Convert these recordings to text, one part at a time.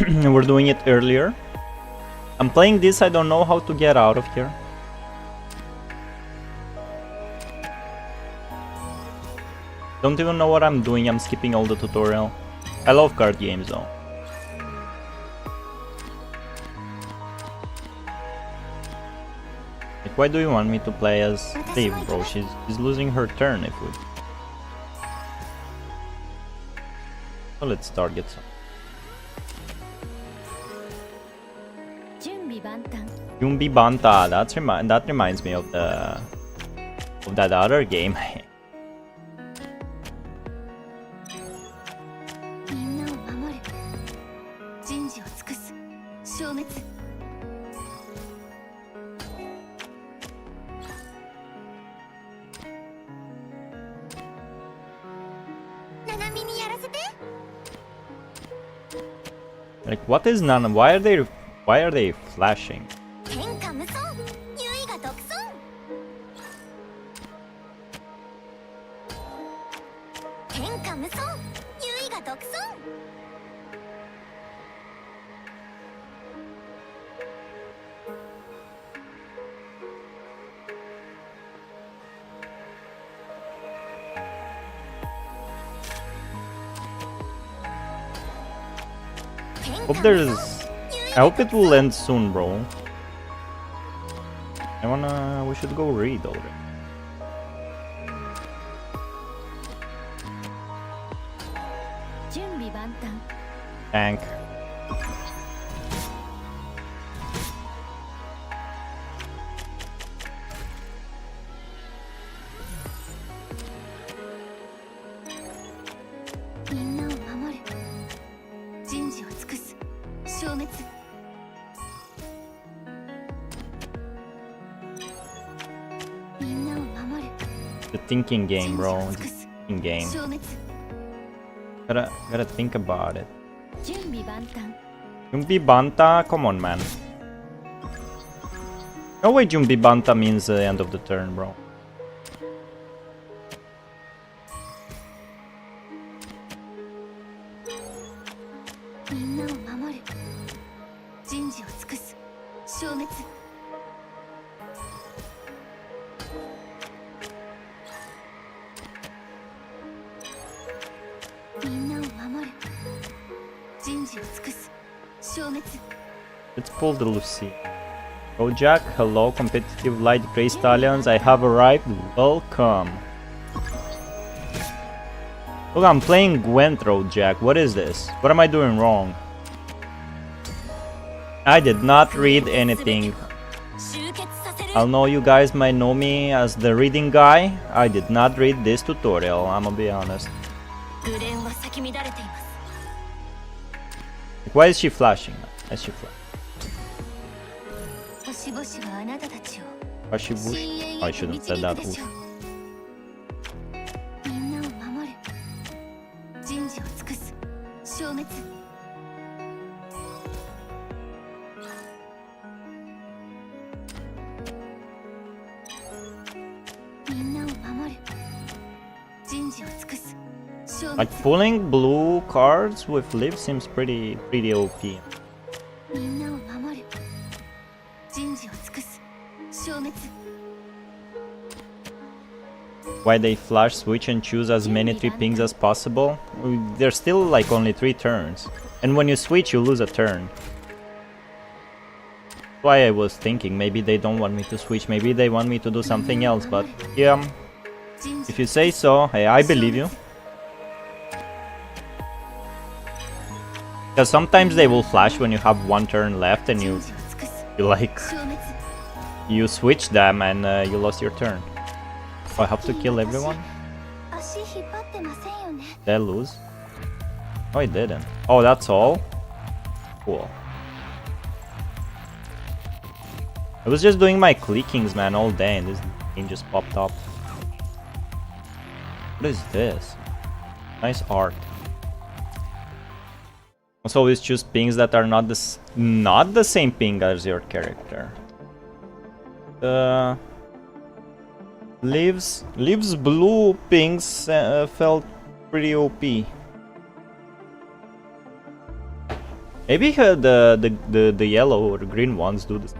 We're doing it earlier. I'm playing this, I don't know how to get out of here. Don't even know what I'm doing, I'm skipping all the tutorial. I love card games though. Like, why do you want me to play as Steve, bro? She's losing her turn if we... So let's target some. Yumbi Banta, that reminds me of that other game. Like, what is Nana? Why are they flashing? I hope it will end soon, bro. We should go read already. Tank. The thinking game, bro. The thinking game. Gotta think about it. Jumbi Banta? Come on, man. No way Jumbi Banta means the end of the turn, bro. Let's pull the Lucy. Oh Jack, hello competitive light grey stallions, I have arrived, welcome. Look, I'm playing Gwent Road Jack, what is this? What am I doing wrong? I did not read anything. I know you guys might know me as the reading guy. I did not read this tutorial, I'm gonna be honest. Why is she flashing? Why is she flashing? Washibush? Oh, I shouldn't have said that. Oof. Like, pulling blue cards with live seems pretty OP. Why they flash, switch and choose as many 3 pings as possible? There's still like only 3 turns. And when you switch you lose a turn. That's why I was thinking maybe they don't want me to switch, maybe they want me to do something else, but yeah. If you say so, hey, I believe you. Because sometimes they will flash when you have 1 turn left and you switch them and you lost your turn. Oh, I have to kill everyone? Did I lose? Oh, I didn't. Oh, that's all? Cool. I was just doing my clickings, man, all day and this thing just popped up. What is this? Nice art. Also, always choose pings that are not the same ping as your character. Leaves blue pings felt pretty OP. Maybe the yellow or the green ones do this.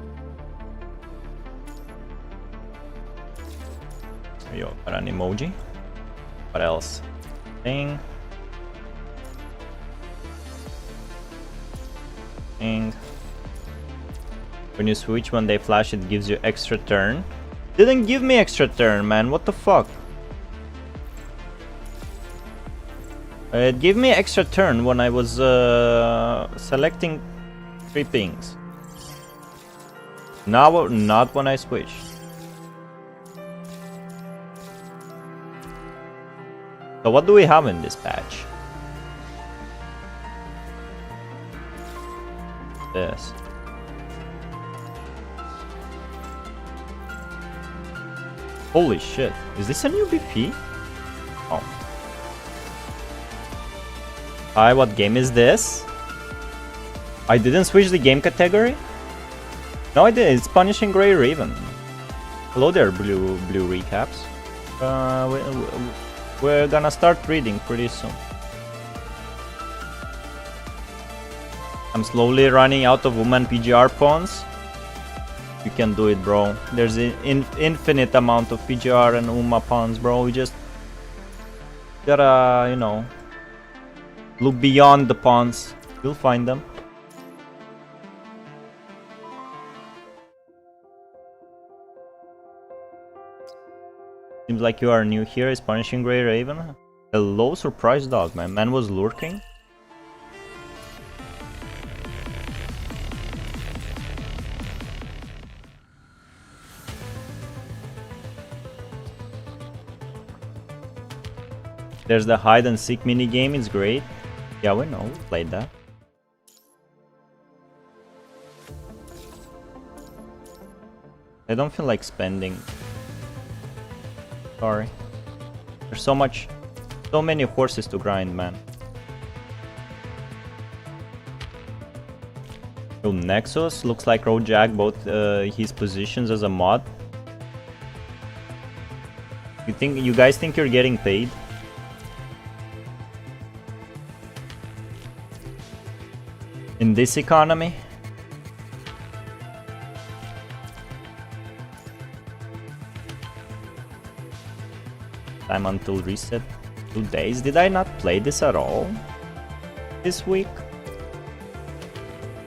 Yo, got an emoji. What else? Thing. When you switch, when they flash, it gives you extra turn. Didn't give me extra turn, man. What the fuck? It gave me extra turn when I was selecting 3 pings. Now, not when I switch. So what do we have in this patch? This. Holy shit. Is this a new BP? Oh. Hi, what game is this? I didn't switch the game category? No, I did. It's Punishing Grey Raven. Hello there, blue recaps. We're gonna start reading pretty soon. I'm slowly running out of woman PGR pawns. You can do it, bro. There's an infinite amount of PGR and Uma pawns, bro. We just gotta, you know, look beyond the pawns. You'll find them. Seems like you are new here. Is Punishing Grey Raven? Hello, surprise dog. My man was lurking. There's the hide and seek mini game. It's great. Yeah, we know. We played that. I don't feel like spending. Sorry. There's so many horses to grind, man. So Nexus looks like Rojack both his positions as a mod. You guys think you're getting paid? In this economy? Time until reset. 2 days. Did I not play this at all this week?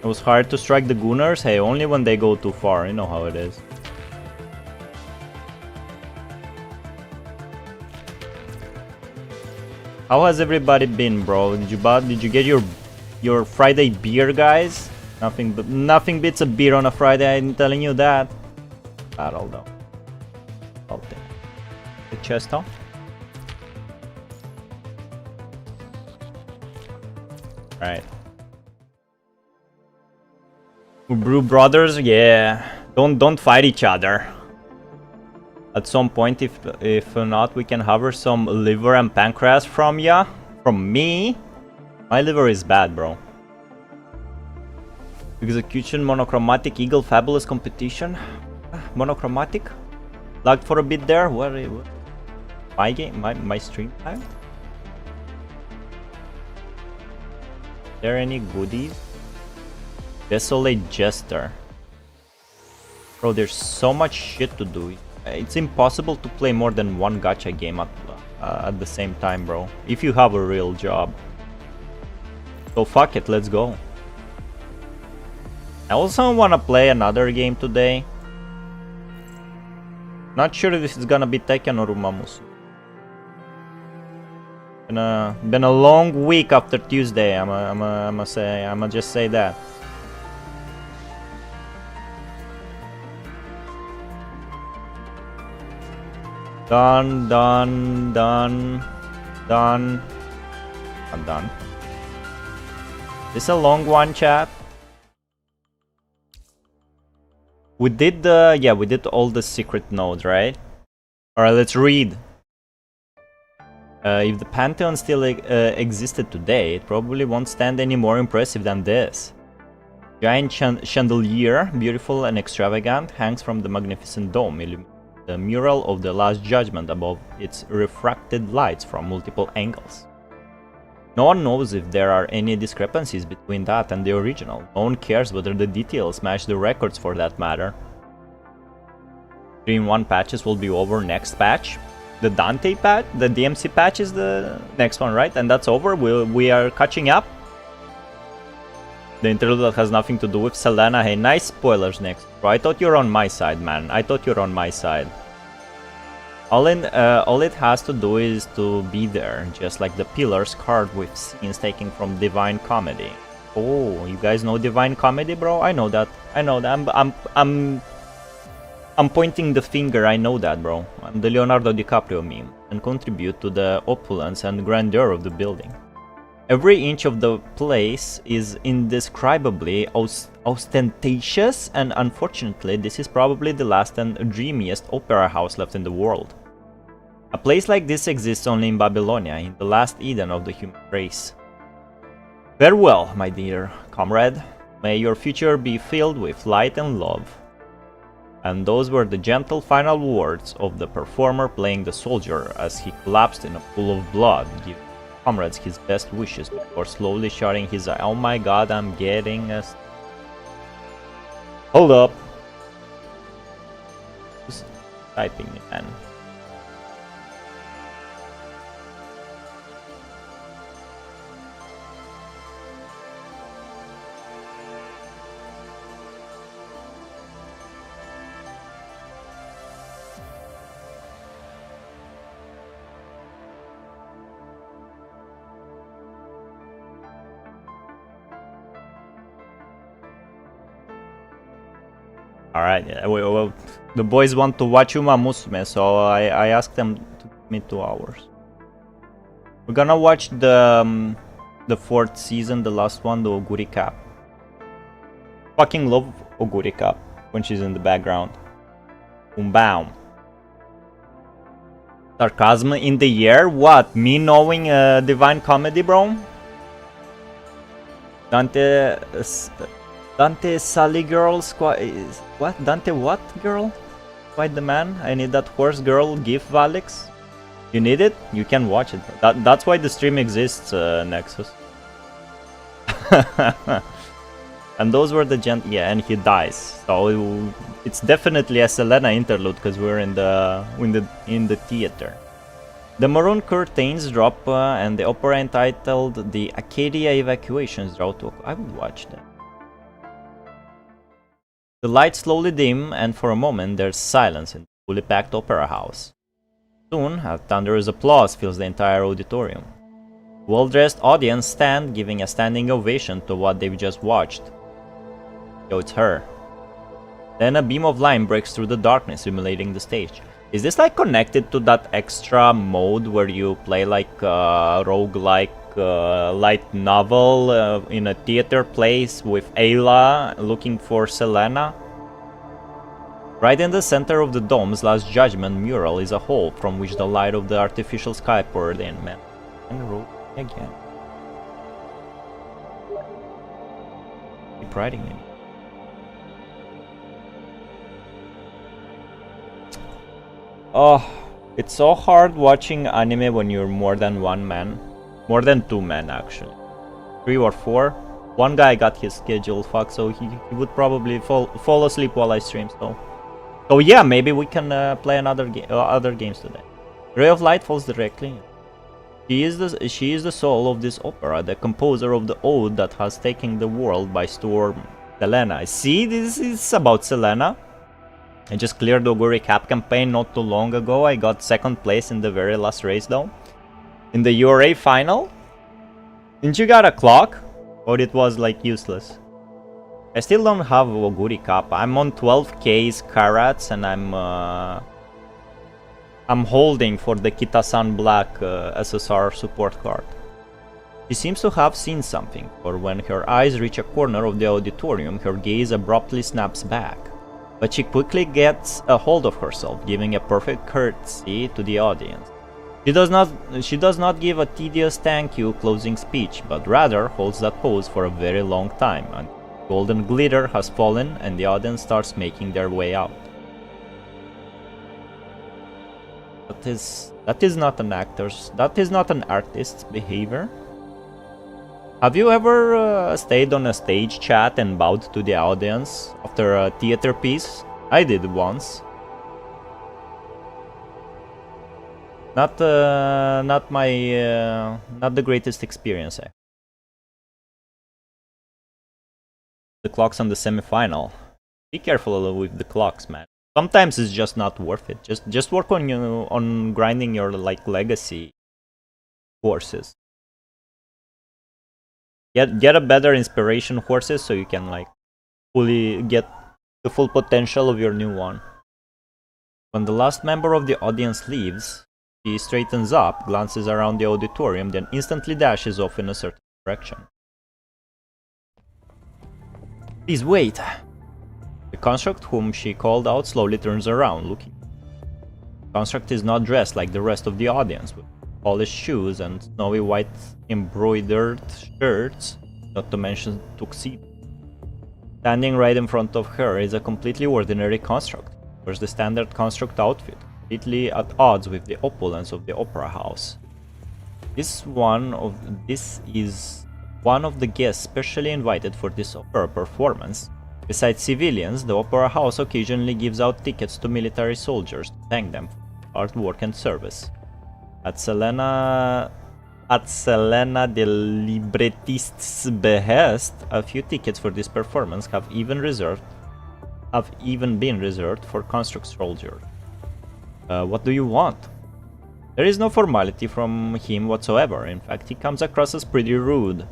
It was hard to strike the Gunners. Hey, only when they go too far. You know how it is. How has everybody been, bro? Did you get your Friday beer, guys? Nothing beats a beer on a Friday. I'm telling you that. Battle though. Oh, the chest off. Right. Brew brothers, yeah. Don't fight each other. At some point, if not, we can hover some liver and pancreas from ya. From me. My liver is bad, bro. Execution, monochromatic, eagle, fabulous competition. Monochromatic? Lagged for a bit there. What? My game? My stream time? There any goodies? Desolate Jester. Bro, there's so much shit to do. It's impossible to play more than one gacha game at the same time, bro. If you have a real job. So fuck it, let's go. I also wanna play another game today. Not sure if this is gonna be Tekken or Umamusu. Been a long week after Tuesday. I'ma just say that. Done. I'm done. This is a long one, chat. We did all the secret nodes, right? Alright, let's read. If the Pantheon still existed today, it probably won't stand any more impressive than this. Giant chandelier, beautiful and extravagant, hangs from the magnificent dome, the mural of the Last Judgment above its refracted lights from multiple angles. No one knows if there are any discrepancies between that and the original. No one cares whether the details match the records for that matter. 3-in-1 patches will be over next patch. The Dante patch, the DMC patch is the next one, right? And that's over. We are catching up. The interlude that has nothing to do with Selena. Hey, nice spoilers next. Bro, I thought you were on my side, man. I thought you were on my side. All it has to do is to be there, just like the Pillars card with scenes taken from Divine Comedy. Oh, you guys know Divine Comedy, bro? I know that. I know that. I'm pointing the finger. I know that, bro. I'm the Leonardo DiCaprio meme and contribute to the opulence and grandeur of the building. Every inch of the place is indescribably ostentatious, and unfortunately, this is probably the last and dreamiest opera house left in the world. A place like this exists only in Babylonia, in the last Eden of the human race. Farewell, my dear comrade. May your future be filled with light and love. And those were the gentle final words of the performer playing the soldier as he collapsed in a pool of blood, giving comrades his best wishes before slowly shutting his eye. Oh my god, I'm getting a... Hold up. Just typing, man. Alright, yeah, well, the boys want to watch Uma Musume, so I asked them to give me 2 hours. We're gonna watch the 4th season, the last one, the Oguri Cap. Fucking love Oguri Cap when she's in the background. Boom bam. Sarcasm in the air? What? Me knowing Divine Comedy, bro? Dante Sally girl what? Dante what girl? Quite the man. I need that horse girl gif, Valics. You need it? You can watch it. That's why the stream exists, Nexus. And those were the yeah, and he dies. So it's definitely a Selena interlude because we're in the theater. The maroon curtains drop and the opera entitled "The Acadia Evacuations" draw to. I would watch that. The lights slowly dim, and for a moment there's silence in the fully packed opera house. Soon, a thunderous applause fills the entire auditorium. The well-dressed audience stand, giving a standing ovation to what they've just watched. Yo, it's her. Then a beam of light breaks through the darkness, illuminating the stage. Is this like connected to that extra mode where you play like a roguelike light novel in a theater place with Ayla looking for Selena? Right in the center of the dome's Last Judgment mural is a hole from which the light of the artificial sky poured in, man. And roll again. Keep writing it. Oh, it's so hard watching anime when you're more than one man. More than 2 men, actually. 3 or 4. One guy got his schedule fucked, so he would probably fall asleep while I stream, so yeah, maybe we can play other games today. Ray of Light falls directly. She is the soul of this opera, the composer of the ode that has taken the world by storm. Selena. See, this is about Selena. I just cleared the Oguri Cap campaign not too long ago. I got 2nd place in the very last race though. In the URA final? Didn't you got a clock? Or it was like useless? I still don't have Oguri Cap. I'm on 12k's carats and I'm holding for the Kitasan Black SSR support card. She seems to have seen something, for when her eyes reach a corner of the auditorium, her gaze abruptly snaps back. But she quickly gets a hold of herself, giving a perfect curtsy to the audience. She does not give a tedious thank you closing speech, but rather holds that pose for a very long time, and golden glitter has fallen and the audience starts making their way out. That is not an artist's behavior. Have you ever stayed on a stage chat and bowed to the audience after a theater piece? I did once. Not the greatest experience. The clocks on the semi-final. Be careful with the clocks, man. Sometimes it's just not worth it. Just work on grinding your like legacy horses. Get a better inspiration horses so you can like fully get the full potential of your new one. When the last member of the audience leaves, he straightens up, glances around the auditorium, then instantly dashes off in a certain direction. Please wait. The construct whom she called out slowly turns around, looking. The construct is not dressed like the rest of the audience, with polished shoes and snowy white embroidered shirts, not to mention tuxedo. Standing right in front of her is a completely ordinary construct. Wears the standard construct outfit, completely at odds with the opulence of the opera house. This is one of the guests specially invited for this opera performance. Besides civilians, the opera house occasionally gives out tickets to military soldiers to thank them for hard work and service. At Selena the librettist's behest, a few tickets for this performance have even been reserved for construct soldiers. What do you want? There is no formality from him whatsoever. In fact, he comes across as pretty rude.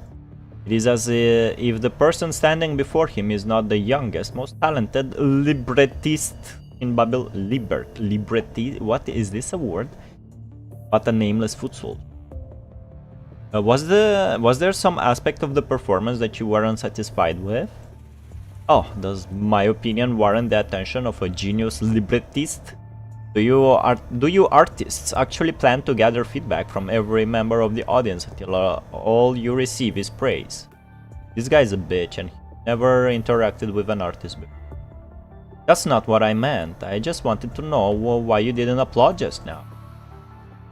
It is as if the person standing before him is not the youngest, most talented librettist in Babylon. Librettist? What is this a word? But a nameless foot soldier. Was there some aspect of the performance that you weren't satisfied with? Oh, does my opinion warrant the attention of a genius librettist? Do you artists actually plan to gather feedback from every member of the audience until all you receive is praise? This guy's a bitch and he never interacted with an artist before. That's not what I meant. I just wanted to know why you didn't applaud just now.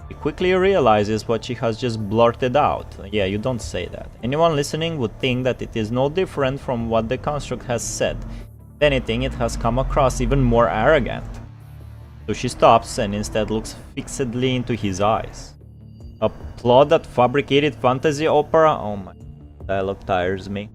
He quickly realizes what she has just blurted out. Yeah, you don't say that. Anyone listening would think that it is no different from what the construct has said. If anything, it has come across even more arrogant. So she stops and instead looks fixedly into his eyes. Applaud that fabricated fantasy opera? Oh my, dialogue tires me.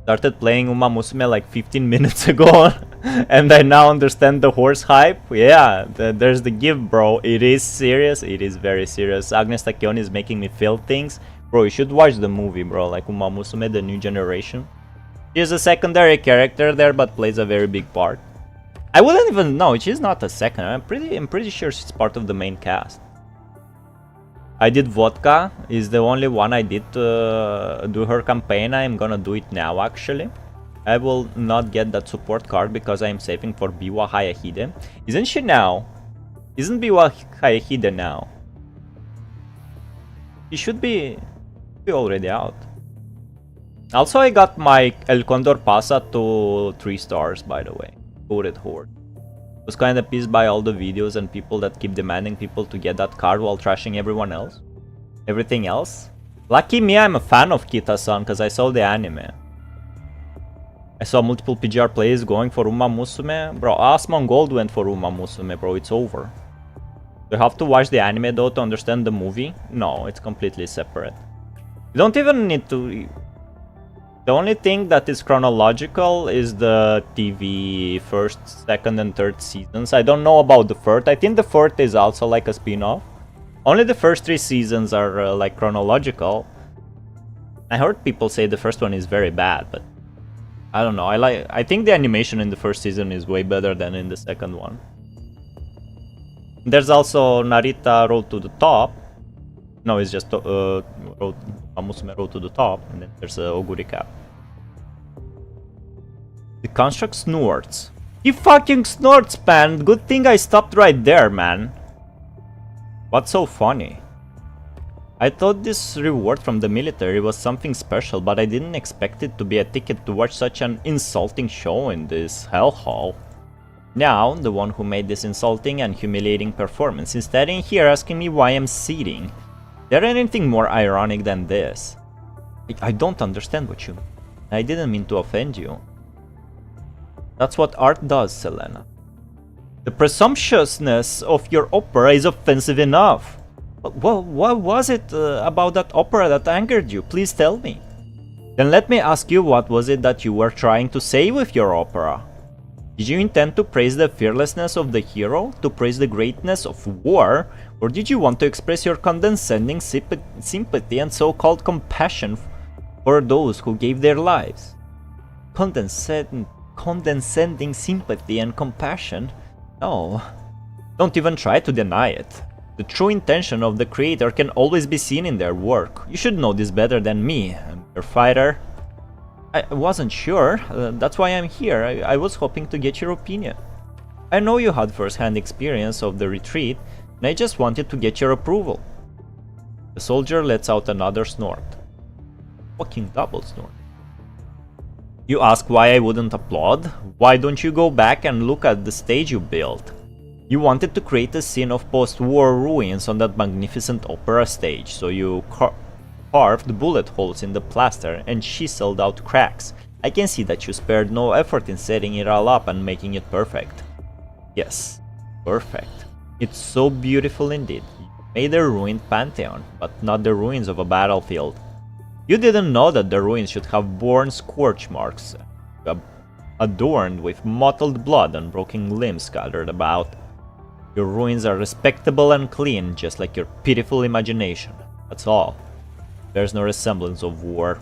Started playing Uma Musume like 15 minutes ago and I now understand the horse hype. Yeah, there's the give, bro. It is serious. It is very serious. Agnes Takion is making me feel things. Bro, you should watch the movie, bro. Like Uma Musume, the new generation. She's a secondary character there, but plays a very big part. I wouldn't even know. She's not a second. I'm pretty sure she's part of the main cast. I did Vodka. Is the only one I did to do her campaign. I'm gonna do it now, actually. I will not get that support card because I'm saving for Biwa Hayahide. Isn't she now? Isn't Biwa Hayahide now? She should be already out. Also, I got my El Condor Pasa to 3 stars, by the way. Voted Horde. Was kinda pissed by all the videos and people that keep demanding people to get that card while trashing everyone else. Everything else. Lucky me, I'm a fan of Kita-san because I saw the anime. I saw multiple PGR players going for Uma Musume. Bro, Asmongold went for Uma Musume, bro. It's over. Do you have to watch the anime though to understand the movie? No, it's completely separate. You don't even need to... The only thing that is chronological is the TV first, second, and third seasons. I don't know about the fourth. I think the fourth is also like a spin-off. Only the first 3 seasons are like chronological. I heard people say the first one is very bad, but I don't know. I think the animation in the first season is way better than in the second one. There's also Narita Road to the Top. No, it's just Musume Road to the Top, and then there's Oguri Cap. The construct snorts. He fucking snorts, man! Good thing I stopped right there, man. What's so funny? I thought this reward from the military was something special, but I didn't expect it to be a ticket to watch such an insulting show in this hellhole. Now, the one who made this insulting and humiliating performance is standing here asking me why I'm seating. there anything more ironic than this? I don't understand what you mean. I didn't mean to offend you. That's what art does, Selena. The presumptuousness of your opera is offensive enough. Well, what was it about that opera that angered you? Please tell me. Then let me ask you, what was it that you were trying to say with your opera? Did you intend to praise the fearlessness of the hero, to praise the greatness of war, or did you want to express your condescending sympathy and so-called compassion for those who gave their lives? Condescending sympathy and compassion? No, don't even try to deny it. The true intention of the creator can always be seen in their work. You should know this better than me. I'm your fighter. I wasn't sure, that's why I'm here. I was hoping to get your opinion. I know you had first-hand experience of the retreat, and I just wanted to get your approval. The soldier lets out another snort. Fucking double snort. You ask why I wouldn't applaud? Why don't you go back and look at the stage you built? You wanted to create a scene of post-war ruins on that magnificent opera stage, so you carved bullet holes in the plaster and chiseled out cracks. I can see that you spared no effort in setting it all up and making it perfect. Yes, perfect. It's so beautiful indeed. You made a ruined pantheon, but not the ruins of a battlefield. You didn't know that the ruins should have borne scorch marks, adorned with mottled blood and broken limbs scattered about. Your ruins are respectable and clean, just like your pitiful imagination. That's all. There's no resemblance of war.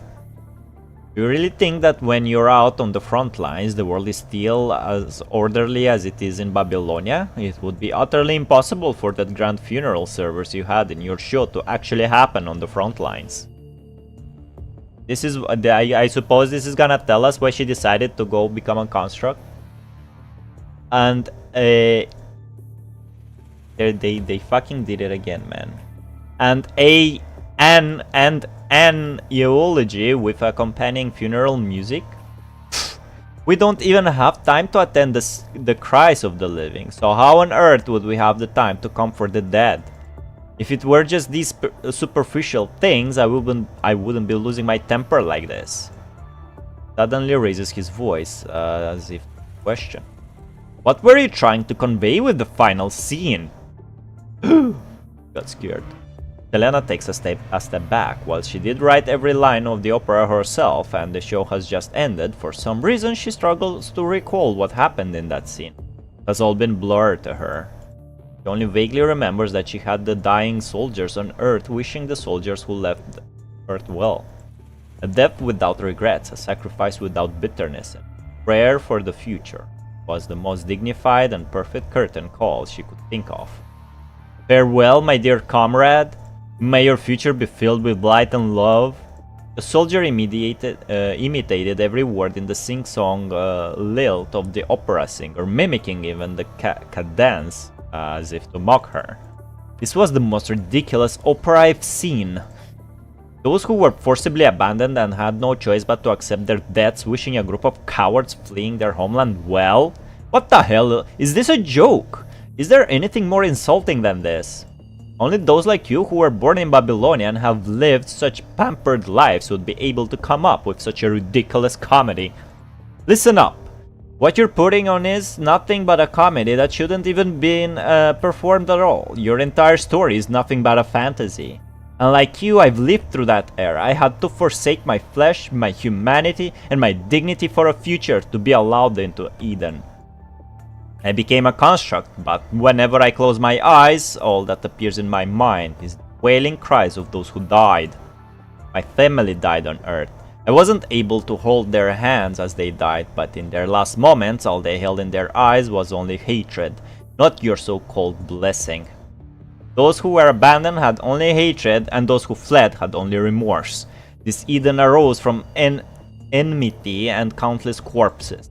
You really think that when you're out on the front lines, the world is still as orderly as it is in Babylonia? It would be utterly impossible for that grand funeral service you had in your show to actually happen on the front lines. This is, I suppose this is gonna tell us why she decided to go become a construct. And they fucking did it again, man. And an eulogy with accompanying funeral music. We don't even have time to attend the cries of the living, so how on earth would we have the time to comfort the dead? If it were just these superficial things, I wouldn't be losing my temper like this. Suddenly raises his voice, as if to question. What were you trying to convey with the final scene? Got scared. Selena takes a step back. While she did write every line of the opera herself and the show has just ended, for some reason she struggles to recall what happened in that scene. It has all been blurred to her. She only vaguely remembers that she had the dying soldiers on Earth wishing the soldiers who left Earth well. A death without regrets, a sacrifice without bitterness, and prayer for the future was the most dignified and perfect curtain call she could think of. Farewell, my dear comrade. May your future be filled with light and love. The soldier imitated every word in the sing-song lilt of the opera singer, mimicking even the cadence as if to mock her. This was the most ridiculous opera I've seen. Those who were forcibly abandoned and had no choice but to accept their deaths, wishing a group of cowards fleeing their homeland well? What the hell? Is this a joke? Is there anything more insulting than this? Only those like you who were born in Babylonia and have lived such pampered lives would be able to come up with such a ridiculous comedy. Listen up. What you're putting on is nothing but a comedy that shouldn't even been performed at all. Your entire story is nothing but a fantasy. And like you, I've lived through that era. I had to forsake my flesh, my humanity, and my dignity for a future to be allowed into Eden. I became a construct, but whenever I close my eyes, all that appears in my mind is the wailing cries of those who died. My family died on Earth. I wasn't able to hold their hands as they died, but in their last moments, all they held in their eyes was only hatred, not your so-called blessing. Those who were abandoned had only hatred, and those who fled had only remorse. This Eden arose from enmity and countless corpses.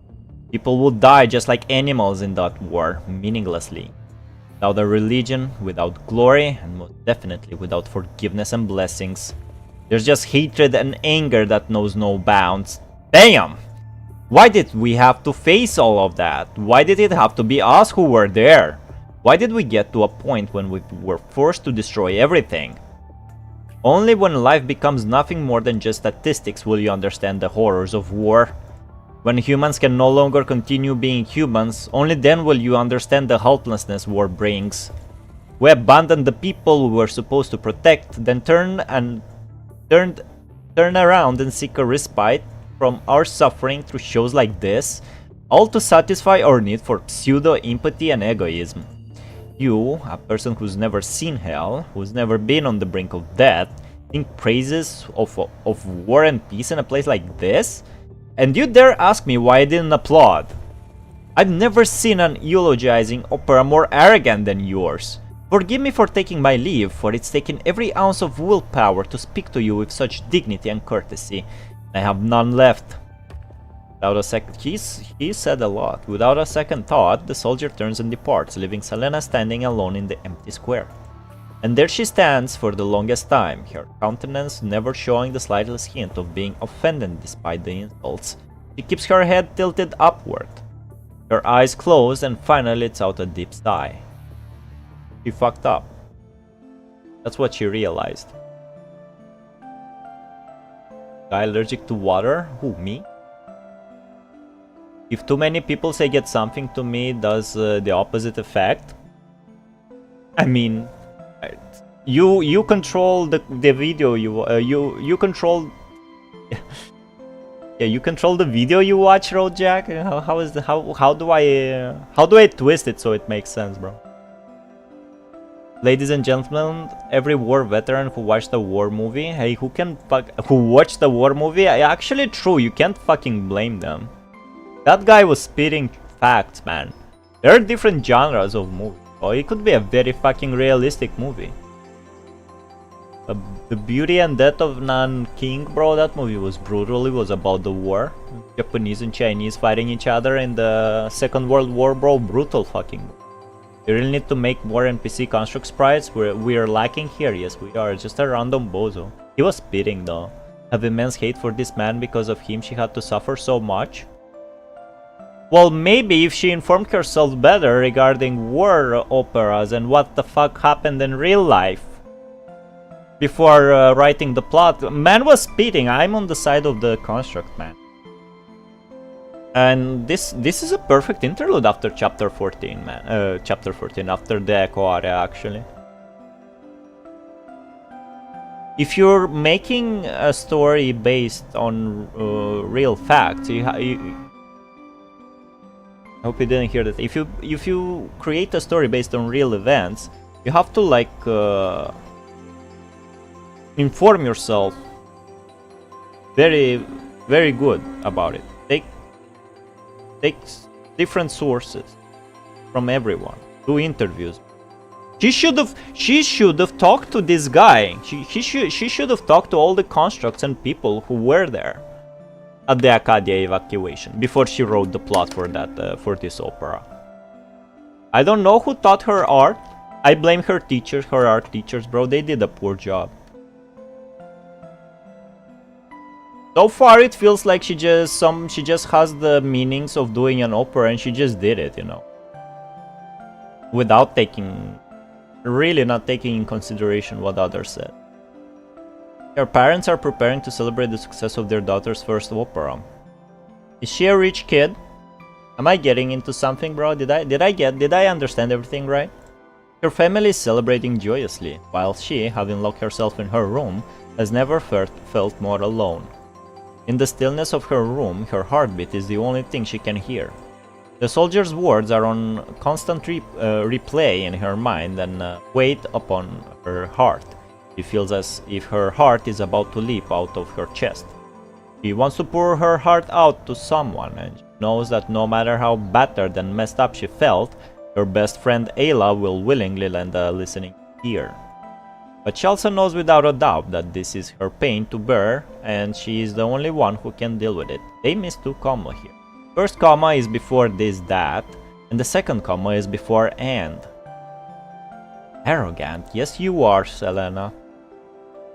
People would die just like animals in that war, meaninglessly. Without a religion, without glory, and most definitely without forgiveness and blessings. There's just hatred and anger that knows no bounds. Damn! Why did we have to face all of that? Why did it have to be us who were there? Why did we get to a point when we were forced to destroy everything? Only when life becomes nothing more than just statistics will you understand the horrors of war. When humans can no longer continue being humans, only then will you understand the helplessness war brings. We abandoned the people we were supposed to protect, then turn around and seek a respite from our suffering through shows like this, all to satisfy our need for pseudo-empathy and egoism. You, a person who's never seen hell, who's never been on the brink of death, think praises of war and peace in a place like this? And you dare ask me why I didn't applaud? I've never seen an eulogizing opera more arrogant than yours. Forgive me for taking my leave, for it's taken every ounce of willpower to speak to you with such dignity and courtesy. I have none left. Without a second, he said a lot. Without a second thought, the soldier turns and departs, leaving Selena standing alone in the empty square. And there she stands for the longest time, her countenance never showing the slightest hint of being offended despite the insults. She keeps her head tilted upward. Her eyes closed and finally lets out a deep sigh. She fucked up. That's what she realized. Guy allergic to water? Who, me? If too many people say get something to me, does the opposite effect? I mean, you control the video you control. Yeah, you control the video you watch, Roadjack. How do I twist it so it makes sense, bro? Ladies and gentlemen, every war veteran who watched the war movie, hey, who watched the war movie, actually true, you can't fucking blame them. That guy was spitting facts, man. There are different genres of movies. Oh, it could be a very fucking realistic movie. The Beauty and Death of Nanking, bro, that movie was brutal. It was about the war. Japanese and Chinese fighting each other in the Second World War, bro. Brutal fucking movie. You really need to make more NPC construct sprites? We are lacking here. Yes, we are. Just a random bozo. He was spitting though. Have immense hate for this man because of him she had to suffer so much? Well, maybe if she informed herself better regarding war operas and what the fuck happened in real life before writing the plot. Man was spitting. I'm on the side of the construct, man. And this is a perfect interlude after chapter 14, man. Chapter 14, after the Echo area, actually. If you're making a story based on real facts, I hope you didn't hear that. If you create a story based on real events, you have to like inform yourself very good about it. Take different sources from everyone. Do interviews. She should have talked to this guy. She should have talked to all the constructs and people who were there at the Acadia evacuation before she wrote the plot for that for this opera. I don't know who taught her art. I blame her teachers, her art teachers, bro. They did a poor job. So far, it feels like she just has the meanings of doing an opera and she just did it, you know, without really not taking in consideration what others said. Her parents are preparing to celebrate the success of their daughter's first opera. Is she a rich kid? Am I getting into something, bro? Did I understand everything right? Her family is celebrating joyously, while she, having locked herself in her room, has never felt more alone. In the stillness of her room, her heartbeat is the only thing she can hear. The soldier's words are on constant replay in her mind and weight upon her heart. She feels as if her heart is about to leap out of her chest. She wants to pour her heart out to someone, and she knows that no matter how battered and messed up she felt, her best friend Ayla will willingly lend a listening ear. But she also knows without a doubt that this is her pain to bear, and she is the only one who can deal with it. They miss two comma here. First comma is before this, that, and the second comma is before and. Arrogant. Yes, you are, Selena.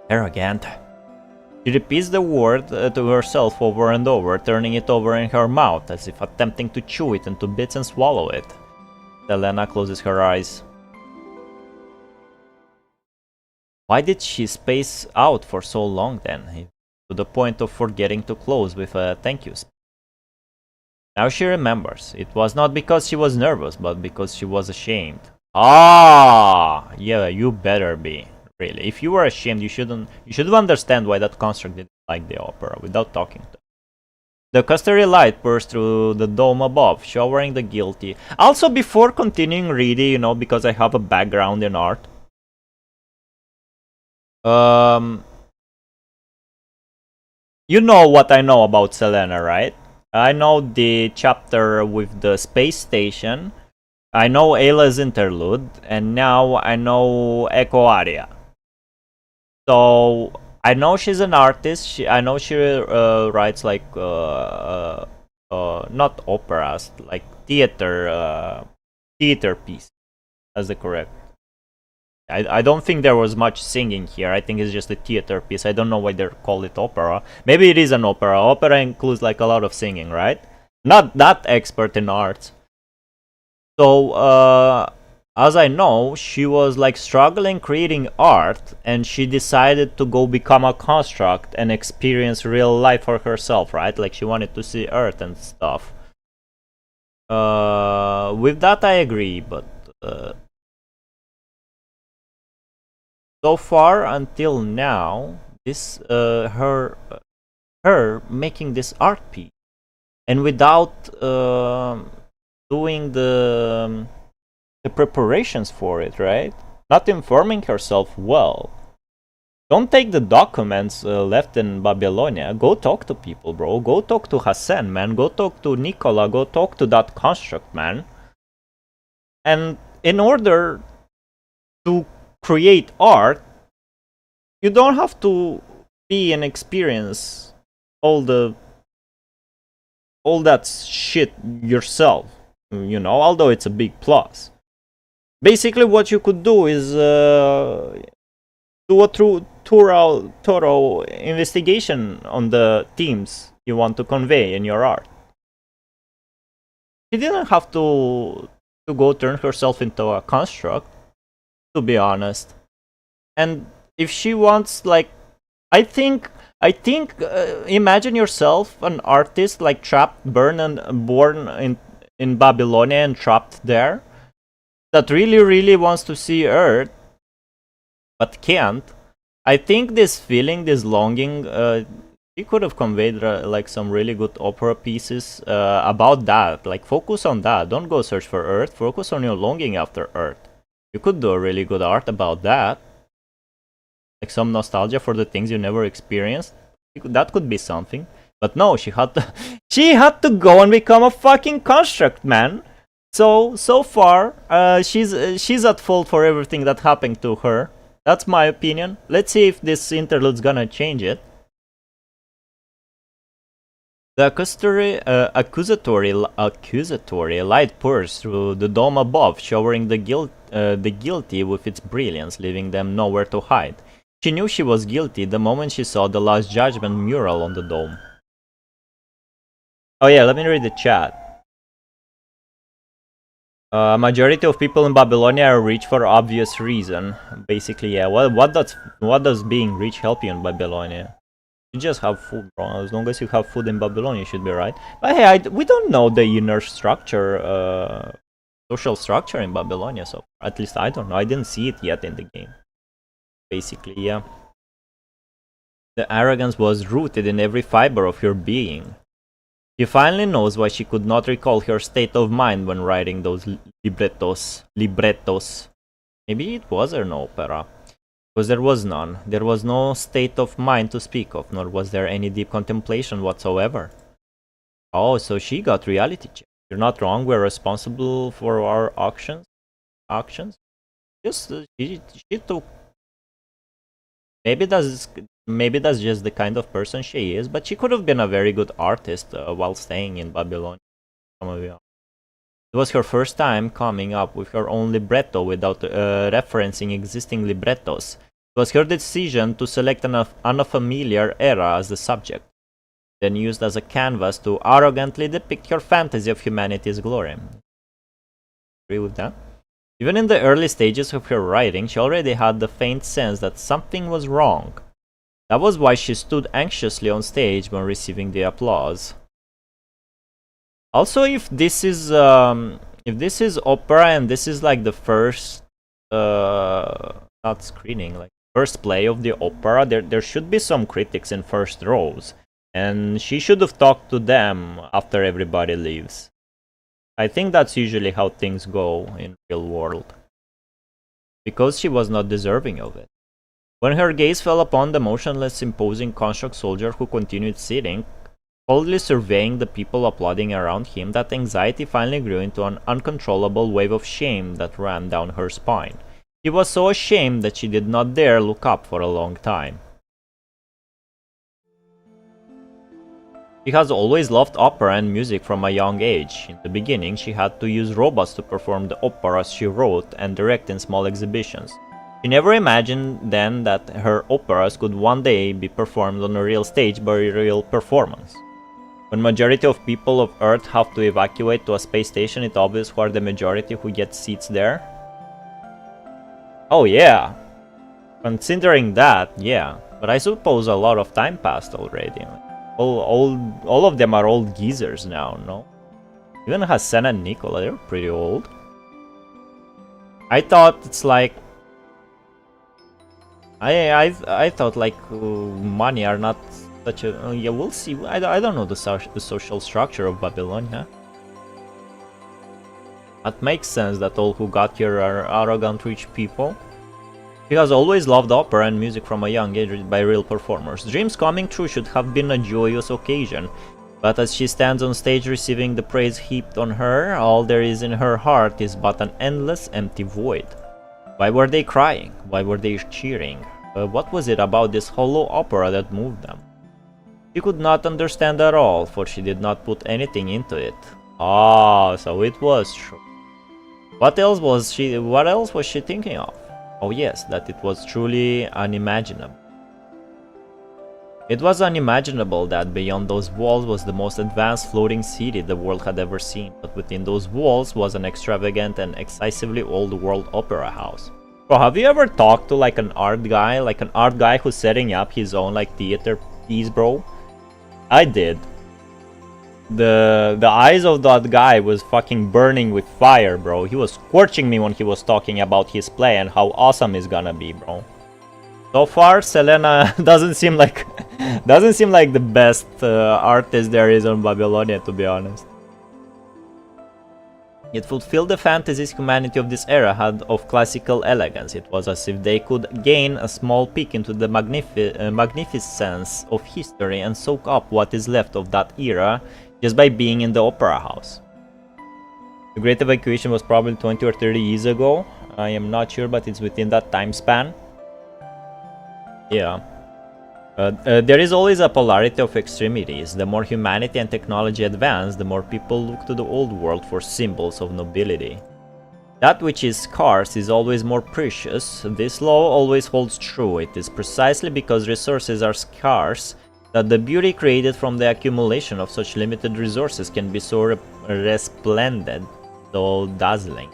Arrogant. She repeats the word to herself over and over, turning it over in her mouth as if attempting to chew it into bits and swallow it. Selena closes her eyes. Why did she space out for so long then? To the point of forgetting to close with a thank you. Now she remembers. It was not because she was nervous, but because she was ashamed. Ah, yeah, you better be. Really, if you were ashamed, you should understand why that construct didn't like the opera without talking to. The custody light burst through the dome above, showering the guilty. Also, before continuing reading, you know, because I have a background in art. You know what I know about Selena, right? I know the chapter with the space station. I know Ayla's interlude, and now I know Echo Aria. So I know she's an artist. I know she writes like not operas, like theater piece. That's the correct. I don't think there was much singing here. I think it's just a theater piece. I don't know why they call it opera. Maybe it is an opera. Opera includes like a lot of singing, right? Not that expert in arts. So, as I know, she was like struggling creating art, and she decided to go become a construct and experience real life for herself, right? Like she wanted to see Earth and stuff. With that, I agree, but so far until now, this her making this art piece, and without doing the preparations for it, right? Not informing herself well. Don't take the documents left in Babylonia. Go talk to people, bro. Go talk to Hassan, man. Go talk to Nicola. Go talk to that construct, man. And in order to create art, you don't have to be and experience all that shit yourself, you know, although it's a big plus. Basically what you could do is do a thorough investigation on the themes you want to convey in your art. She didn't have to go turn herself into a construct, to be honest. And if she wants, like, I think imagine yourself an artist, like trapped, born in Babylonia and trapped there, that really wants to see Earth but can't. I think this feeling, this longing, she could have conveyed like some really good opera pieces about that. Like, focus on that. Don't go search for Earth. Focus on your longing after Earth. You could do a really good art about that. Like some nostalgia for the things you never experienced. That could be something. But no, she had to go and become a fucking construct, man. So far, she's at fault for everything that happened to her. That's my opinion. Let's see if this interlude's gonna change it. The accusatory light pours through the dome above, showering the guilty with its brilliance, leaving them nowhere to hide. She knew she was guilty the moment she saw the Last Judgment mural on the dome. Oh yeah, let me read the chat. Majority of people in Babylonia are rich for obvious reason. Basically, yeah. What does being rich help you in Babylonia? You just have food, bro. As long as you have food in Babylonia, you should be right. But hey, we don't know the inner structure, social structure in Babylonia. So at least I don't know. I didn't see it yet in the game. Basically, yeah. The arrogance was rooted in every fiber of your being. She finally knows why she could not recall her state of mind when writing those librettos. Maybe it was an opera. Because there was none. There was no state of mind to speak of, nor was there any deep contemplation whatsoever. Oh, so she got reality check. You're not wrong, we're responsible for our actions. Just, she took... Maybe that's just the kind of person she is, but she could have been a very good artist while staying in Babylon. It was her first time coming up with her own libretto without referencing existing librettos. It was her decision to select an unfamiliar era as the subject, then used as a canvas to arrogantly depict her fantasy of humanity's glory. Agree with that? Even in the early stages of her writing, she already had the faint sense that something was wrong. That was why she stood anxiously on stage when receiving the applause. Also, if this is opera and this is like the first not screening, like first play of the opera, there should be some critics in first rows, and she should have talked to them after everybody leaves. I think that's usually how things go in real world, because she was not deserving of it. When her gaze fell upon the motionless, imposing construct soldier who continued sitting, coldly surveying the people applauding around him, that anxiety finally grew into an uncontrollable wave of shame that ran down her spine. She was so ashamed that she did not dare look up for a long time. She has always loved opera and music from a young age. In the beginning, she had to use robots to perform the operas she wrote and direct in small exhibitions. She never imagined then that her operas could one day be performed on a real stage by a real performance. When majority of people of Earth have to evacuate to a space station, it's obvious who are the majority who get seats there. Oh yeah, considering that, yeah. But I suppose a lot of time passed already. All of them are old geezers now, no? Even Hassan and Nicola, they're pretty old. I thought it's like... I thought like money are not such a... yeah, we'll see. I don't know the social structure of Babylonia. That makes sense that all who got here are arrogant rich people. She has always loved opera and music from a young age by real performers. Dreams coming true should have been a joyous occasion, but as she stands on stage receiving the praise heaped on her, all there is in her heart is but an endless empty void. Why were they crying? Why were they cheering? What was it about this hollow opera that moved them? She could not understand at all, for she did not put anything into it. Ah, so it was true. What else was she thinking of? Oh yes, that it was truly unimaginable. It was unimaginable that beyond those walls was the most advanced floating city the world had ever seen, but within those walls was an extravagant and excessively old world opera house. Bro, have you ever talked to like an art guy who's setting up his own like theater piece, bro? I did. The eyes of that guy was fucking burning with fire, bro. He was scorching me when he was talking about his play and how awesome it's gonna be, bro. So far, Selena doesn't seem like the best artist there is on Babylonia, to be honest. It fulfilled the fantasies humanity of this era had of classical elegance. It was as if they could gain a small peek into the magnificence of history and soak up what is left of that era just by being in the opera house. The Great Evacuation was probably 20 or 30 years ago. I am not sure, but it's within that time span. Yeah. There is always a polarity of extremities. The more humanity and technology advance, the more people look to the old world for symbols of nobility. That which is scarce is always more precious. This law always holds true. It is precisely because resources are scarce that the beauty created from the accumulation of such limited resources can be so resplendent, so dazzling.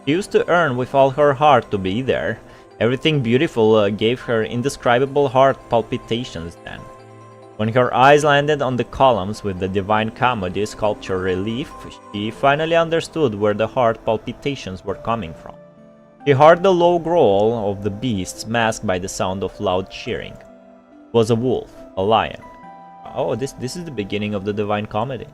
She used to yearn with all her heart to be there. Everything beautiful gave her indescribable heart palpitations then. When her eyes landed on the columns with the Divine Comedy sculpture relief, she finally understood where the heart palpitations were coming from. She heard the low growl of the beasts masked by the sound of loud cheering. It was a wolf, a lion. Oh, this is the beginning of the Divine Comedy.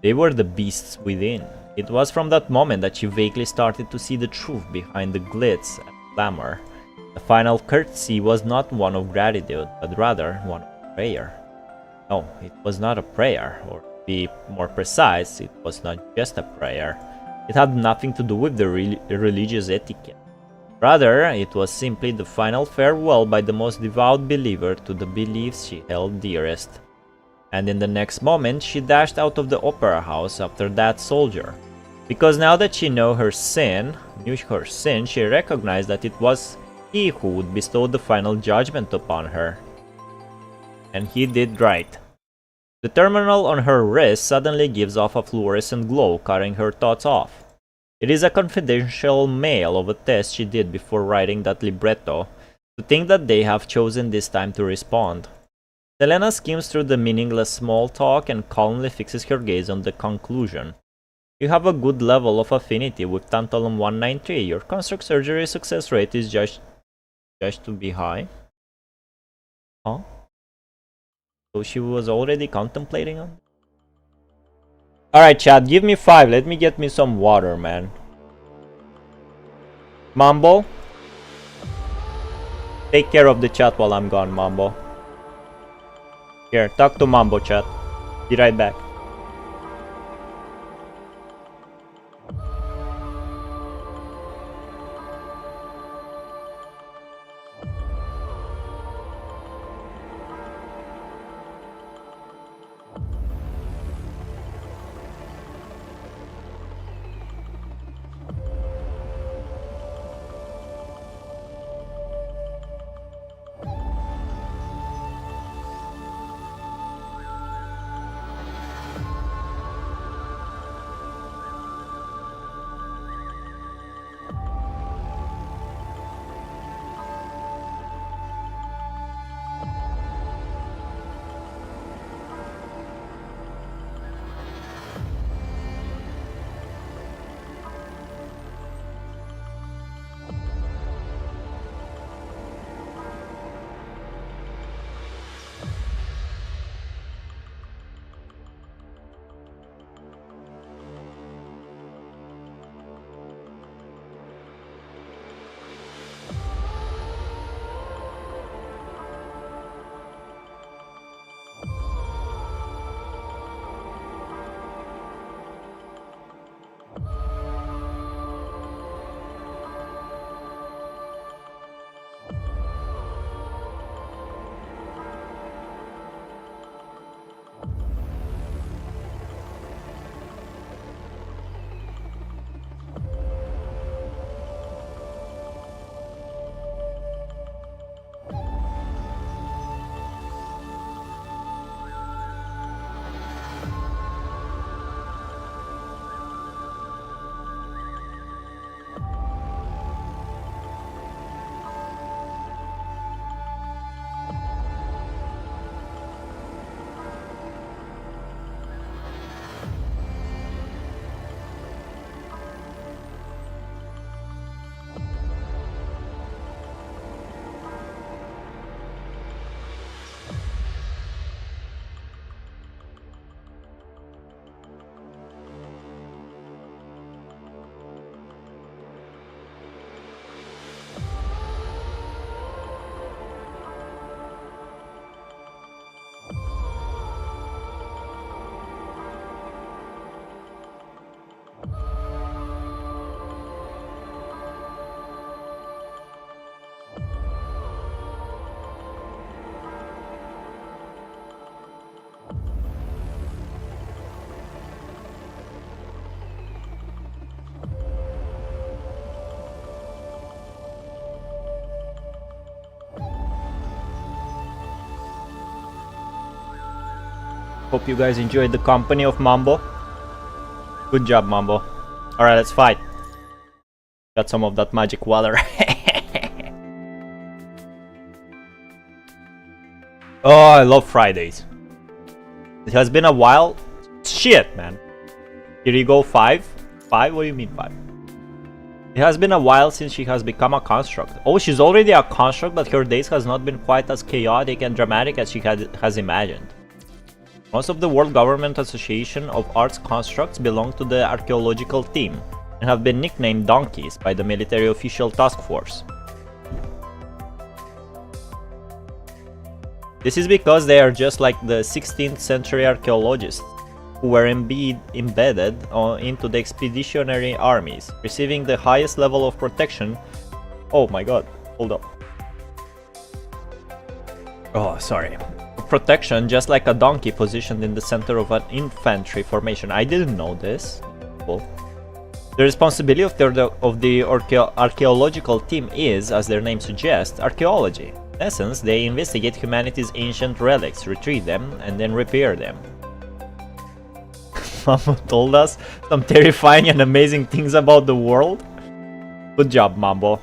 They were the beasts within. It was from that moment that she vaguely started to see the truth behind the glitz and glamour. The final curtsy was not one of gratitude, but rather one of prayer. No, it was not a prayer, or to be more precise, it was not just a prayer. It had nothing to do with the religious etiquette. Rather, it was simply the final farewell by the most devout believer to the beliefs she held dearest. And in the next moment, she dashed out of the opera house after that soldier. Because now that she knew her sin, she recognized that it was he who would bestow the final judgment upon her. And he did right. The terminal on her wrist suddenly gives off a fluorescent glow, cutting her thoughts off. It is a confidential mail of a test she did before writing that libretto. To think that they have chosen this time to respond. Selena skims through the meaningless small talk and calmly fixes her gaze on the conclusion. You have a good level of affinity with Tantalum 193. Your construct surgery success rate is judged to be high. Huh? So she was already contemplating on. Alright, chat, give me 5. Let me get me some water, man. Mambo? Take care of the chat while I'm gone, Mambo. Here, talk to Mambo, chat. Be right back. Hope you guys enjoyed the company of Mambo. Good job, Mambo. Alright, let's fight. Got some of that magic water. Oh, I love Fridays. It has been a while. Shit, man. Here you go, 5? 5? What do you mean 5? It has been a while since she has become a construct. Oh, she's already a construct, but her days has not been quite as chaotic and dramatic as she has imagined. Most of the World Government Association of Arts constructs belong to the archaeological team and have been nicknamed donkeys by the military official task force. This is because they are just like the 16th century archaeologists who were embedded into the expeditionary armies, receiving the highest level of protection. Oh my god, hold up. Oh, sorry. Protection, just like a donkey positioned in the center of an infantry formation. I didn't know this. Cool. The responsibility of the archaeological team is, as their name suggests, archaeology. In essence, they investigate humanity's ancient relics, retrieve them, and then repair them. Mambo told us some terrifying and amazing things about the world. Good job, Mambo.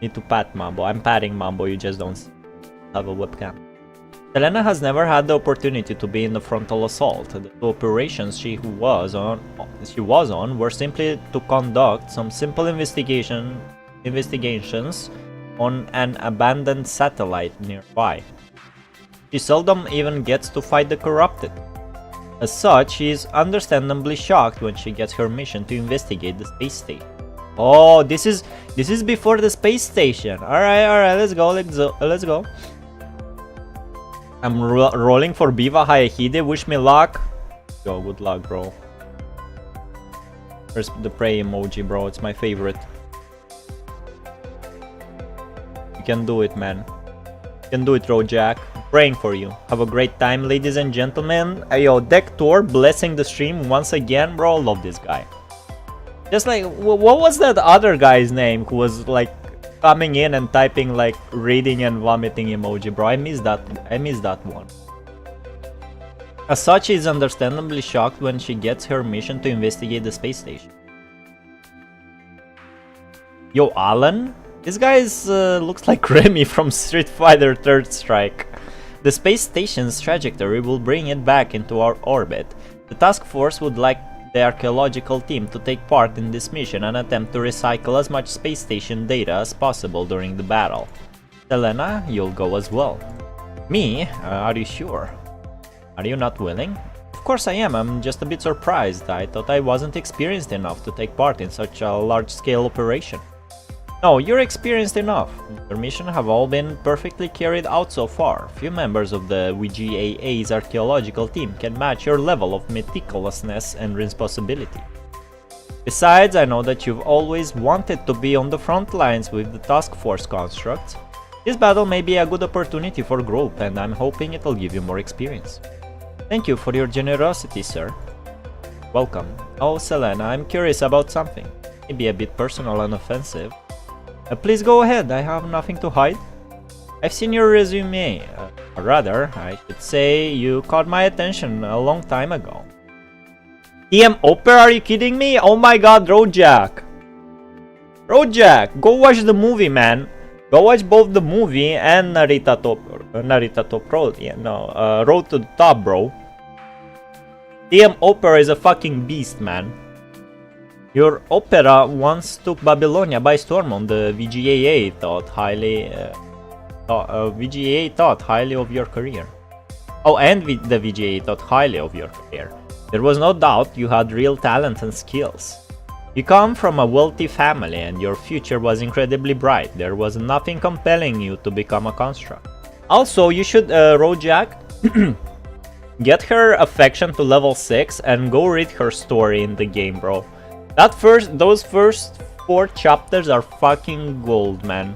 Need to pat Mambo. I'm patting Mambo, you just don't have a webcam. Selena has never had the opportunity to be in the frontal assault. The two operations she was on were simply to conduct some simple investigations on an abandoned satellite nearby. She seldom even gets to fight the corrupted. As such, she is understandably shocked when she gets her mission to investigate the space station. Oh, this is before the space station. All right, let's go. I'm rolling for Biva Hayahide. Wish me luck. Yo, good luck, bro. Where's the pray emoji, bro? It's my favorite. You can do it, man. You can do it, Rojak. Praying for you. Have a great time, ladies and gentlemen. Yo, Deck Tour blessing the stream once again, bro. Love this guy. Just like, what was that other guy's name who was like coming in and typing like reading and vomiting emoji, bro? I missed that one. As such, she is understandably shocked when she gets her mission to investigate the space station. Yo, Alan? This guy looks like Remy from Street Fighter 3rd Strike. The space station's trajectory will bring it back into our orbit. The task force would like the archaeological team to take part in this mission and attempt to recycle as much space station data as possible during the battle. Selena, you'll go as well. Me? Are you sure? Are you not willing? Of course I am, I'm just a bit surprised. I thought I wasn't experienced enough to take part in such a large-scale operation. No, you're experienced enough. Your mission have all been perfectly carried out so far. Few members of the WGAA's archaeological team can match your level of meticulousness and responsibility. Besides, I know that you've always wanted to be on the front lines with the task force constructs. This battle may be a good opportunity for growth, and I'm hoping it'll give you more experience. Thank you for your generosity, sir. Welcome. Oh, Selena, I'm curious about something. Maybe a bit personal and offensive. Please go ahead, I have nothing to hide. I've seen your resume, or rather, I should say you caught my attention a long time ago. TM Opera, are you kidding me? Oh my god, Rojak! Rojak, go watch the movie, man! Go watch both the movie and Road to the Top, bro. TM Opera is a fucking beast, man. Your opera once took Babylonia by storm on the VGAA thought highly of your career. Oh, and the VGA thought highly of your career. There was no doubt you had real talent and skills. You come from a wealthy family and your future was incredibly bright. There was nothing compelling you to become a construct. Also, you should, Rojak, get her affection to level 6 and go read her story in the game, bro. Those first 4 chapters are fucking gold, man.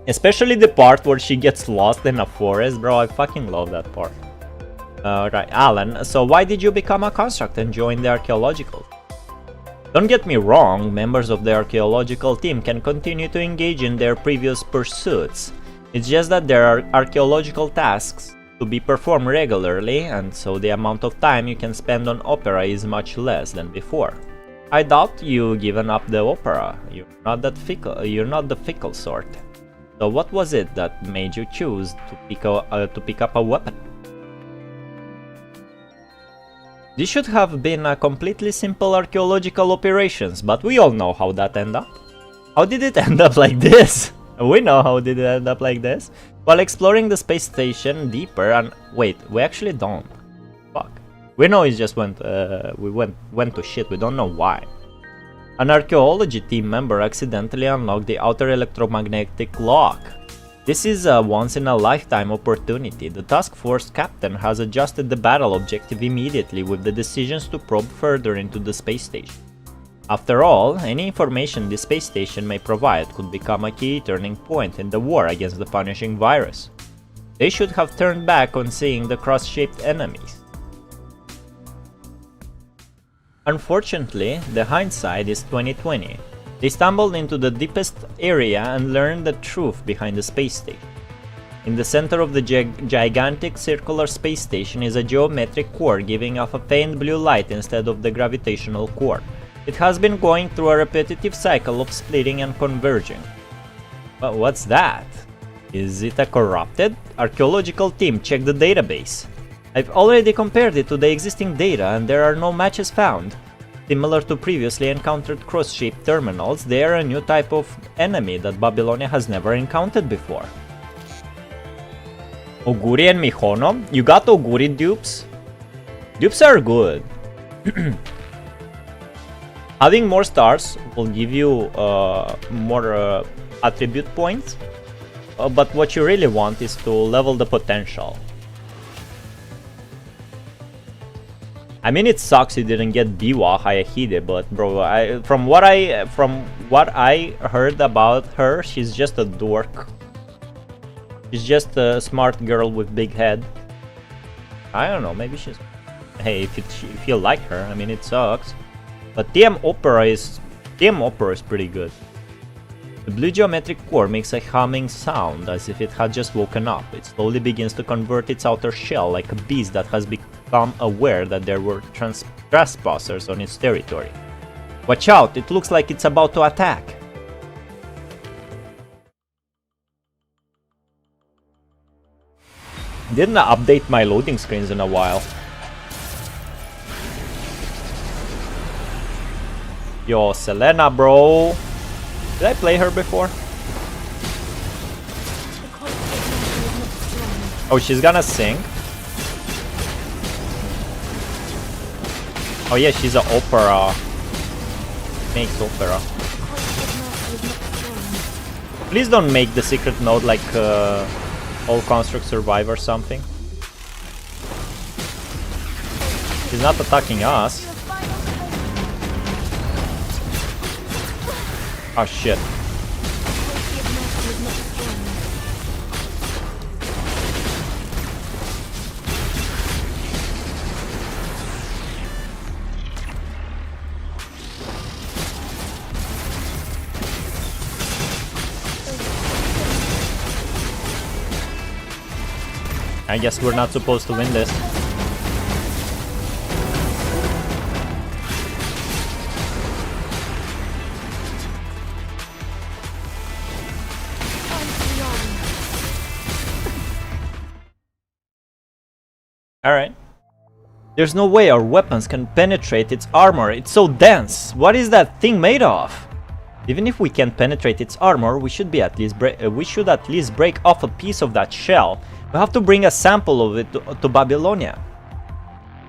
Especially the part where she gets lost in a forest, bro. I fucking love that part. Right, Alan, so why did you become a construct and join the archaeological? Don't get me wrong, members of the archaeological team can continue to engage in their previous pursuits. It's just that there are archaeological tasks to be performed regularly, and so the amount of time you can spend on opera is much less than before. I doubt you've given up the opera. You're not the fickle sort. So what was it that made you choose to pick up a weapon? This should have been a completely simple archaeological operations, but we all know how that ended up. How did it end up like this? We know how did it end up like this. While exploring the space station deeper, and wait, we actually don't. Fuck. We know it just went to shit. We don't know why. An archaeology team member accidentally unlocked the outer electromagnetic lock. This is a once-in-a-lifetime opportunity. The task force captain has adjusted the battle objective immediately with the decisions to probe further into the space station. After all, any information the space station may provide could become a key turning point in the war against the punishing virus. They should have turned back on seeing the cross-shaped enemies. Unfortunately, the hindsight is 2020. They stumbled into the deepest area and learned the truth behind the space station. In the center of the gigantic circular space station is a geometric core giving off a faint blue light instead of the gravitational core. It has been going through a repetitive cycle of splitting and converging. But what's that? Is it a corrupted? Archaeological team, check the database. I've already compared it to the existing data and there are no matches found. Similar to previously encountered cross-shaped terminals, they are a new type of enemy that Babylonia has never encountered before. Oguri and Mihono? You got Oguri dupes? Dupes are good. Having more stars will give you more attribute points, but what you really want is to level the potential. I mean, it sucks you didn't get Biwa Hayahide, but bro, from what I heard about her, she's just a dork. She's just a smart girl with big head. I don't know, maybe she's... Hey, if you like her, I mean, it sucks. But TM Opera is pretty good. The blue geometric core makes a humming sound as if it had just woken up. It slowly begins to convert its outer shell like a beast that has become aware that there were trespassers on its territory. Watch out, it looks like it's about to attack. Didn't update my loading screens in a while. Yo, Selena, bro. Did I play her before? Oh, she's gonna sing. Oh yeah, she's an opera. Makes opera. Please don't make the secret node like All Construct Survive or something. She's not attacking us. Oh shit. I guess we're not supposed to win this. Alright. There's no way our weapons can penetrate its armor, it's so dense. What is that thing made of? Even if we can't penetrate its armor, we should at least break off a piece of that shell. We have to bring a sample of it to Babylonia.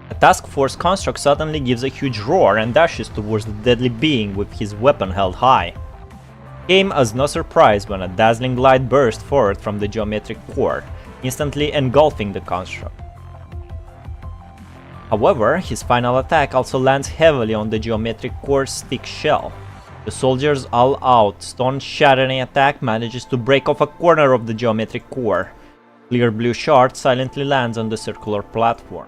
A task force construct suddenly gives a huge roar and dashes towards the deadly being with his weapon held high. Came as no surprise when a dazzling light burst forward from the geometric core, instantly engulfing the construct. However, his final attack also lands heavily on the geometric core's thick shell. The soldier's all-out, stone-shattering attack manages to break off a corner of the geometric core. Clear blue shard silently lands on the circular platform.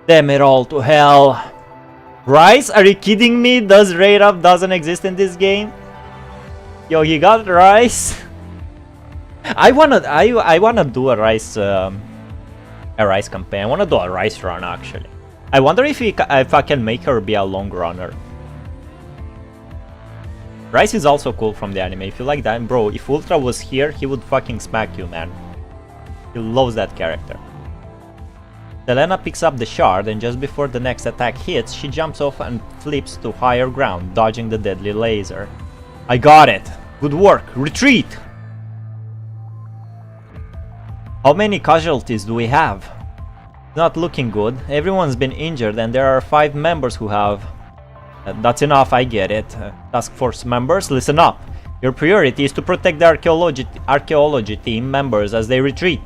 Damn it all to hell! Rice? Are you kidding me? Does Raid Up doesn't exist in this game? Yo, he got Rice. I wanna do a Rice campaign. I wanna do a Rice run actually. I wonder if I can make her be a long runner. Rice is also cool from the anime. If you like that, bro, if Ultra was here, he would fucking smack you, man. He loves that character. Selena picks up the shard and just before the next attack hits, she jumps off and flips to higher ground, dodging the deadly laser. I got it! Good work! Retreat! How many casualties do we have? Not looking good. Everyone's been injured and there are 5 members who have... That's enough, I get it. Task force members, listen up. Your priority is to protect the archaeology team members as they retreat.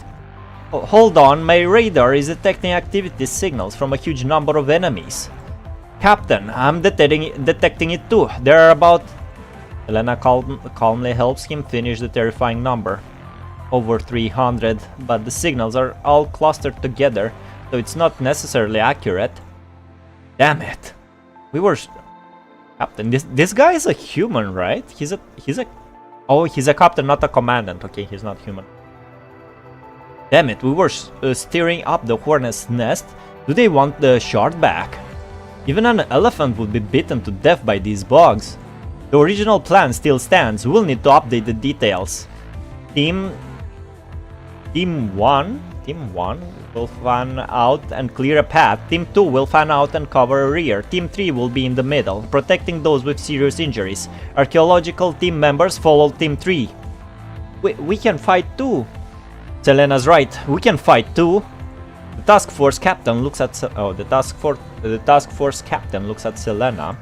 Hold on, my radar is detecting activity signals from a huge number of enemies. Captain, I'm detecting it too. There are about... Elena calmly helps him finish the terrifying number. Over 300, but the signals are all clustered together, so it's not necessarily accurate. Damn it. We were... Captain, this guy is a human, right? He's a... Oh, he's a captain, not a commandant. Okay, he's not human. Damn it, we were stirring up the hornet's nest. Do they want the shard back? Even an elephant would be bitten to death by these bugs. The original plan still stands. We'll need to update the details. Team 1 will fan out and clear a path. Team 2 will fan out and cover a rear. Team 3 will be in the middle, protecting those with serious injuries. Archaeological team members follow Team 3. We can fight too. Selena's right. We can fight too. The task force captain looks at the task force captain looks at Selena.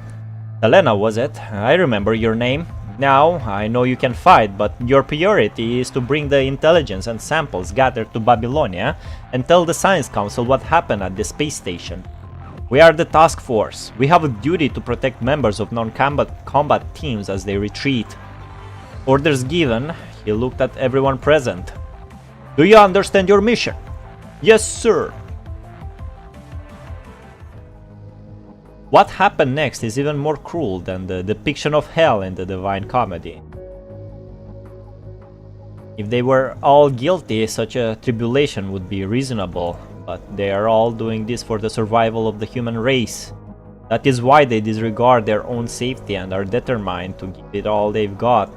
Selena, was it? I remember your name. Now, I know you can fight, but your priority is to bring the intelligence and samples gathered to Babylonia and tell the Science Council what happened at the space station. We are the task force. We have a duty to protect members of non-combat teams as they retreat. Orders given. He looked at everyone present. Do you understand your mission? Yes, sir. What happened next is even more cruel than the depiction of hell in the Divine Comedy. If they were all guilty, such a tribulation would be reasonable, but they are all doing this for the survival of the human race. That is why they disregard their own safety and are determined to give it all they've got.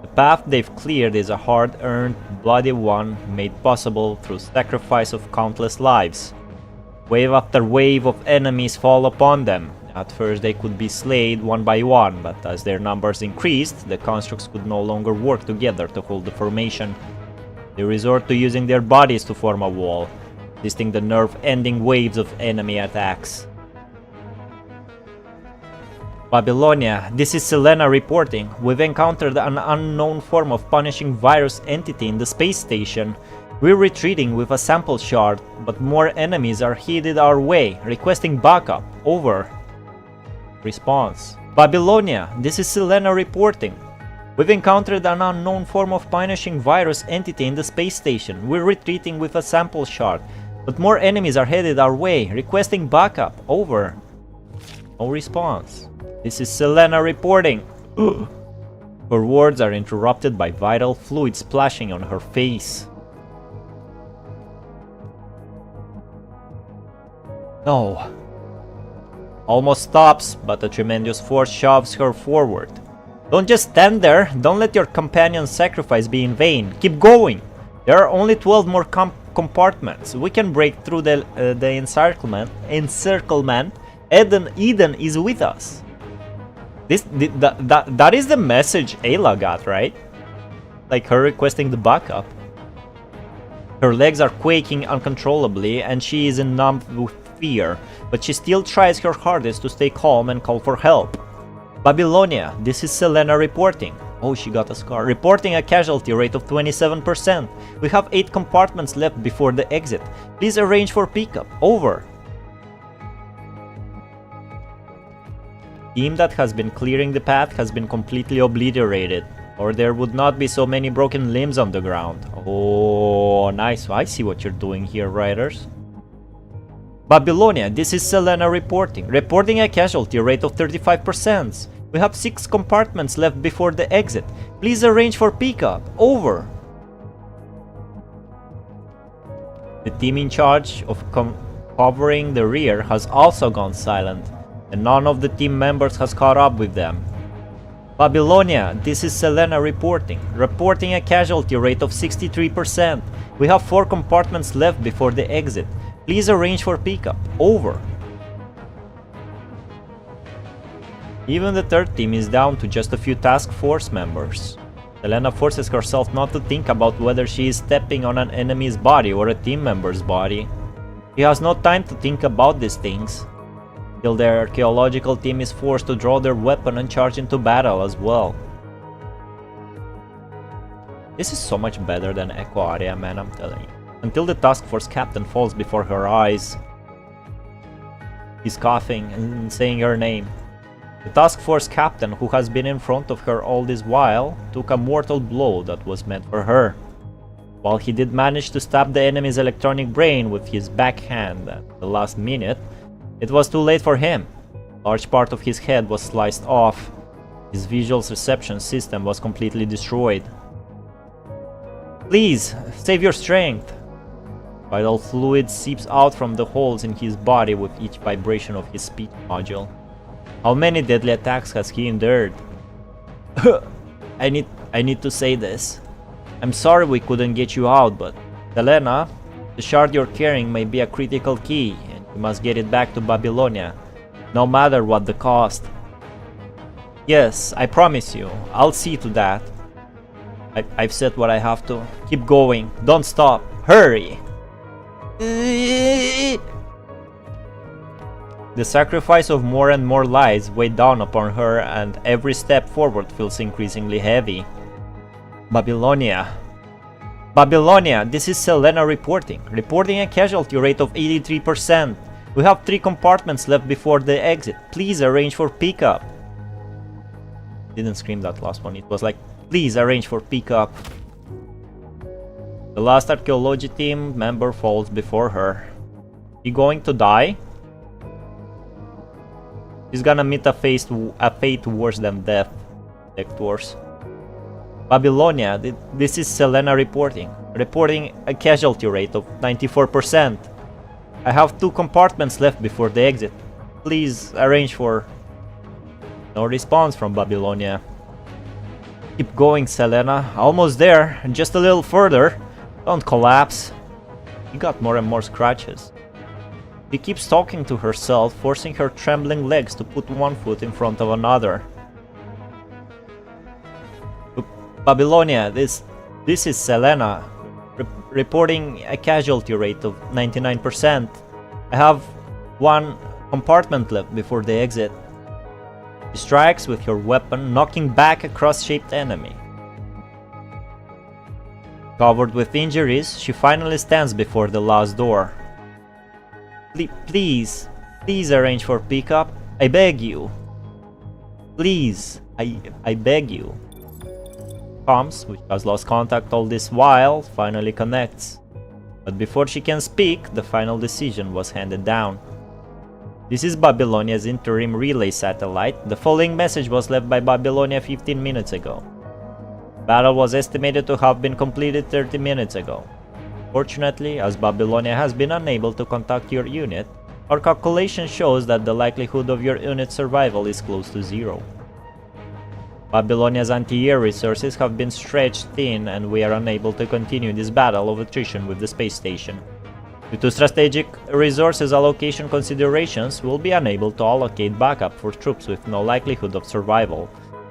The path they've cleared is a hard-earned, bloody one made possible through sacrifice of countless lives. Wave after wave of enemies fall upon them. At first they could be slayed one by one, but as their numbers increased, the constructs could no longer work together to hold the formation. They resort to using their bodies to form a wall, resisting the nerve-ending waves of enemy attacks. Babylonia, this is Selena reporting. We've encountered an unknown form of punishing virus entity in the space station. We're retreating with a sample shard, but more enemies are headed our way, requesting backup. Over. Response. Babylonia, this is Selena reporting. We've encountered an unknown form of punishing virus entity in the space station. We're retreating with a sample shard, but more enemies are headed our way, requesting backup. Over. No response. This is Selena reporting. Her words are interrupted by vital fluid splashing on her face. No. Almost stops, but a tremendous force shoves her forward. Don't just stand there. Don't let your companion's sacrifice be in vain. Keep going. There are only 12 more compartments. We can break through the encirclement. Eden is with us. That is the message Ayla got, right? Like her requesting the backup. Her legs are quaking uncontrollably and she is numbed with fear, but she still tries her hardest to stay calm and call for help. Babylonia, this is Selena reporting. Oh, she got a scar. Reporting a casualty rate of 27%. We have 8 compartments left before the exit. Please arrange for pickup. Over. Team that has been clearing the path has been completely obliterated, or there would not be so many broken limbs on the ground. Oh, nice. I see what you're doing here, riders. Babylonia, this is Selena reporting. Reporting a casualty rate of 35%. We have 6 compartments left before the exit. Please arrange for pickup. Over. The team in charge of covering the rear has also gone silent, and none of the team members has caught up with them. Babylonia, this is Selena reporting. Reporting a casualty rate of 63%. We have 4 compartments left before the exit. Please arrange for pickup. Over. Even the third team is down to just a few task force members. Selena forces herself not to think about whether she is stepping on an enemy's body or a team member's body. She has no time to think about these things, till their archaeological team is forced to draw their weapon and charge into battle as well. This is so much better than Echo Area, man, I'm telling you. Until the task force captain falls before her eyes. He's coughing and saying her name. The task force captain, who has been in front of her all this while, took a mortal blow that was meant for her. While he did manage to stab the enemy's electronic brain with his backhand at the last minute, it was too late for him. A large part of his head was sliced off. His visual reception system was completely destroyed. Please, save your strength. Vital fluid seeps out from the holes in his body with each vibration of his speech module. How many deadly attacks has he endured? I need to say this. I'm sorry we couldn't get you out, but Selena, the shard you're carrying may be a critical key, and you must get it back to Babylonia, no matter what the cost. Yes, I promise you, I'll see to that. I've said what I have to. Keep going, don't stop, hurry! The sacrifice of more and more lives weighed down upon her, and every step forward feels increasingly heavy. Babylonia. Babylonia, this is Selena reporting. Reporting a casualty rate of 83%. We have 3 compartments left before the exit. Please arrange for pickup. Didn't scream that last one. It was like, please arrange for pickup. The last archaeology team member falls before her. She going to die? She's gonna meet a fate worse than death. Lectors. Babylonia, this is Selena reporting. Reporting a casualty rate of 94%. I have 2 compartments left before the exit. Please arrange for... No response from Babylonia. Keep going, Selena. Almost there. Just a little further. Don't collapse. She got more and more scratches. She keeps talking to herself, forcing her trembling legs to put one foot in front of another. Babylonia, this is Selena, reporting a casualty rate of 99%. I have 1 compartment left before the exit. She strikes with her weapon, knocking back a cross-shaped enemy. Covered with injuries, she finally stands before the last door. Please arrange for pickup. I beg you. Please, I beg you. Comms, which has lost contact all this while, finally connects. But before she can speak, the final decision was handed down. This is Babylonia's interim relay satellite. The following message was left by Babylonia 15 minutes ago. Battle was estimated to have been completed 30 minutes ago. Fortunately, as Babylonia has been unable to contact your unit, our calculation shows that the likelihood of your unit's survival is close to 0. Babylonia's anti-air resources have been stretched thin, and we are unable to continue this battle of attrition with the space station. Due to strategic resources allocation considerations, we'll be unable to allocate backup for troops with no likelihood of survival.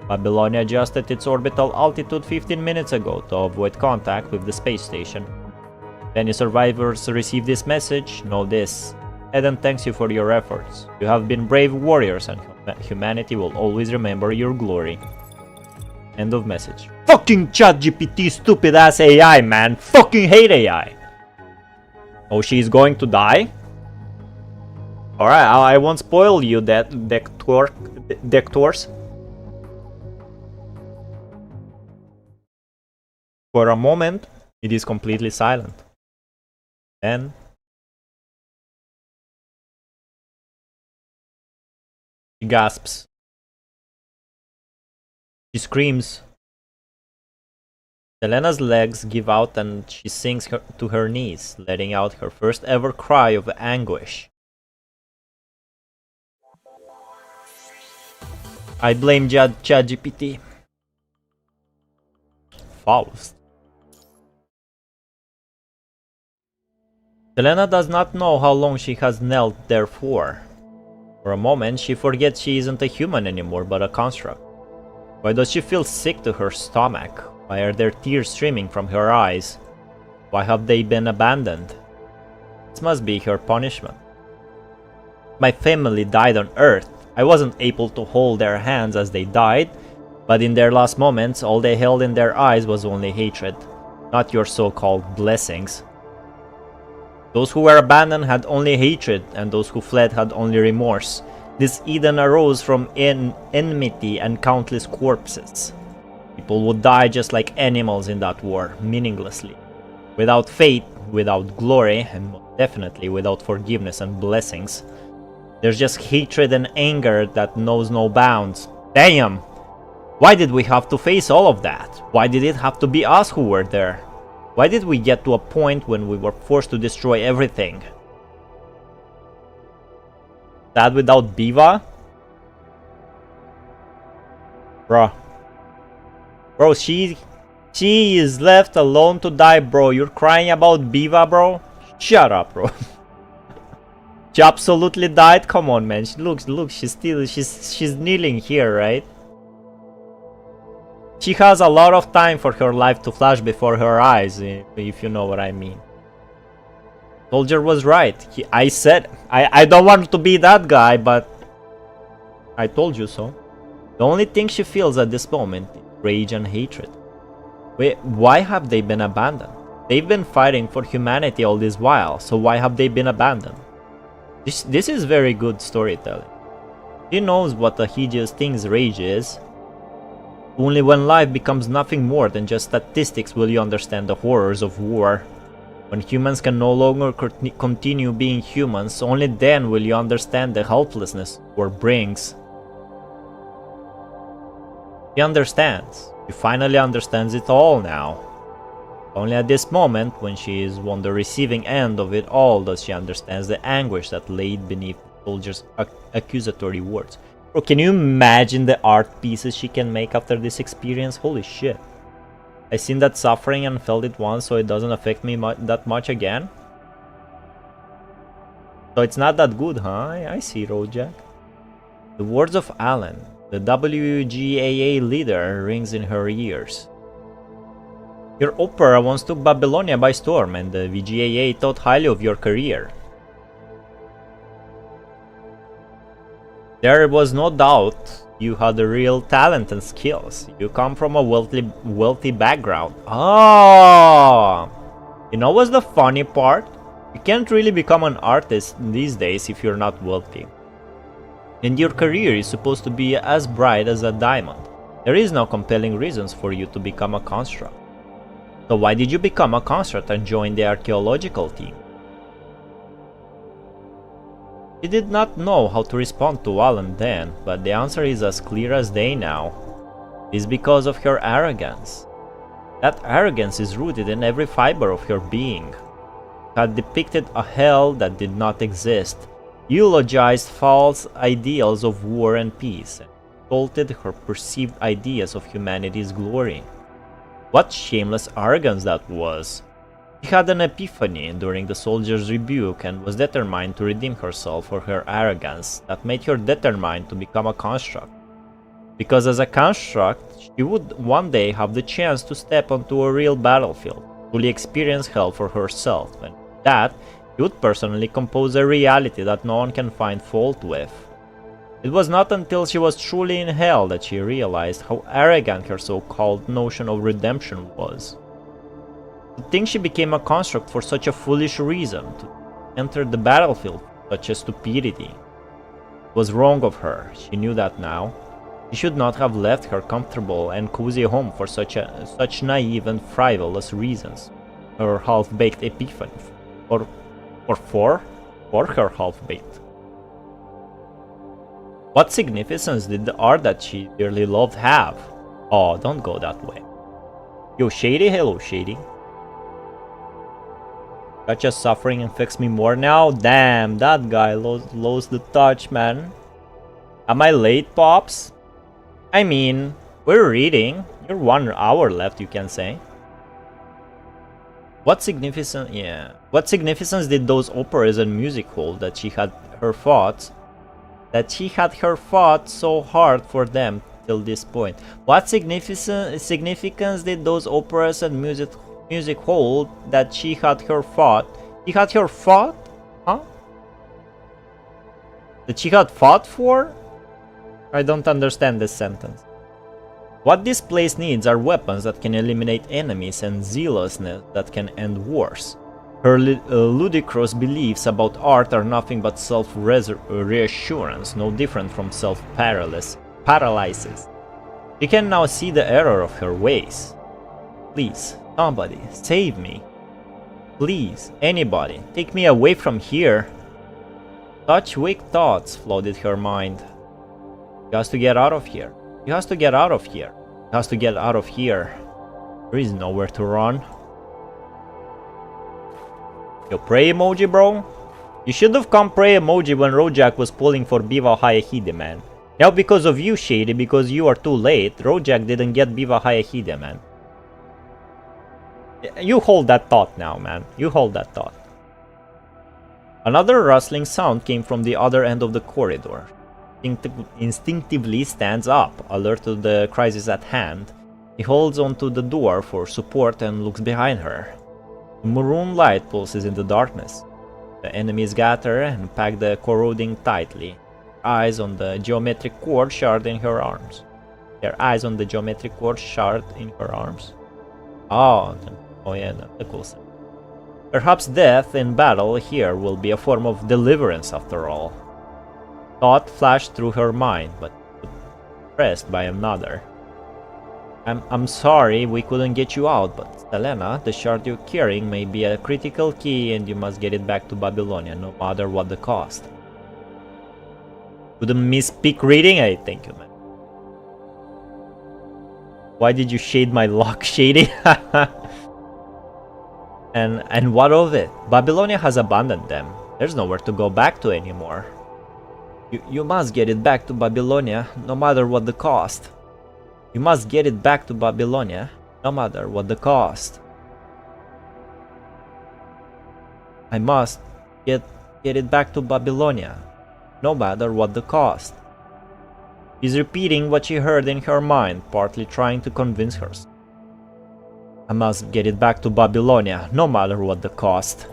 Babylonia adjusted its orbital altitude 15 minutes ago to avoid contact with the space station. If any survivors receive this message, know this. Eden thanks you for your efforts. You have been brave warriors, and humanity will always remember your glory. End of message. Fucking ChatGPT, stupid ass AI, man. Fucking hate AI. Oh, she's going to die? Alright, I won't spoil you that, Dectors. For a moment, it is completely silent. Then... she gasps. She screams. Selena's legs give out and she sinks to her knees, letting out her first ever cry of anguish. I blame ChatGPT. Faust. Selena does not know how long she has knelt there for. For a moment, she forgets she isn't a human anymore, but a construct. Why does she feel sick to her stomach? Why are there tears streaming from her eyes? Why have they been abandoned? This must be her punishment. My family died on Earth. I wasn't able to hold their hands as they died, but in their last moments, all they held in their eyes was only hatred, not your so-called blessings. Those who were abandoned had only hatred, and those who fled had only remorse. This Eden arose from enmity and countless corpses. People would die just like animals in that war, meaninglessly. Without faith, without glory, and most definitely without forgiveness and blessings. There's just hatred and anger that knows no bounds. Damn! Why did we have to face all of that? Why did it have to be us who were there? Why did we get to a point when we were forced to destroy everything? Sad without Biva? Bro, she is left alone to die, bro. You're crying about Biva, bro? Shut up, bro. She absolutely died? Come on, man. Look, she's kneeling here, right? She has a lot of time for her life to flash before her eyes, if you know what I mean. Soldier was right. I said, I don't want to be that guy, but I told you so. The only thing she feels at this moment is rage and hatred. Wait, why have they been abandoned? They've been fighting for humanity all this while, so why have they been abandoned? This is very good storytelling. She knows what a hideous thing's rage is. Only when life becomes nothing more than just statistics will you understand the horrors of war. When humans can no longer continue being humans, only then will you understand the helplessness war brings. She understands. She finally understands it all now. Only at this moment, when she is on the receiving end of it all, does she understand the anguish that laid beneath the soldier's accusatory words. Bro, can you imagine the art pieces she can make after this experience? Holy shit. I seen that suffering and felt it once, so it doesn't affect me that much again? So it's not that good, huh? I see, Rojack. The words of Alan, the WGAA leader, rings in her ears. Your opera once took Babylonia by storm, and the VGAA thought highly of your career. There was no doubt you had a real talent and skills. You come from a wealthy background. Oh! You know what's the funny part? You can't really become an artist these days if you're not wealthy. And your career is supposed to be as bright as a diamond. There is no compelling reasons for you to become a construct. So why did you become a construct and join the archaeological team? She did not know how to respond to Alan then, but the answer is as clear as day now. It is because of her arrogance. That arrogance is rooted in every fiber of her being. She had depicted a hell that did not exist, eulogized false ideals of war and peace, and exalted her perceived ideas of humanity's glory. What shameless arrogance that was! She had an epiphany during the soldier's rebuke and was determined to redeem herself for her arrogance that made her determined to become a construct. Because as a construct, she would one day have the chance to step onto a real battlefield, fully experience hell for herself, and with that, she would personally compose a reality that no one can find fault with. It was not until she was truly in hell that she realized how arrogant her so-called notion of redemption was. To think she became a construct for such a foolish reason, to enter the battlefield for such a stupidity, was wrong of her. She knew that now. She should not have left her comfortable and cozy home for such naive and frivolous reasons. Her half-baked epiphany, or for her half-baked. What significance did the art that she dearly loved have? Oh, don't go that way. Yo, Shady, hello, Shady. Gotcha, suffering infects me more now? Damn, that guy lost the touch, man. Am I late, Pops? I mean, we're reading. You're 1 hour left, you can say. What significance did those operas and music hold that she had her thoughts so hard for them till this point? What significance did those operas and music hold that she had her thought? She had her thought? Huh? That she had fought for? I don't understand this sentence. What this place needs are weapons that can eliminate enemies and zealousness that can end wars. Her ludicrous beliefs about art are nothing but self-reassurance, no different from self-paralysis. She can now see the error of her ways. Please, somebody, save me. Please, anybody, take me away from here. Such weak thoughts flooded her mind. She has to get out of here. She has to get out of here. She has to get out of here. There is nowhere to run. Yo, pray emoji, bro? You should have come pray emoji when Rojak was pulling for Biva Hayahide, man. Now because of you, Shady, because you are too late, Rojak didn't get Biva Hayahide, man. You hold that thought now, man. You hold that thought. Another rustling sound came from the other end of the corridor. Instinctively stands up, alert to the crisis at hand. He holds onto the door for support and looks behind her. The maroon light pulses in the darkness. The enemies gather and pack the corroding tightly. Eyes on the geometric cord shard in her arms. Their eyes on the geometric cord shard in her arms. Oh yeah, the cool stuff. Perhaps death in battle here will be a form of deliverance after all. Thought flashed through her mind, but pressed by another. I'm sorry we couldn't get you out, but Selena, the shard you're carrying may be a critical key and you must get it back to Babylonia, no matter what the cost. Couldn't miss peak reading? I thank you, man. Why did you shade my luck, Shady? And what of it? Babylonia has abandoned them. There's nowhere to go back to anymore. You must get it back to Babylonia, no matter what the cost. You must get it back to Babylonia, no matter what the cost. I must get it back to Babylonia, no matter what the cost. She's repeating what she heard in her mind, partly trying to convince herself. I must get it back to Babylonia, no matter what the cost.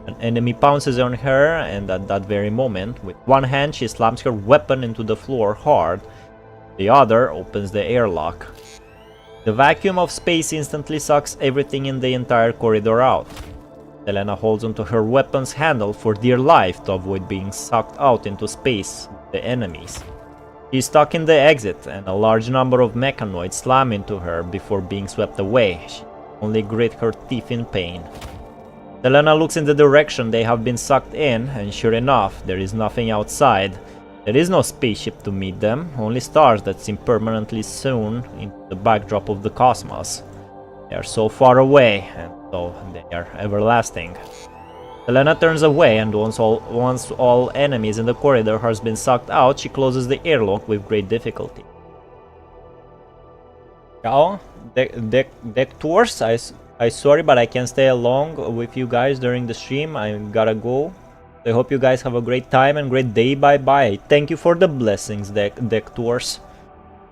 An enemy pounces on her, and at that very moment, with one hand she slams her weapon into the floor hard. The other opens the airlock. The vacuum of space instantly sucks everything in the entire corridor out. Selena holds onto her weapon's handle for dear life to avoid being sucked out into space with the enemies. She's stuck in the exit, and a large number of mechanoids slam into her before being swept away. She only grit her teeth in pain. Selena looks in the direction they have been sucked in, and sure enough, there is nothing outside. There is no spaceship to meet them, only stars that seem permanently sewn into the backdrop of the cosmos. They are so far away, and so they are everlasting. Selena turns away, and once all enemies in the corridor has been sucked out, she closes the airlock with great difficulty. Ciao, deck tours. I sorry, but I can't stay along with you guys during the stream. I gotta go. I hope you guys have a great time and great day. Bye bye. Thank you for the blessings, deck tours.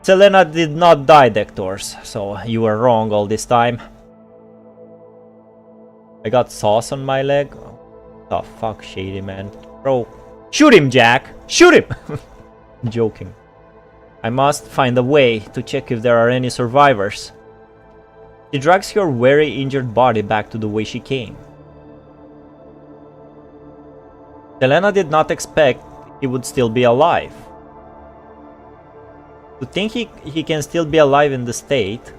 Selena did not die, deck tours, so you were wrong all this time. I got sauce on my leg. Oh fuck, Shady, man. Bro, shoot him, Jack! Shoot him! Joking. I must find a way to check if there are any survivors. She drags her very injured body back to the way she came. Selena did not expect he would still be alive. To think he can still be alive in the state.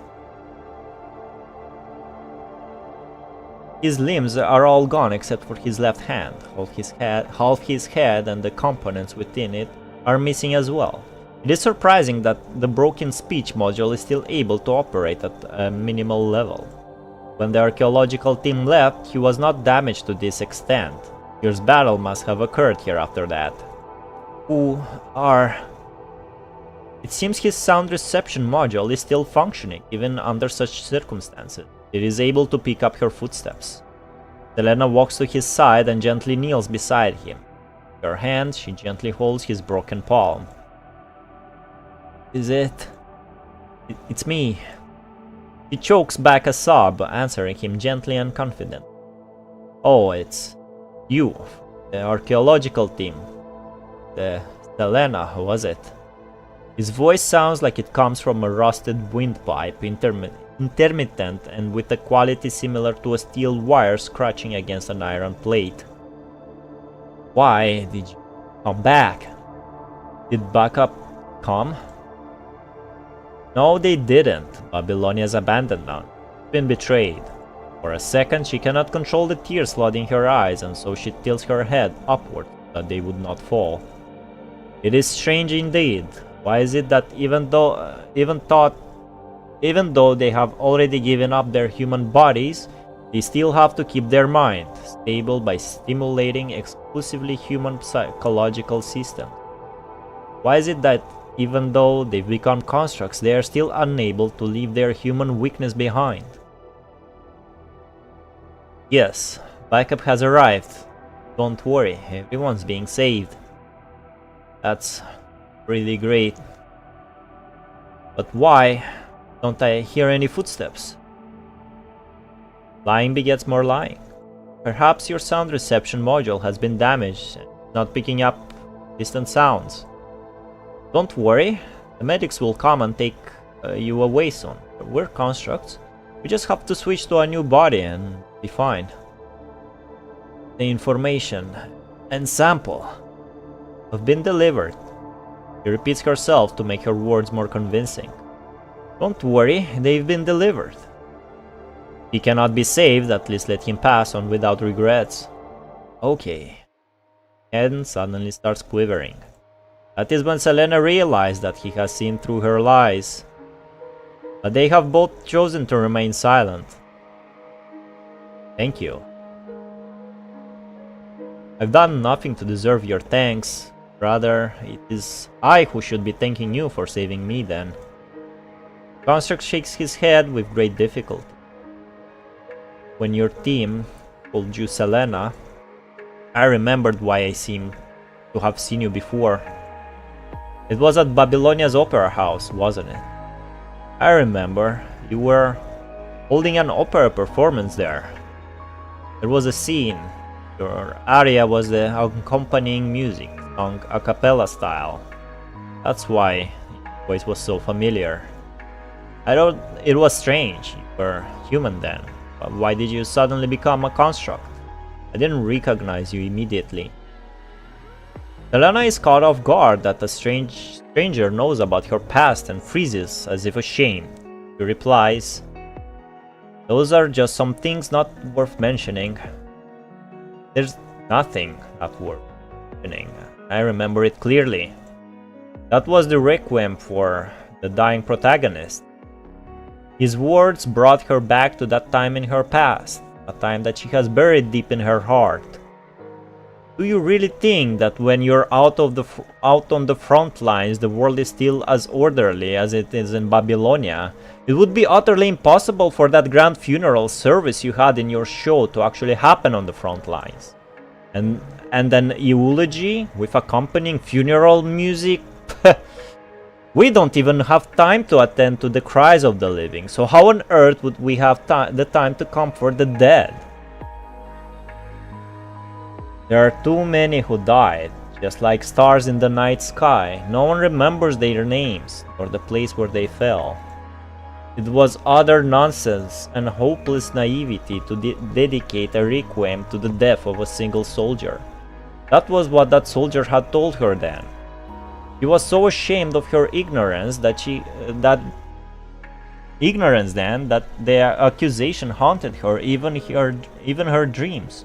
His limbs are all gone except for his left hand. Half his head and the components within it are missing as well. It is surprising that the broken speech module is still able to operate at a minimal level. When the archaeological team left, he was not damaged to this extent. Fierce battle must have occurred here after that. It seems his sound reception module is still functioning, even under such circumstances. It is able to pick up her footsteps. Selena walks to his side and gently kneels beside him. With her hand, she gently holds his broken palm. Is it? It's me. She chokes back a sob, answering him gently and confident. Oh, it's you, the archaeological team. The Selena, was it? His voice sounds like it comes from a rusted windpipe, intermittent and with a quality similar to a steel wire scratching against an iron plate. Why did you come back? Did backup come? No, they didn't. Babylonia's abandoned now. Been betrayed. For a second, she cannot control the tears flooding her eyes, and so she tilts her head upward so that they would not fall. It is strange indeed. Why is it that even though they have already given up their human bodies, They still have to keep their mind stable by stimulating exclusively human psychological systems. Why is it that even though they've become constructs, they are still unable to leave their human weakness behind? Yes, backup has arrived. Don't worry, everyone's being saved. That's really great. But why don't I hear any footsteps? Lying begets more lying. Perhaps your sound reception module has been damaged and not picking up distant sounds. Don't worry, the medics will come and take you away soon. We're constructs. We just have to switch to a new body and be fine. The information and sample have been delivered. She repeats herself to make her words more convincing. Don't worry, they've been delivered. He cannot be saved, at least let him pass on without regrets. Okay. Eden suddenly starts quivering. That is when Selena realizes that he has seen through her lies. But they have both chosen to remain silent. Thank you. I've done nothing to deserve your thanks. Rather, it is I who should be thanking you for saving me then. Construct shakes his head with great difficulty. When your team called you Selena, I remembered why I seem to have seen you before. It was at Babylonia's opera house, wasn't it? I remember you were holding an opera performance there. There was a scene. Your aria was the accompanying music, sung a cappella style. That's why your voice was so familiar. I thought it was strange. You were human then. But why did you suddenly become a construct? I didn't recognize you immediately. Selena is caught off guard that a stranger knows about her past and freezes as if ashamed. She replies, "Those are just some things not worth mentioning." There's nothing not worth mentioning. I remember it clearly. That was the requiem for the dying protagonist. His words brought her back to that time in her past, a time that she has buried deep in her heart. Do you really think that when you're out on the front lines, the world is still as orderly as it is in Babylonia? It would be utterly impossible for that grand funeral service you had in your show to actually happen on the front lines. And an eulogy with accompanying funeral music? We don't even have time to attend to the cries of the living, so how on earth would we have the time to comfort the dead? There are too many who died, just like stars in the night sky. No one remembers their names or the place where they fell. It was utter nonsense and hopeless naivety to dedicate a requiem to the death of a single soldier. That was what that soldier had told her then. She was so ashamed of her ignorance that the accusation haunted her, even her dreams.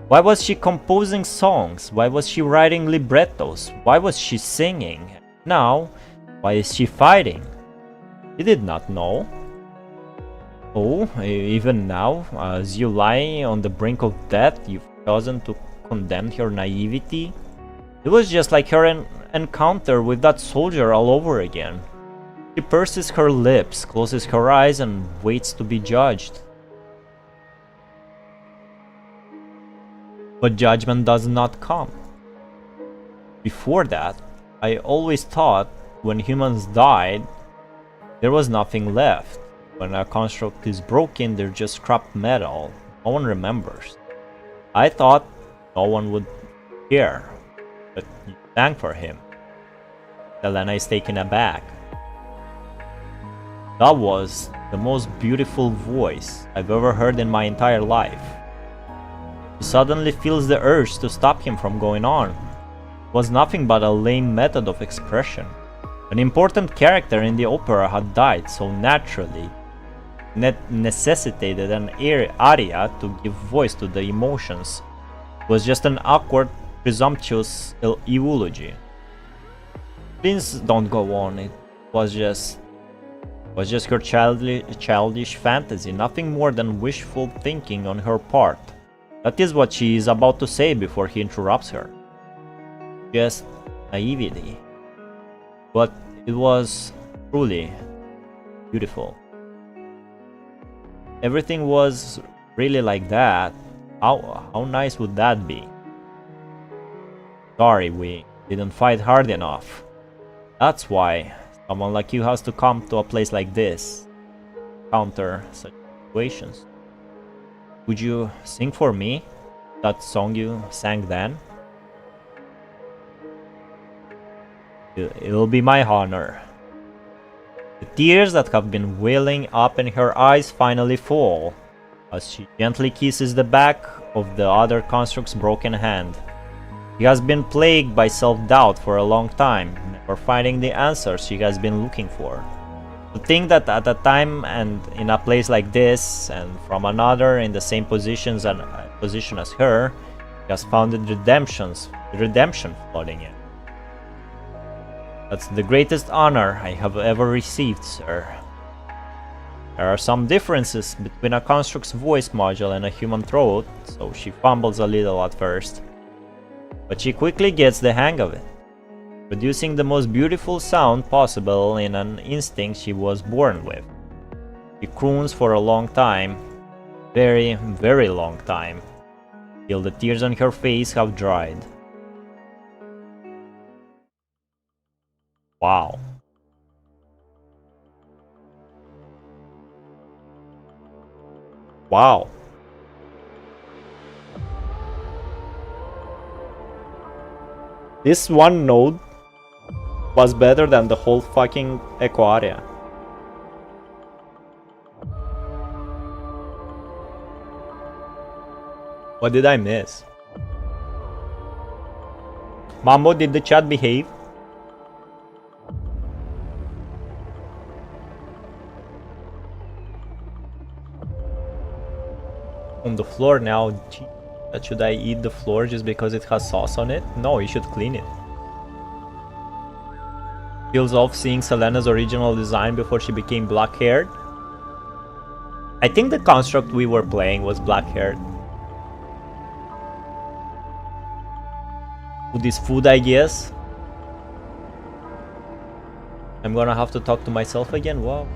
Why was she composing songs? Why was she writing librettos? Why was she singing? Now, why is she fighting? She did not know. Oh, even now, as you lie on the brink of death, you've chosen to condemn her naivety? It was just like her encounter with that soldier all over again. She purses her lips, closes her eyes, and waits to be judged. But judgment does not come. Before that, I always thought when humans died, there was nothing left. When a construct is broken, they're just scrap metal. No one remembers. I thought no one would care, but you sang for him. Selena is taken aback. That was the most beautiful voice I've ever heard in my entire life. She suddenly feels the urge to stop him from going on. It was nothing but a lame method of expression. An important character in the opera had died so naturally, necessitated an aria to give voice to the emotions. It was just an awkward, presumptuous eulogy. Please don't go on, it was just... Was just her childish fantasy, nothing more than wishful thinking on her part. That is what she is about to say before he interrupts her. Just naivety. But it was truly beautiful. Everything was really like that. How nice would that be? Sorry, we didn't fight hard enough. That's why someone like you has to come to a place like this. Counter such situations. Would you sing for me that song you sang then? It'll be my honor. The tears that have been welling up in her eyes finally fall, as she gently kisses the back of the other construct's broken hand. She has been plagued by self-doubt for a long time, never finding the answers she has been looking for. To think that at a time and in a place like this, and from another in the same position as her, she has found the redemption flooding in. That's the greatest honor I have ever received, sir. There are some differences between a construct's voice module and a human throat, so she fumbles a little at first. But she quickly gets the hang of it, producing the most beautiful sound possible in an instinct she was born with. She croons for a long time, very, very long time, till the tears on her face have dried. Wow. Wow. This one node was better than the whole fucking Echo area. What did I miss? Mambo, did the chat behave? On the floor now. Gee, should I eat the floor just because it has sauce on it? No, you should clean it. Feels off seeing Selena's original design before she became black-haired. I think the construct we were playing was black-haired. Food is food, I guess. I'm gonna have to talk to myself again? Wow.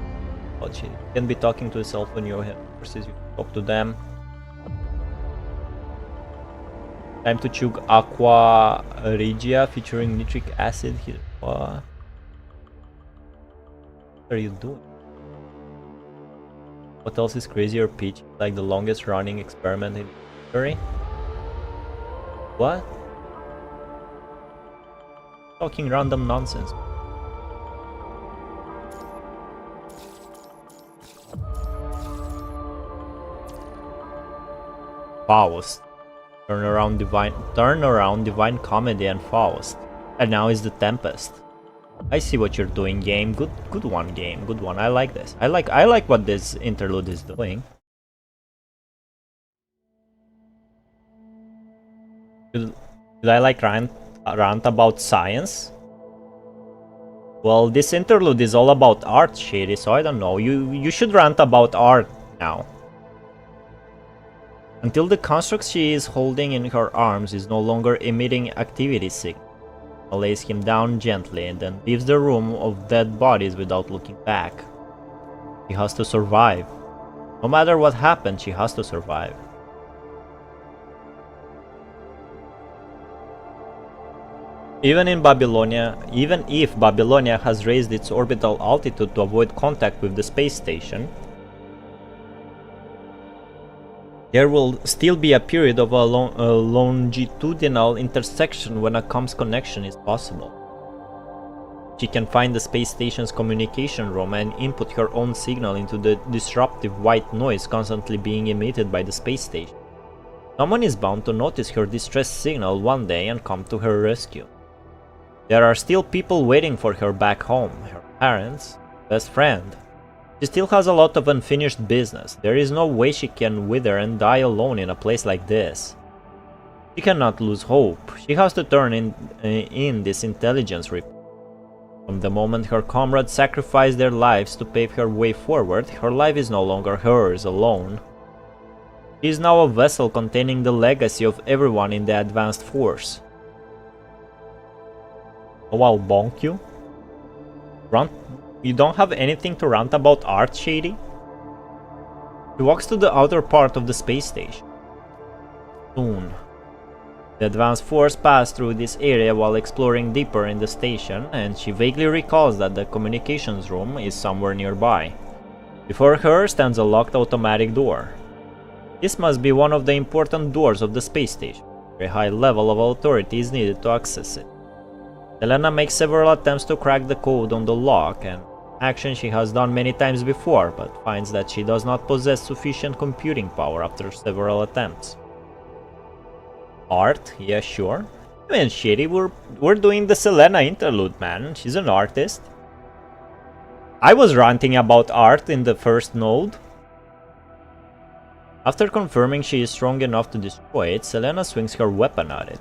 Oh shit. You can be talking to yourself when you're here versus you talk to them. Time to chug Aqua Regia featuring nitric acid here. What are you doing? What else is crazy or peach? Like the longest running experiment in history? What? Talking random nonsense. Faust. Turn around divine comedy and Faust. And now is the Tempest. I see what you're doing, game. Good one, game. Good one. I like this. I like what this interlude is doing. Should I like rant about science? Well, this interlude is all about art, Shady, so I don't know. You should rant about art now. Until the construct she is holding in her arms is no longer emitting activity signal. Lays him down gently and then leaves the room of dead bodies without looking back. She has to survive. No matter what happens, she has to survive. Even if Babylonia has raised its orbital altitude to avoid contact with the space station, there will still be a period of a longitudinal intersection when a comms connection is possible. She can find the space station's communication room and input her own signal into the disruptive white noise constantly being emitted by the space station. Someone is bound to notice her distress signal one day and come to her rescue. There are still people waiting for her back home, her parents, best friend. She still has a lot of unfinished business. There is no way she can wither and die alone in a place like this. She cannot lose hope. She has to turn in this intelligence report. From the moment her comrades sacrificed their lives to pave her way forward, her life is no longer hers alone. She is now a vessel containing the legacy of everyone in the advanced force. Oh, I'll bonk you? You don't have anything to rant about art, Shady? She walks to the outer part of the space station. Soon. The advanced force passed through this area while exploring deeper in the station, and she vaguely recalls that the communications room is somewhere nearby. Before her stands a locked automatic door. This must be one of the important doors of the space station. A high level of authority is needed to access it. Selena makes several attempts to crack the code on the lock, an action she has done many times before, but finds that she does not possess sufficient computing power after several attempts. Art? Yeah, sure. I mean, Shady, we're doing the Selena interlude, man. She's an artist. I was ranting about art in the first node. After confirming she is strong enough to destroy it, Selena swings her weapon at it.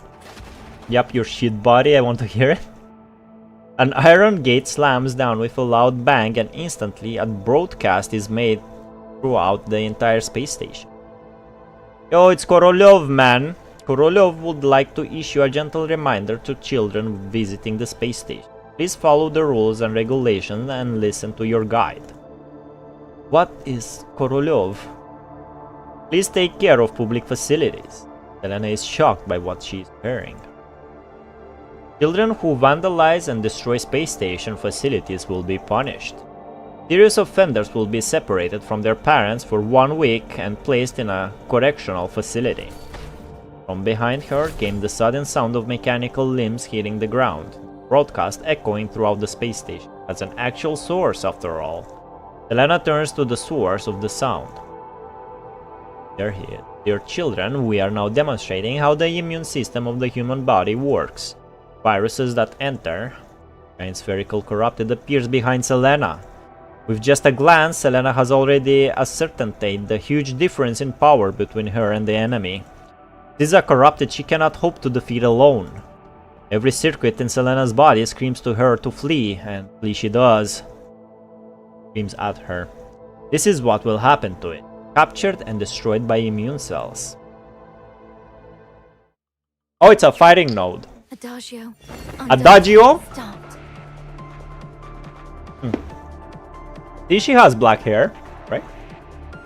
Yup, your shit body, I want to hear it. An iron gate slams down with a loud bang, and instantly a broadcast is made throughout the entire space station. Yo, it's Korolev, man. Korolev would like to issue a gentle reminder to children visiting the space station. Please follow the rules and regulations and listen to your guide. What is Korolev? Please take care of public facilities. Selena is shocked by what she is hearing. Children who vandalize and destroy space station facilities will be punished. Serious offenders will be separated from their parents for 1 week and placed in a correctional facility. From behind her came the sudden sound of mechanical limbs hitting the ground, broadcast echoing throughout the space station, as an actual source after all. Selena turns to the source of the sound. There he is. Dear children, we are now demonstrating how the immune system of the human body works. Viruses that enter. Giant spherical corrupted appears behind Selena. With just a glance, Selena has already ascertained the huge difference in power between her and the enemy. This is a corrupted she cannot hope to defeat alone. Every circuit in Selena's body screams to her to flee, and flee she does. Screams at her. This is what will happen to it. Captured and destroyed by immune cells. Oh, it's a fighting node. Adagio. Adagio? See, she has black hair, right?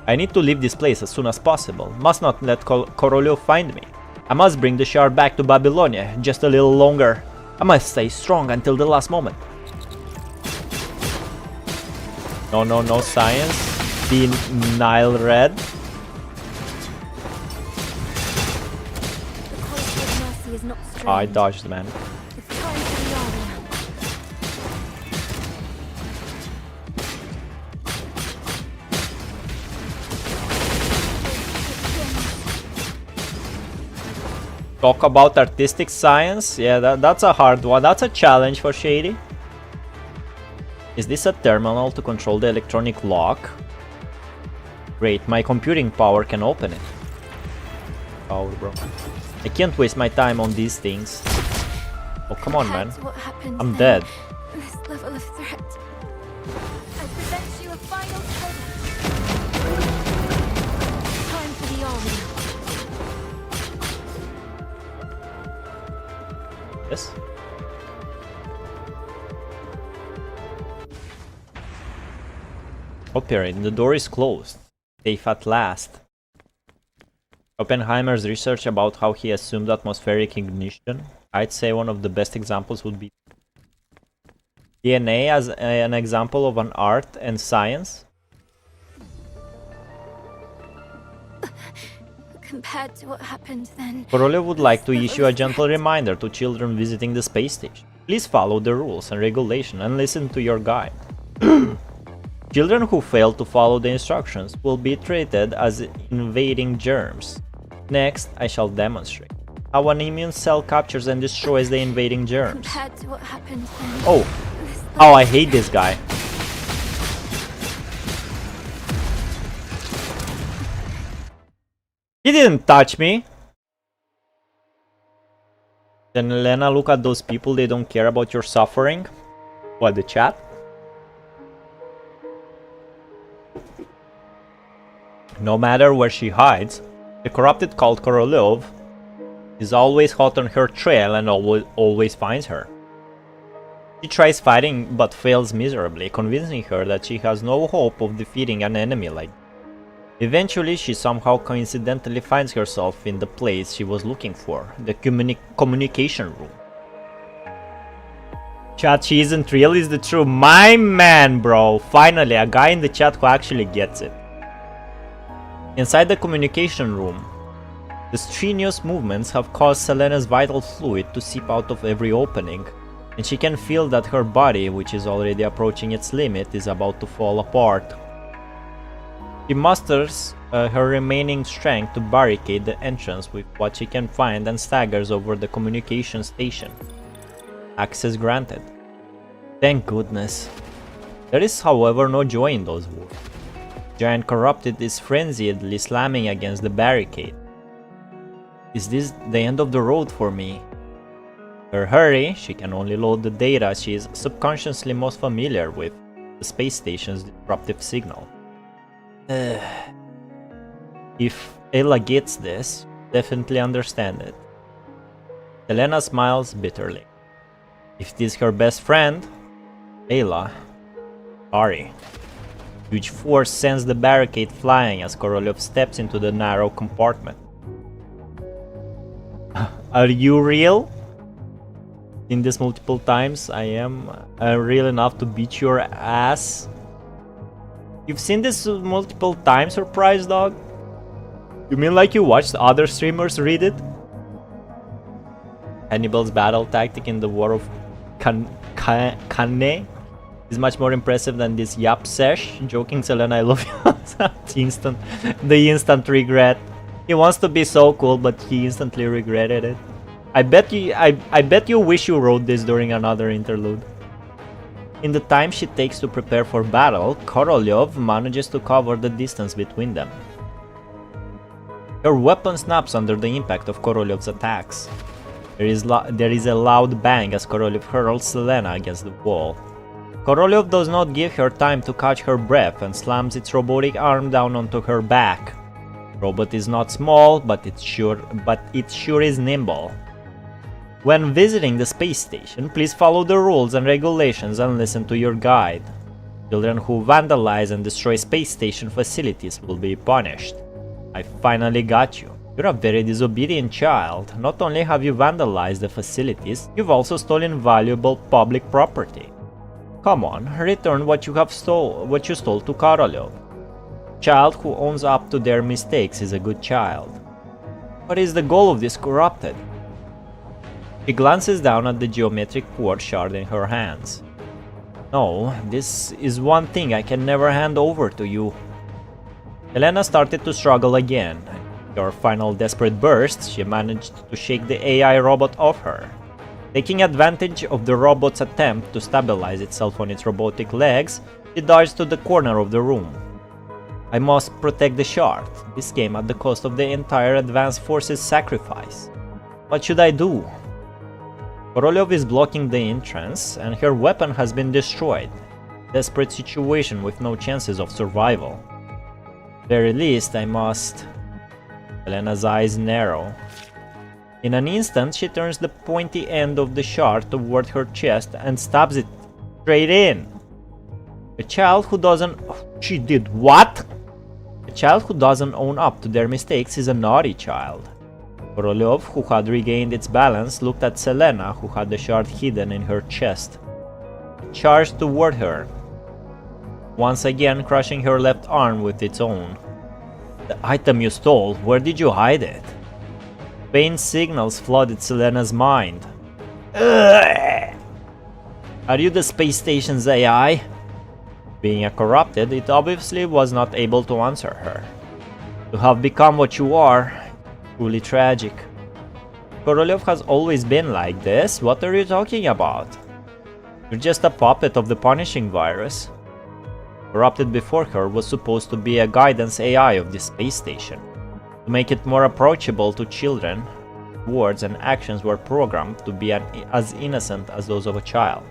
I need to leave this place as soon as possible. Must not let Korolev find me. I must bring the shard back to Babylonia just a little longer. I must stay strong until the last moment. No science. Be Nile Red. Oh, I dodged, man. Talk about artistic science? Yeah, that's a hard one. That's a challenge for Shady. Is this a terminal to control the electronic lock? Great, my computing power can open it. Power, bro. I can't waste my time on these things. Oh, come on, man. I'm dead. This level of threat. I present you a final time for the army. Yes? Operating, the door is closed. Safe at last. Oppenheimer's research about how he assumed atmospheric ignition. I'd say one of the best examples would be DNA as an example of an art and science. Compared to what happened then. Korolev would like to issue a gentle reminder to children visiting the space station. Please follow the rules and regulations and listen to your guide. Children who fail to follow the instructions will be treated as invading germs. Next, I shall demonstrate how an immune cell captures and destroys the invading germs. Compared to what happened then. Oh, I hate this guy. He didn't touch me. Then Elena, look at those people, they don't care about your suffering. What, the chat? No matter where she hides, the corrupted cult Korolev is always hot on her trail and always finds her. She tries fighting but fails miserably, convincing her that she has no hope of defeating an enemy like that. Eventually, she somehow coincidentally finds herself in the place she was looking for, the communication room. Chat, she isn't real is the true. My man, bro! Finally, a guy in the chat who actually gets it. Inside the communication room, the strenuous movements have caused Selena's vital fluid to seep out of every opening, and she can feel that her body, which is already approaching its limit, is about to fall apart. She musters her remaining strength to barricade the entrance with what she can find and staggers over the communication station. Access granted. Thank goodness. There is, however, no joy in those words. Giant Corrupted is frenziedly slamming against the barricade. Is this the end of the road for me? In her hurry, she can only load the data she is subconsciously most familiar with, the space station's disruptive signal. If Ayla gets this, definitely understand it. Selena smiles bitterly. If this is her best friend, Ayla, sorry. Huge force sends the barricade flying as Korolev steps into the narrow compartment. Are you real? In this multiple times, I am real enough to beat your ass. You've seen this multiple times, Surprise Dog? You mean like you watched other streamers read it? Hannibal's battle tactic in the War of Cannae is much more impressive than this yap sesh. Joking, Selena, I love you. The instant regret. He wants to be so cool, but he instantly regretted it. I bet you wish you wrote this during another interlude. In the time she takes to prepare for battle, Korolev manages to cover the distance between them. Her weapon snaps under the impact of Korolev's attacks. There is a loud bang as Korolev hurls Selena against the wall. Korolev does not give her time to catch her breath and slams its robotic arm down onto her back. Robot is not small, but it sure is nimble. When visiting the space station, please follow the rules and regulations and listen to your guide. Children who vandalize and destroy space station facilities will be punished. I finally got you. You're a very disobedient child. Not only have you vandalized the facilities, you've also stolen valuable public property. Come on, return what you stole to Korolev. Child who owns up to their mistakes is a good child. What is the goal of this corrupted? She glances down at the geometric quartz shard in her hands. No, this is one thing I can never hand over to you. Helena started to struggle again. In her final desperate burst, she managed to shake the AI robot off her. Taking advantage of the robot's attempt to stabilize itself on its robotic legs, she dodged to the corner of the room. I must protect the shard. This came at the cost of the entire advanced force's sacrifice. What should I do? Korolev is blocking the entrance, and her weapon has been destroyed. Desperate situation with no chances of survival. Very least, I must... Helena's eyes narrow. In an instant, she turns the pointy end of the shard toward her chest and stabs it straight in. A child who doesn't... She did what? A child who doesn't own up to their mistakes is a naughty child. Korolev, who had regained its balance, looked at Selena, who had the shard hidden in her chest. It charged toward her, once again crushing her left arm with its own. The item you stole, where did you hide it? Faint signals flooded Selena's mind. Ugh! Are you the space station's AI? Being a corrupted, it obviously was not able to answer her. To have become what you are, truly tragic. Korolev has always been like this. What are you talking about? You're just a puppet of the punishing virus. Corrupted before her was supposed to be a guidance AI of this space station. To make it more approachable to children, words and actions were programmed to be as innocent as those of a child.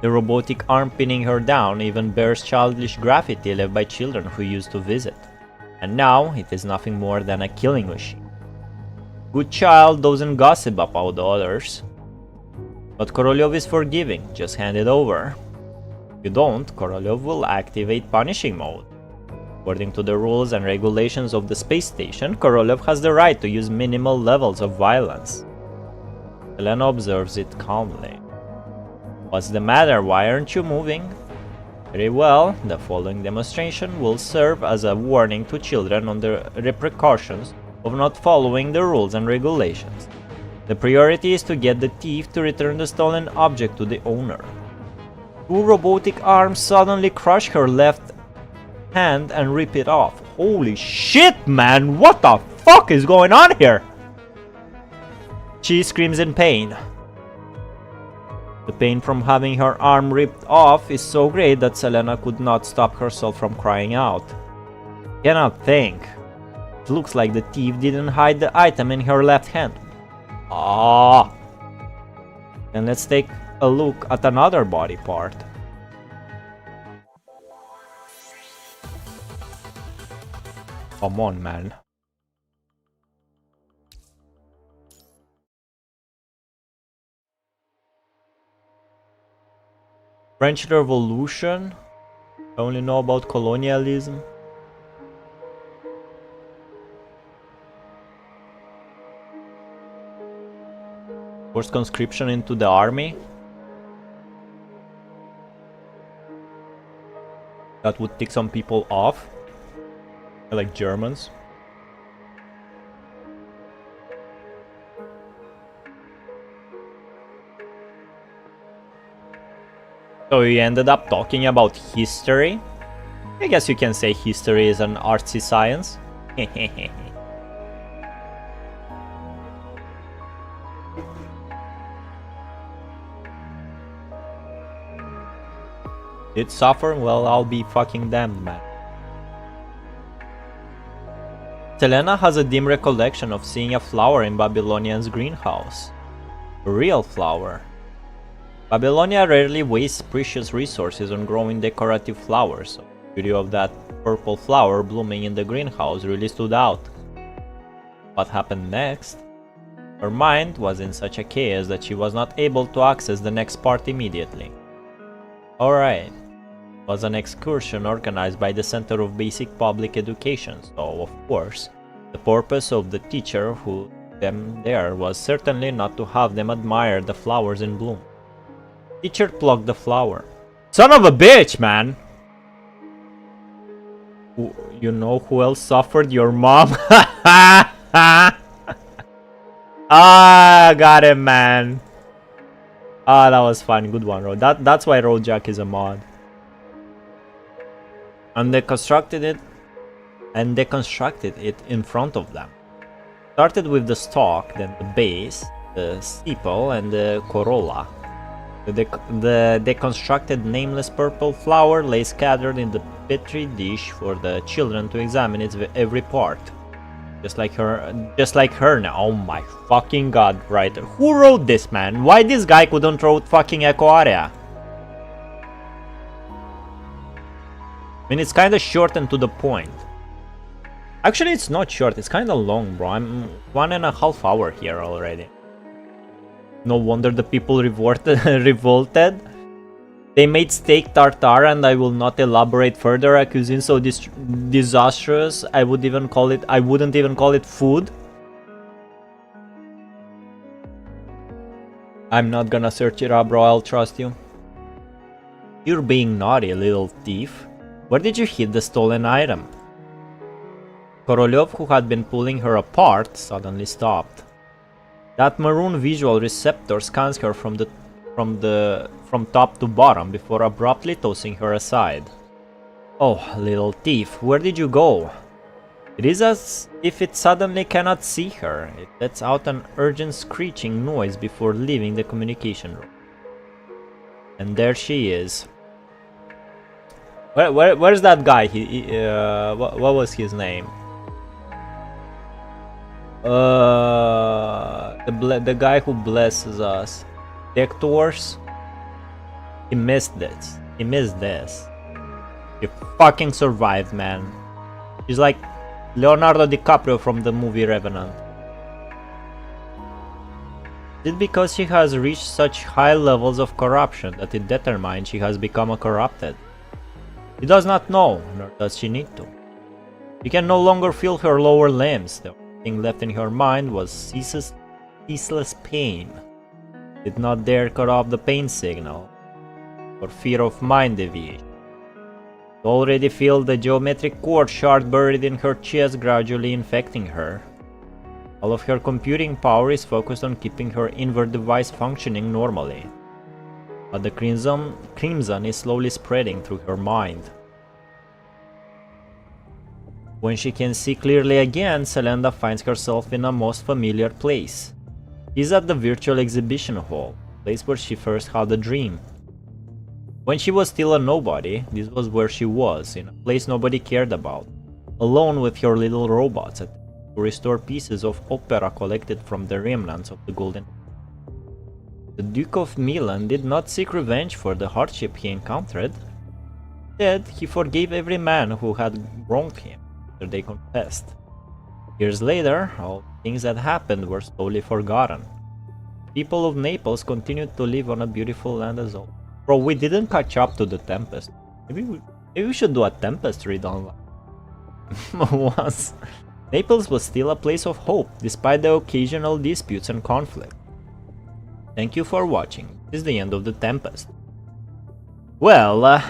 The robotic arm pinning her down even bears childish graffiti left by children who used to visit. And now it is nothing more than a killing machine. Good child doesn't gossip about the others. But Korolev is forgiving, just hand it over. If you don't, Korolev will activate punishing mode. According to the rules and regulations of the space station, Korolev has the right to use minimal levels of violence. Elena observes it calmly. What's the matter? Why aren't you moving? Very well, the following demonstration will serve as a warning to children on the repercussions of not following the rules and regulations. The priority is to get the thief to return the stolen object to the owner. Two robotic arms suddenly crush her left hand and rip it off. Holy shit, man! What the fuck is going on here? She screams in pain. The pain from having her arm ripped off is so great that Selena could not stop herself from crying out. Cannot think. It looks like the thief didn't hide the item in her left hand. Ah! And let's take a look at another body part. Come on, man. French Revolution. I only know about colonialism. Forced conscription into the army. That would tick some people off. Like Germans. So we ended up talking about history. I guess you can say history is an artsy science. Did suffer? Well, I'll be fucking damned, man. Selena has a dim recollection of seeing a flower in Babylonian's greenhouse. A real flower. Babylonia rarely wastes precious resources on growing decorative flowers, so the beauty of that purple flower blooming in the greenhouse really stood out. What happened next? Her mind was in such a chaos that she was not able to access the next part immediately. Alright. It was an excursion organized by the Center of Basic Public Education, so of course, the purpose of the teacher who them there was certainly not to have them admire the flowers in bloom. Teacher plucked the flower. Son of a bitch, man! You know who else suffered? Your mom? Ah, got him, man. Ah, that was fun. Good one, Road. That's why Roadjack is a mod. And they constructed it in front of them. Started with the stalk, then the base, the steeple, and the corolla. The deconstructed nameless purple flower lay scattered in the petri dish for the children to examine its every part. Just like her now. Oh my fucking god, writer. Who wrote this, man? Why this guy couldn't wrote fucking Echo Area? I mean, it's kinda short and to the point. Actually, it's not short, it's kinda long, bro. I'm 1.5 hours here already. No wonder the people revolted. They made steak tartare, and I will not elaborate further. A cuisine so disastrous, I wouldn't even call it food. I'm not gonna search it up, bro. I'll trust you. You're being naughty, little thief. Where did you hid the stolen item? Korolev, who had been pulling her apart, suddenly stopped. That maroon visual receptor scans her from top to bottom before abruptly tossing her aside. Oh, little thief, where did you go? It is as if it suddenly cannot see her. It lets out an urgent screeching noise before leaving the communication room. And there she is. Where's that guy? What was his name? The guy who blesses us. Dectors? He missed this. He missed this. He fucking survived, man. He's like Leonardo DiCaprio from the movie Revenant. Is it because she has reached such high levels of corruption that it determines she has become a corrupted? She does not know, nor does she need to. She can no longer feel her lower limbs. The only thing left in her mind was ceaseless pain. Did not dare cut off the pain signal, for fear of mind deviation. She already feel the geometric cord shard buried in her chest gradually infecting her. All of her computing power is focused on keeping her invert device functioning normally. But the crimson is slowly spreading through her mind. When she can see clearly again, Selenda finds herself in a most familiar place. She's at the virtual exhibition hall, the place where she first had a dream. When she was still a nobody, this was where she was, in a place nobody cared about, alone with her little robots to restore pieces of opera collected from the remnants of the Golden Age. The Duke of Milan did not seek revenge for the hardship he encountered. Instead, he forgave every man who had wronged him after they confessed. Years later, all the things that happened were slowly forgotten. People of Naples continued to live on a beautiful land as always. Bro, we didn't catch up to the Tempest. Maybe we should do a Tempest read online. Once, Naples was still a place of hope, despite the occasional disputes and conflict. Thank you for watching. This is the end of the Tempest. Well,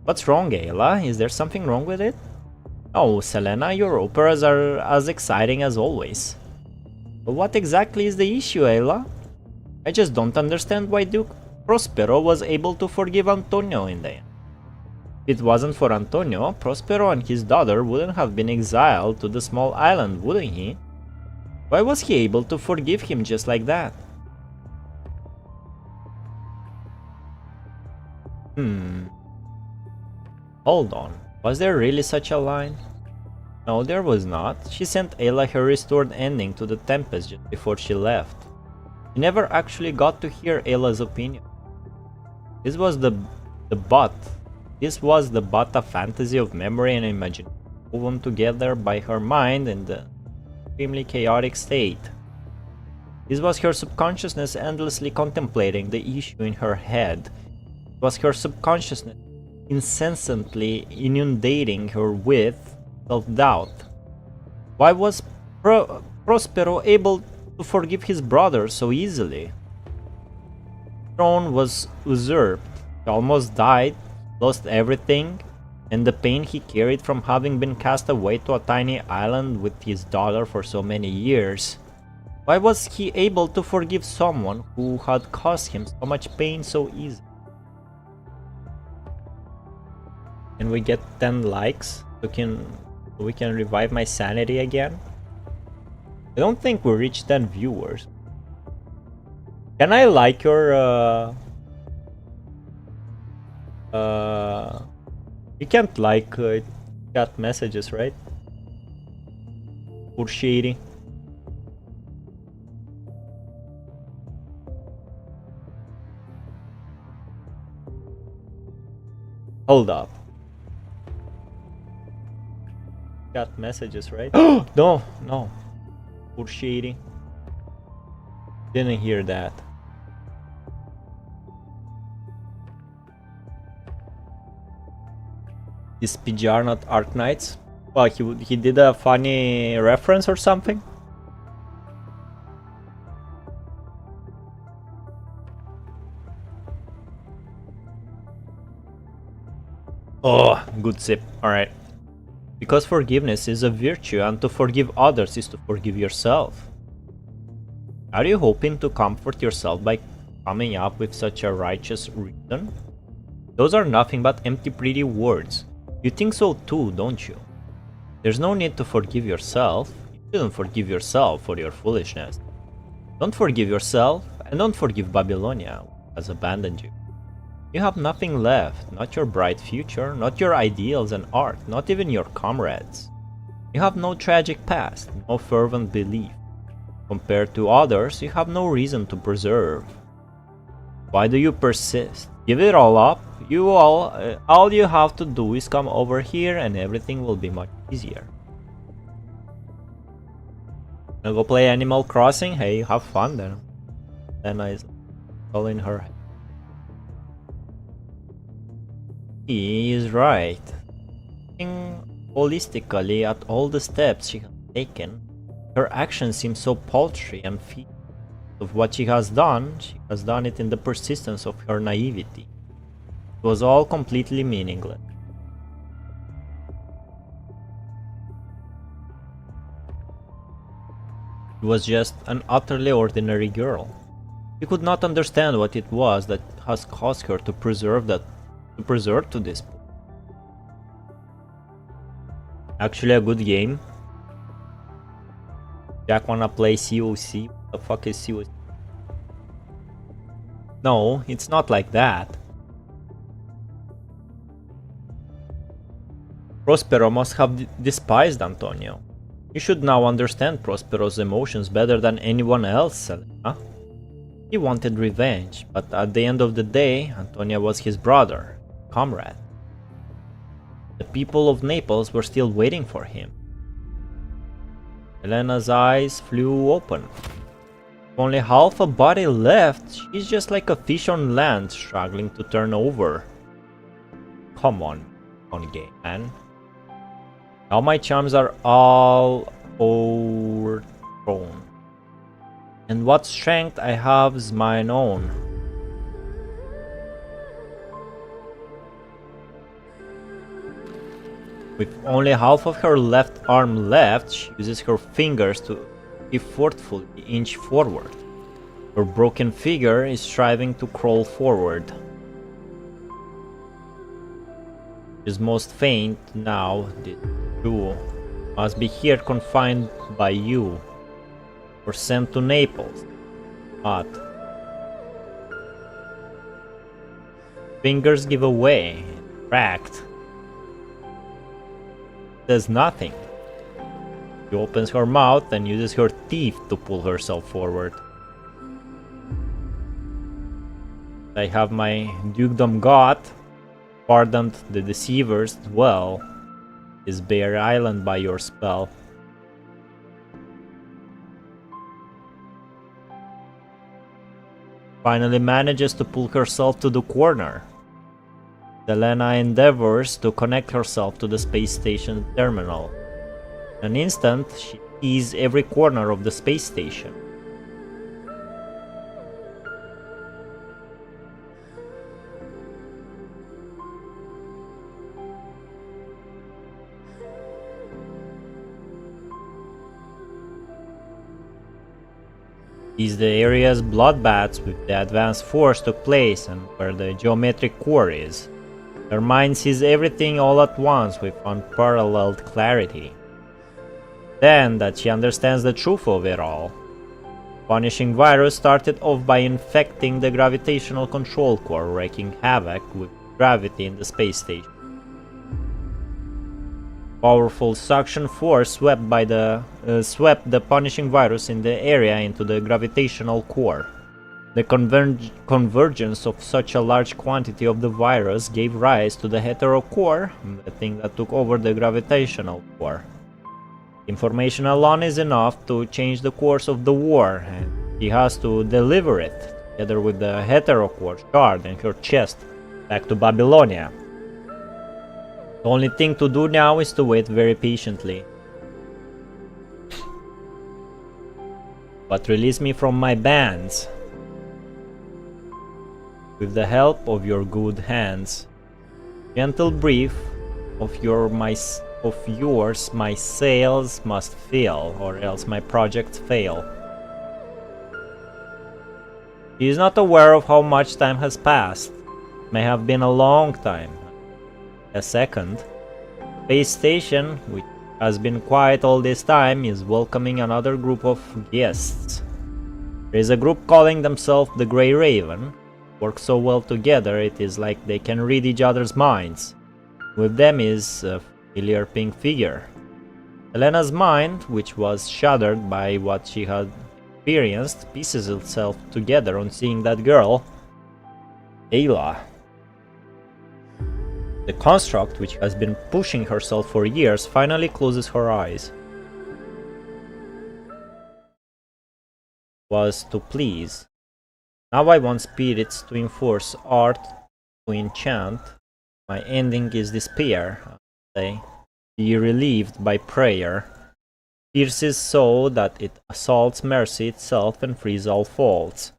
what's wrong, Ayla? Is there something wrong with it? Oh, Selena, your operas are as exciting as always. But what exactly is the issue, Ayla? I just don't understand why Duke Prospero was able to forgive Antonio in the end. If it wasn't for Antonio, Prospero and his daughter wouldn't have been exiled to the small island, wouldn't he? Why was he able to forgive him just like that? Hold on, was there really such a line? No, there was not. She sent Ayla her restored ending to the Tempest just before she left. She never actually got to hear Ayla's opinion. This was the but a fantasy of memory and imagination woven together by her mind in the extremely chaotic state. This was her subconsciousness endlessly contemplating the issue in her head. It was her subconsciousness incessantly inundating her with self-doubt. Why was Prospero able to forgive his brother so easily? The throne was usurped. He almost died, lost everything, and the pain he carried from having been cast away to a tiny island with his daughter for so many years. Why was he able to forgive someone who had caused him so much pain so easily? Can we get 10 likes so we can revive my sanity again? I don't think we reached 10 viewers. Can I like your you can't like chat messages, right? Or shady. Hold up. Got messages, right? No. Or shady. Didn't hear that. Is PGR not Arknights? Well, he did a funny reference or something? Oh, good sip. Alright. Because forgiveness is a virtue, and to forgive others is to forgive yourself. Are you hoping to comfort yourself by coming up with such a righteous reason? Those are nothing but empty pretty words. You think so too, don't you? There's no need to forgive yourself. You shouldn't forgive yourself for your foolishness. Don't forgive yourself, and don't forgive Babylonia, who has abandoned you. You have nothing left, not your bright future, not your ideals and art, not even your comrades. You have no tragic past, no fervent belief. Compared to others, you have no reason to preserve. Why do you persist? Give it all up. All you have to do is come over here and everything will be much easier. I'll go play Animal Crossing. Hey, have fun then. Then I calling her. He is right. Looking holistically at all the steps she has taken, her actions seem so paltry and feeble. Of what she has done it in the persistence of her naivety. It was all completely meaningless. It was just an utterly ordinary girl. She could not understand what it was that has caused her to persevere to this point. Actually a good game. Jack wanna play COC? What the fuck is COC? No, it's not like that. Prospero must have despised Antonio. You should now understand Prospero's emotions better than anyone else, Selena. He wanted revenge, but at the end of the day, Antonio was his brother, comrade. The people of Naples were still waiting for him. Elena's eyes flew open. With only half a body left, she's just like a fish on land struggling to turn over. Come on game, man. Now my charms are all overthrown. And what strength I have is mine own. With only half of her left arm left, she uses her fingers to effortfully inch forward. Her broken figure is striving to crawl forward. She is most faint now. The duo must be here confined by you, or sent to Naples. But fingers give away, cracked. Does nothing. She opens her mouth and uses her teeth to pull herself forward. I have my dukedom got, pardoned the deceivers dwell, this bare island by your spell. Finally manages to pull herself to the corner. Selena endeavors to connect herself to the space station terminal. In an instant, she sees every corner of the space station. Sees the area's bloodbaths with the advanced force took place and where the geometric core is. Her mind sees everything all at once with unparalleled clarity. Then that she understands the truth of it all. Punishing virus started off by infecting the gravitational control core, wreaking havoc with gravity in the space station. Powerful suction force swept the punishing virus in the area into the gravitational core. The convergence of such a large quantity of the virus gave rise to the heterocore, the thing that took over the gravitational core. Information alone is enough to change the course of the war, and he has to deliver it, together with the heterocore shard in her chest, back to Babylonia. The only thing to do now is to wait very patiently. But release me from my bands. With the help of your good hands. Gentle brief of yours, my sails must fill, or else my projects fail. He is not aware of how much time has passed. It may have been a long time. A second. Space station, which has been quiet all this time, is welcoming another group of guests. There is a group calling themselves the Grey Raven. Work so well together, it is like they can read each other's minds. With them is a familiar pink figure. Elena's mind, which was shattered by what she had experienced, pieces itself together on seeing that girl. Ayla. The construct, which has been pushing herself for years, finally closes her eyes. Was to please. Now I want spirits to enforce, art to enchant. My ending is despair, I say. Be relieved by prayer. Pierces so that it assaults mercy itself and frees all faults.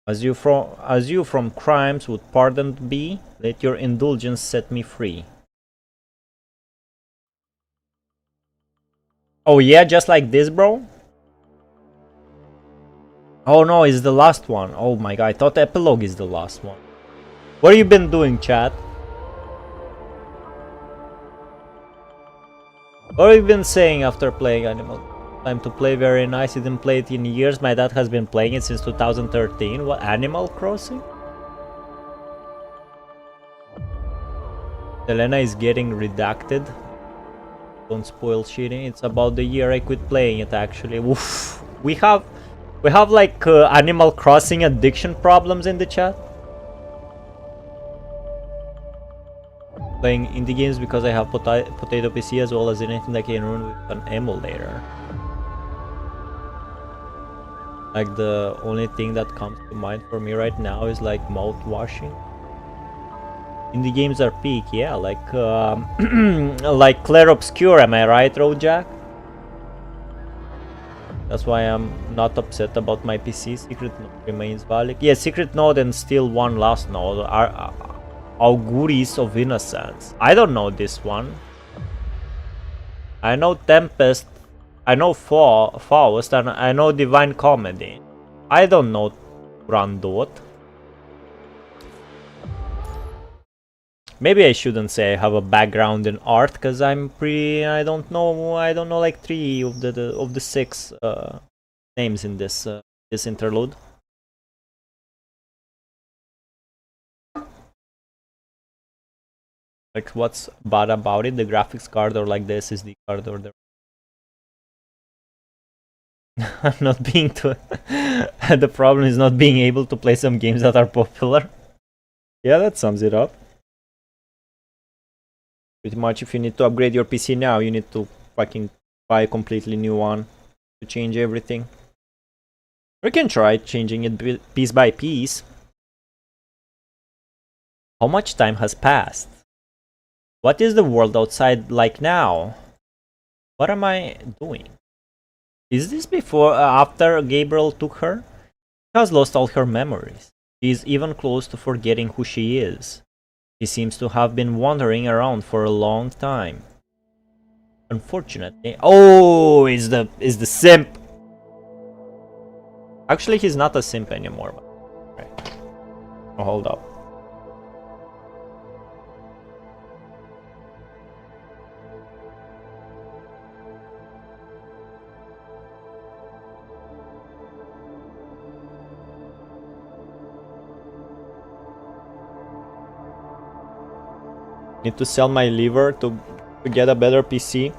As you from crimes would pardoned be, let your indulgence set me free. Oh yeah, just like this, bro? Oh no, it's the last one. Oh my god, I thought epilogue is the last one. What have you been doing, chat? What have you been saying after playing Animal? Time to play, very nice. You didn't play it in years. My dad has been playing it since 2013. What, Animal Crossing? Selena is getting redacted. Don't spoil cheating. It's about the year I quit playing it, actually. Oof. We have like Animal Crossing addiction problems in the chat. Playing indie games because I have potato PC as well as anything that can run with an emulator. Like the only thing that comes to mind for me right now is like mouth washing. Indie games are peak, yeah, like like Clair Obscur, am I right, Rojack? That's why I'm not upset about my PC. Secret Node remains Valics. Yeah, Secret Node and still one last node are Auguries of Innocence. I don't know this one. I know Tempest, I know Faust, and I know Divine Comedy. I don't know Randot. Maybe I shouldn't say I have a background in art, because I don't know like 3 of the 6 names in this this interlude. Like, what's bad about it? The graphics card or like the SSD card or the not being to the problem is not being able to play some games that are popular. Yeah, that sums it up. Pretty much, if you need to upgrade your PC now, you need to fucking buy a completely new one to change everything. We can try changing it piece by piece. How much time has passed? What is the world outside like now? What am I doing? Is this before, after Gabriel took her? She has lost all her memories. She is even close to forgetting who she is. He seems to have been wandering around for a long time. Unfortunately, oh, is the simp. Actually, he's not a simp anymore. But right. Oh, hold up. Need to sell my liver to get a better PC.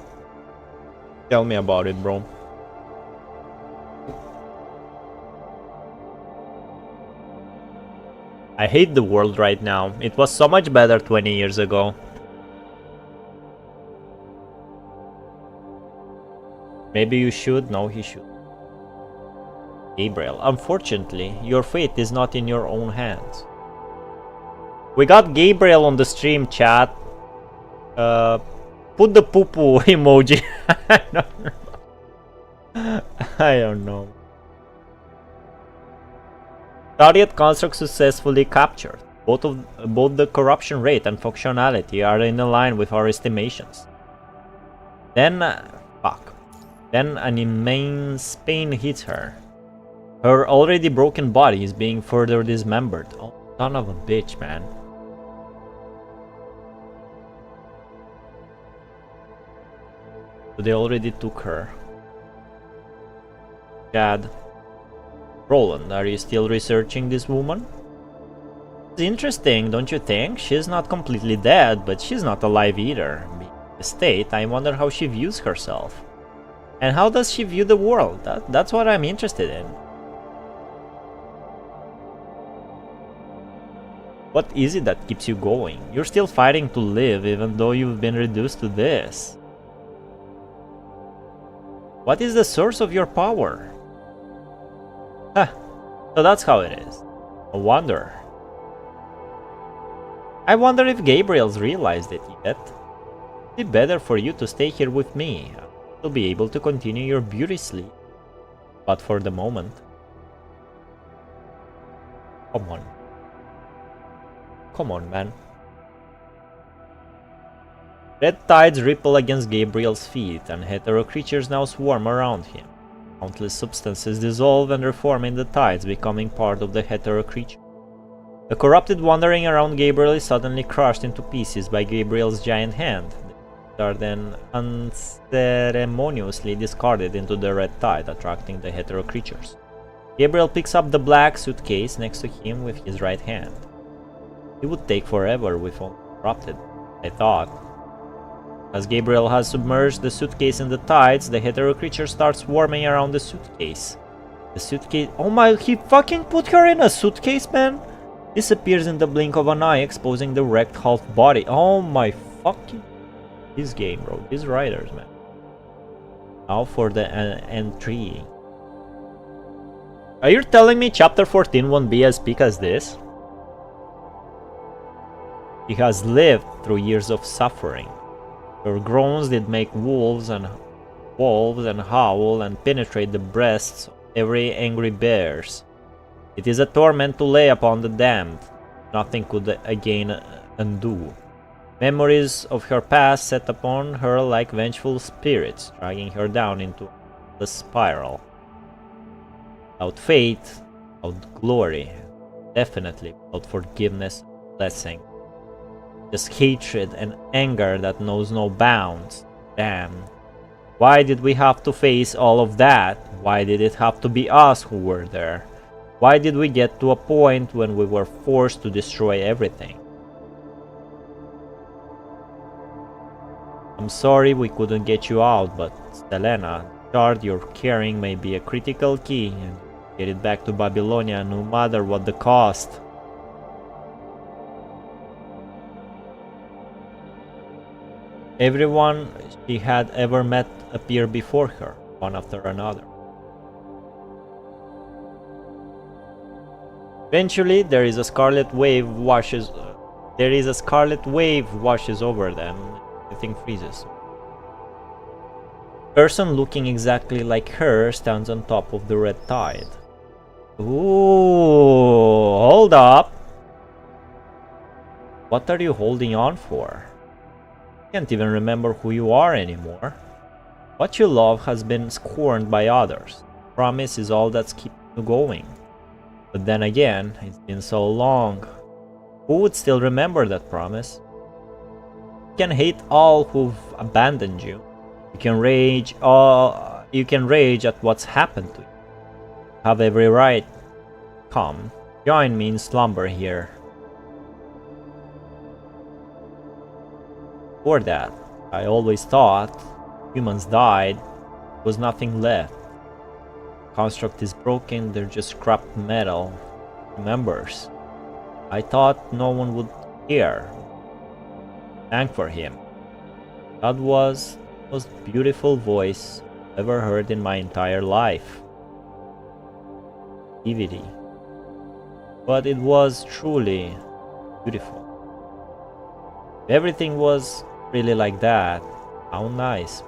Tell me about it, bro. I hate the world right now. It was so much better 20 years ago. Maybe you should? No, he should. Gabriel, unfortunately, your fate is not in your own hands. We got Gabriel on the stream, chat. Put the poo-poo emoji. I don't know. Target construct successfully captured. Both the corruption rate and functionality are in line with our estimations. Then, Then an immense pain hits her. Her already broken body is being further dismembered. Oh, son of a bitch, man. So they already took her. Chad. Roland, are you still researching this woman? It's interesting, don't you think? She's not completely dead, but she's not alive either. Being in the state, I wonder how she views herself. And how does she view the world? That's what I'm interested in. What is it that keeps you going? You're still fighting to live even though you've been reduced to this. What is the source of your power? Huh, so that's how it is. No wonder. I wonder if Gabriel's realized it yet. It'd be better for you to stay here with me. You'll be able to continue your beauty sleep. But for the moment. Come on. Come on, man. Red tides ripple against Gabriel's feet, and hetero creatures now swarm around him. Countless substances dissolve and reform in the tides, becoming part of the hetero creature. The corrupted wandering around Gabriel is suddenly crushed into pieces by Gabriel's giant hand. They are then unceremoniously discarded into the red tide, attracting the hetero creatures. Gabriel picks up the black suitcase next to him with his right hand. It would take forever with only corrupted, I thought. As Gabriel has submerged the suitcase in the tides, the hetero creature starts swarming around the suitcase. The suitcase— oh my, he fucking put her in a suitcase, man? Disappears in the blink of an eye, exposing the wrecked half body. Oh my fucking— this game, bro. These writers, man. Now for the entry. Are you telling me chapter 14 won't be as peak as this? He has lived through years of suffering. Your groans did make wolves and howl and penetrate the breasts of every angry bears. It is a torment to lay upon the damned. Nothing could again undo. Memories of her past set upon her like vengeful spirits, dragging her down into the spiral. Without faith, without glory, definitely without forgiveness and blessing. Just hatred and anger that knows no bounds. Damn. Why did we have to face all of that? Why did it have to be us who were there? Why did we get to a point when we were forced to destroy everything? I'm sorry we couldn't get you out, but Selena, the shard you're carrying may be a critical key, and get it back to Babylonia no matter what the cost. Everyone she had ever met appeared before her, one after another. Eventually, there is a scarlet wave washes over them. Everything freezes. A person looking exactly like her stands on top of the red tide. Ooh, hold up. What are you holding on for? Can't even remember who you are anymore. What you love has been scorned by others. Promise is all that's keeping you going. But then again, it's been so long. Who would still remember that promise? You can hate all who've abandoned you. You can rage at what's happened to you. You have every right. Come, join me in slumber here. Before that, I always thought humans died, there was nothing left. The construct is broken, they're just scrapped metal. Remembers. I thought no one would care. Thank for him. That was the most beautiful voice I've ever heard in my entire life. DVD. But it was truly beautiful. Everything was really like that. How nice.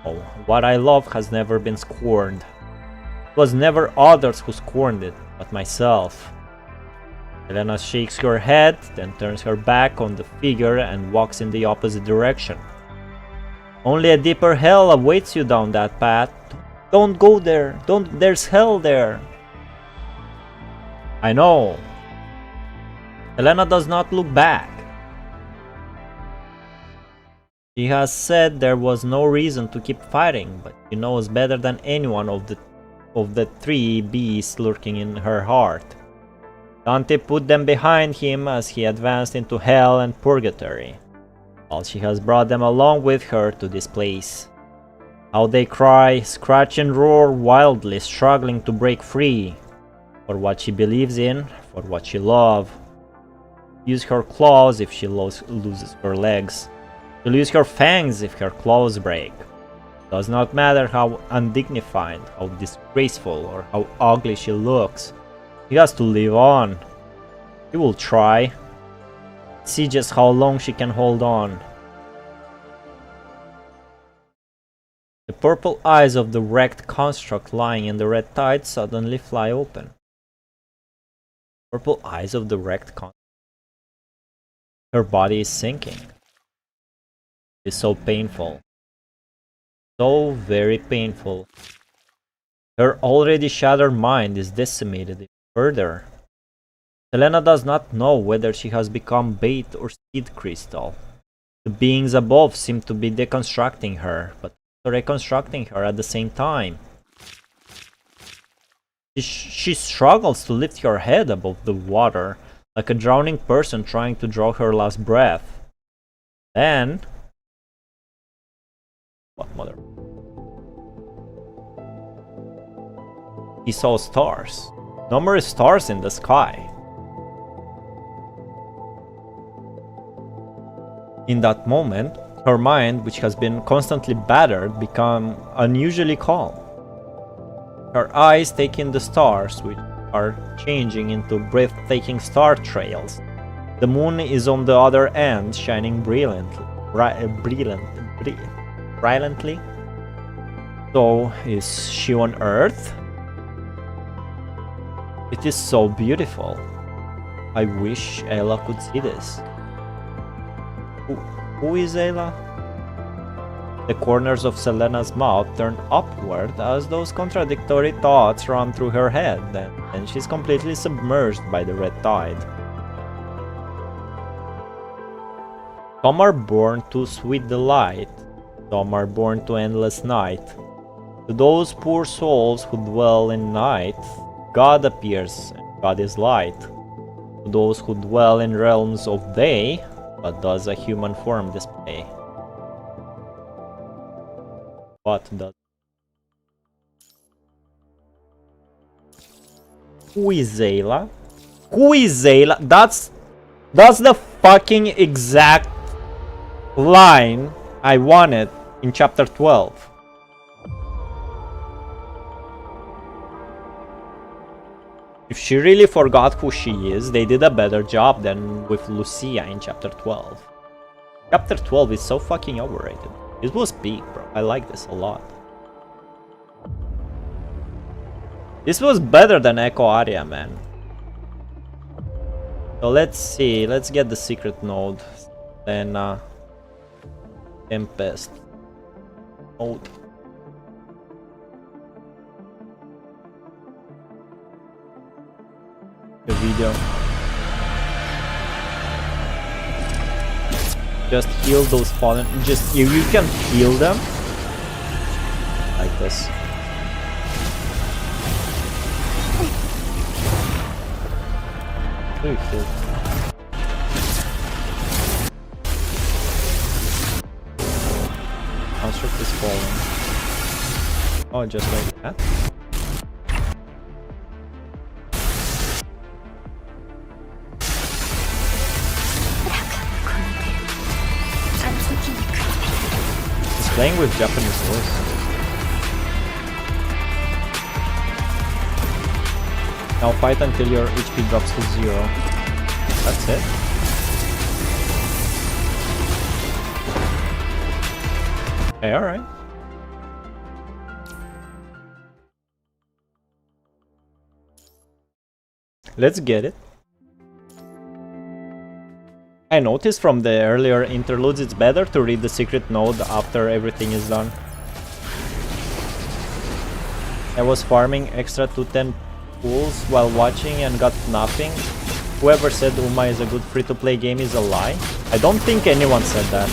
Oh, what I love has never been scorned. It was never others who scorned it, but myself. Helena shakes her head, then turns her back on the figure and walks in the opposite direction. Only a deeper hell awaits you down that path. Don't go there. There's hell there. I know. Helena does not look back. She has said there was no reason to keep fighting, but she knows better than anyone of the three beasts lurking in her heart. Dante put them behind him as he advanced into hell and purgatory, while she has brought them along with her to this place. How they cry, scratch and roar wildly, struggling to break free. For what she believes in, for what she loves. Use her claws if she loses her legs. She'll use her fangs if her claws break. Does not matter how undignified, how disgraceful, or how ugly she looks. She has to live on. She will try. See just how long she can hold on. The purple eyes of the wrecked construct lying in the red tide suddenly fly open. Purple eyes of the wrecked construct. Her body is sinking. It's so painful. So very painful. Her already shattered mind is decimated further. Selena does not know whether she has become bait or seed crystal. The beings above seem to be deconstructing her, but reconstructing her at the same time. She struggles to lift her head above the water, like a drowning person trying to draw her last breath. Then... what mother? He saw stars. Numerous stars in the sky. In that moment, her mind, which has been constantly battered, became unusually calm. Her eyes take in the stars, which are changing into breathtaking star trails. The moon is on the other end, shining brilliantly. So, is she on Earth? It is so beautiful. I wish Ayla could see this. Who is Ayla? The corners of Selena's mouth turn upward as those contradictory thoughts run through her head, and she's completely submerged by the red tide. Some are born to sweet delight, some are born to endless night. To those poor souls who dwell in night, God appears, and God is light. To those who dwell in realms of day, what does a human form display? What does... Who is Ayla? Who is Ayla? That's the fucking exact line I wanted in chapter 12. If she really forgot who she is, they did a better job than with Lucia in chapter 12. Chapter 12 is so fucking overrated. It was peak, bro. I like this a lot. This was better than Echo Aria, man. So let's see. Let's get the secret node. Then, Tempest. Node. The video. Just heal those fallen. Just if you can heal them like this. Very cool. Construct is falling. Oh, just like that. Playing with Japanese voice. Now fight until your HP drops to 0. That's it. Okay, alright. Let's get it. I noticed from the earlier interludes it's better to read the secret node after everything is done. I was farming extra 210 pools while watching and got nothing. Whoever said Uma is a good free-to-play game is a lie. I don't think anyone said that.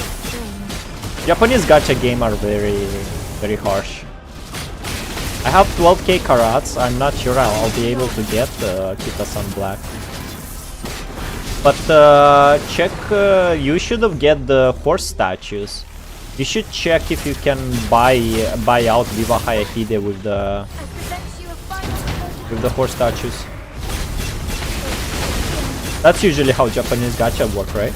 Japanese gacha game are very harsh. I have 12k karats. I'm not sure I'll be able to get Kita-san Black. But check, you should have get the horse statues. You should check if you can buy out Viva Hayahide with I present you a final horse statues. That's usually how Japanese gacha work, right?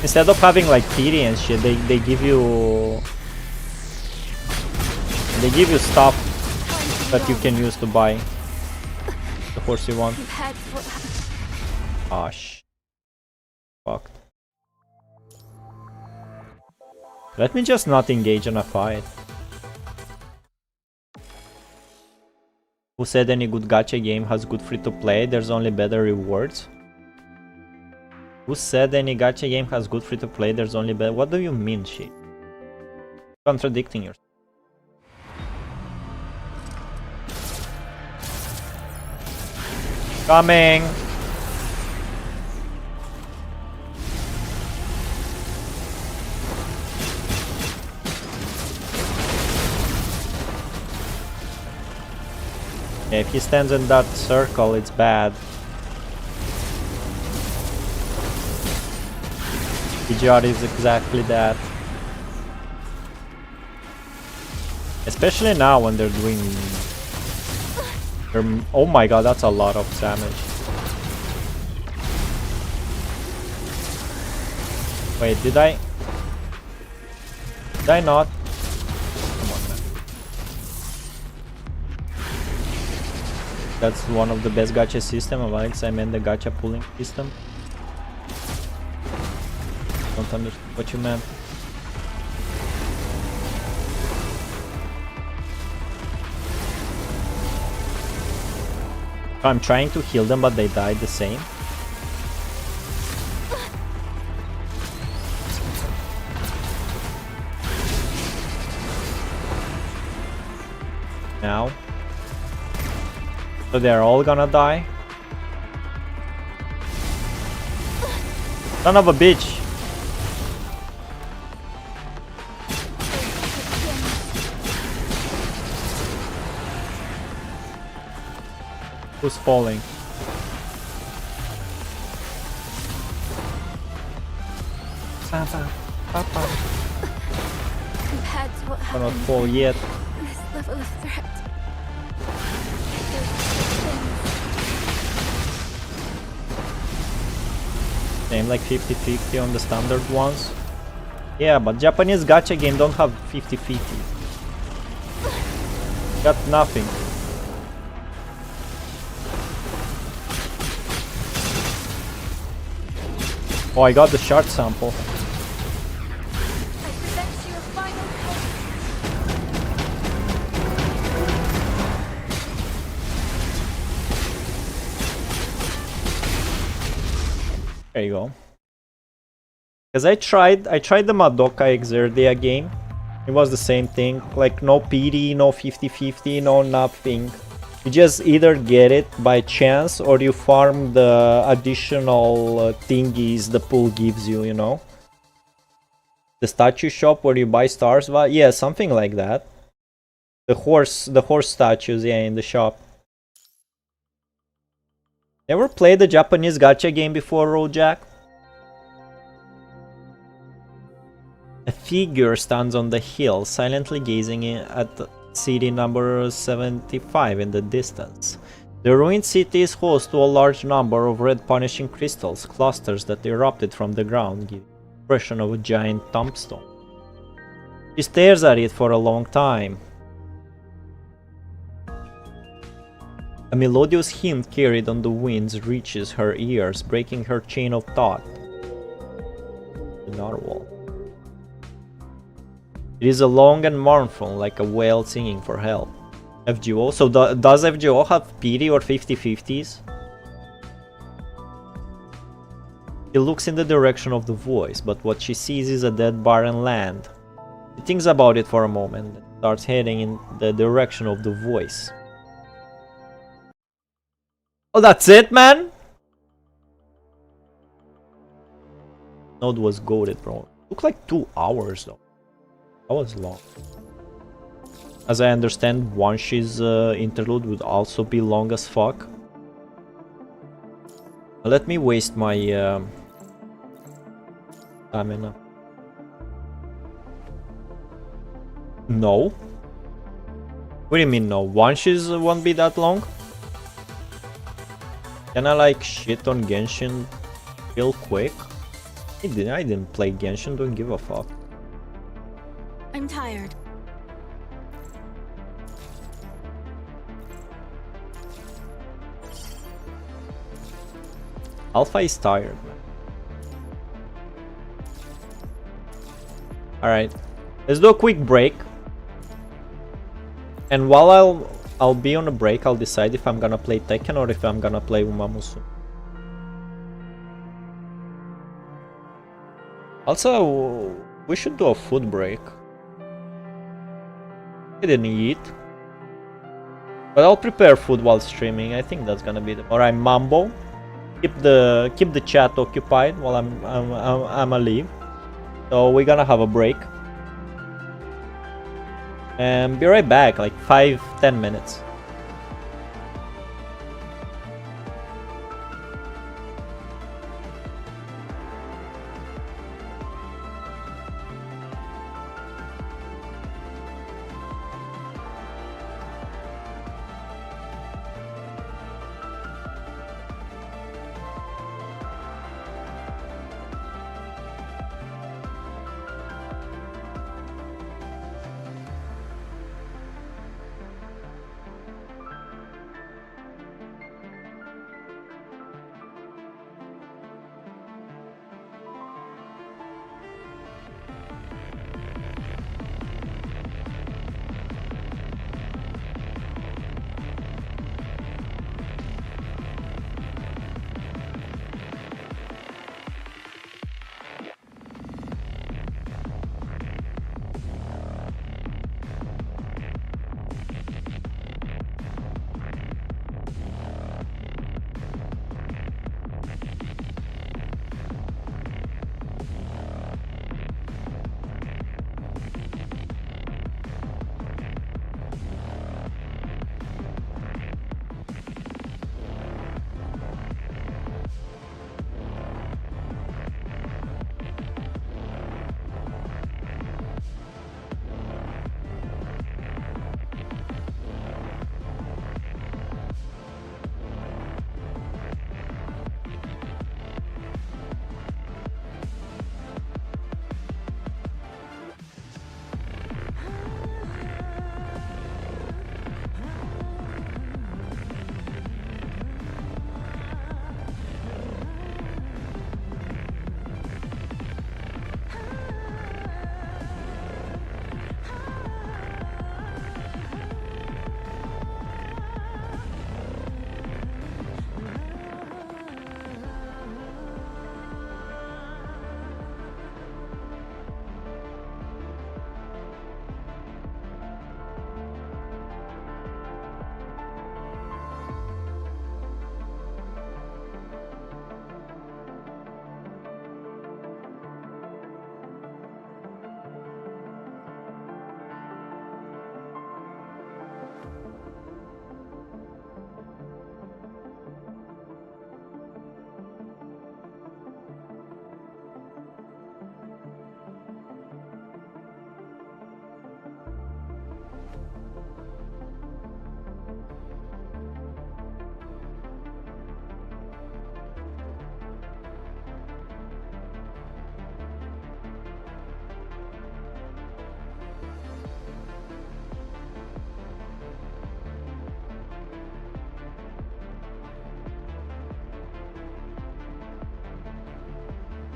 Instead of having like pity and shit, they give you stuff that you can use to buy the horse you want. You've had what happened. Ah, fucked. Let me just not engage in a fight. Who said any good gacha game has good free to play? There's only better rewards. Who said any gacha game has good free to play? There's only better. What do you mean, shit? Contradicting yourself. Coming! Yeah, if he stands in that circle, it's bad. PGR is exactly that. Especially now when they're doing... oh my god, that's a lot of damage. Wait, did I... Did I not? Come on, man. That's one of the best gacha system of Valics. I meant the gacha pulling system. Don't understand what you meant. I'm trying to heal them, but they died the same. Now. So they're all gonna die. Son of a bitch. Who's falling? Papa, Papa. Compared to what Cannot happened, fall yet. this level of threat. Same like 50-50 on the standard ones. Yeah, but Japanese gacha game don't have 50-50. Got nothing. Oh, I got the shard sample. I present you a final There you go. Because I tried the Madoka Exerdia game. It was the same thing. Like no PD, no 50-50, no nothing. You just either get it by chance or you farm the additional thingies the pool gives you, you know? The statue shop where you buy stars, yeah, something like that. The horse statues, yeah, in the shop. Never played the Japanese gacha game before, Rojak? A figure stands on the hill, silently gazing at city number 75 in the distance. The ruined city is host to a large number of red punishing crystals, clusters that erupted from the ground, giving the impression of a giant tombstone. She stares at it for a long time. A melodious hymn carried on the winds reaches her ears, breaking her chain of thought. The narwhal. It is a long and mournful, like a whale singing for help. FGO? So does FGO have PD or 50-50s? She looks in the direction of the voice, but what she sees is a dead barren land. She thinks about it for a moment and starts heading in the direction of the voice. Oh, that's it, man? Node was goated, bro. Took like 2 hours though. That was long. As I understand, Wanshi's interlude would also be long as fuck. Let me waste my stamina. No. What do you mean no? One shiz won't be that long? Can I like shit on Genshin real quick? I didn't play Genshin, don't give a fuck. I'm tired. Alpha is tired, man. Alright. Let's do a quick break. And while I'll be on a break, I'll decide if I'm gonna play Tekken or if I'm gonna play Umamusu. Also, we should do a food break. I didn't eat. But I'll prepare food while streaming. I think that's gonna be the... Alright, Mambo. Keep the chat occupied while I'm a leave. So we're gonna have a break. And be right back, like 5-10 minutes.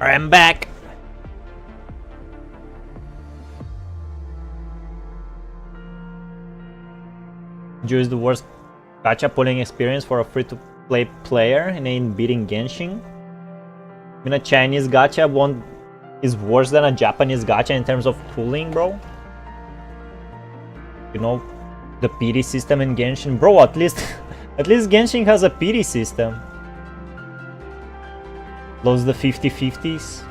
I'm back. Ju is the worst gacha pulling experience for a free-to-play player and ain't beating Genshin. I mean, a Chinese gacha is worse than a Japanese gacha in terms of pulling, bro. You know, the PD system in Genshin, bro. At least Genshin has a PD system. Loads the 50/50s.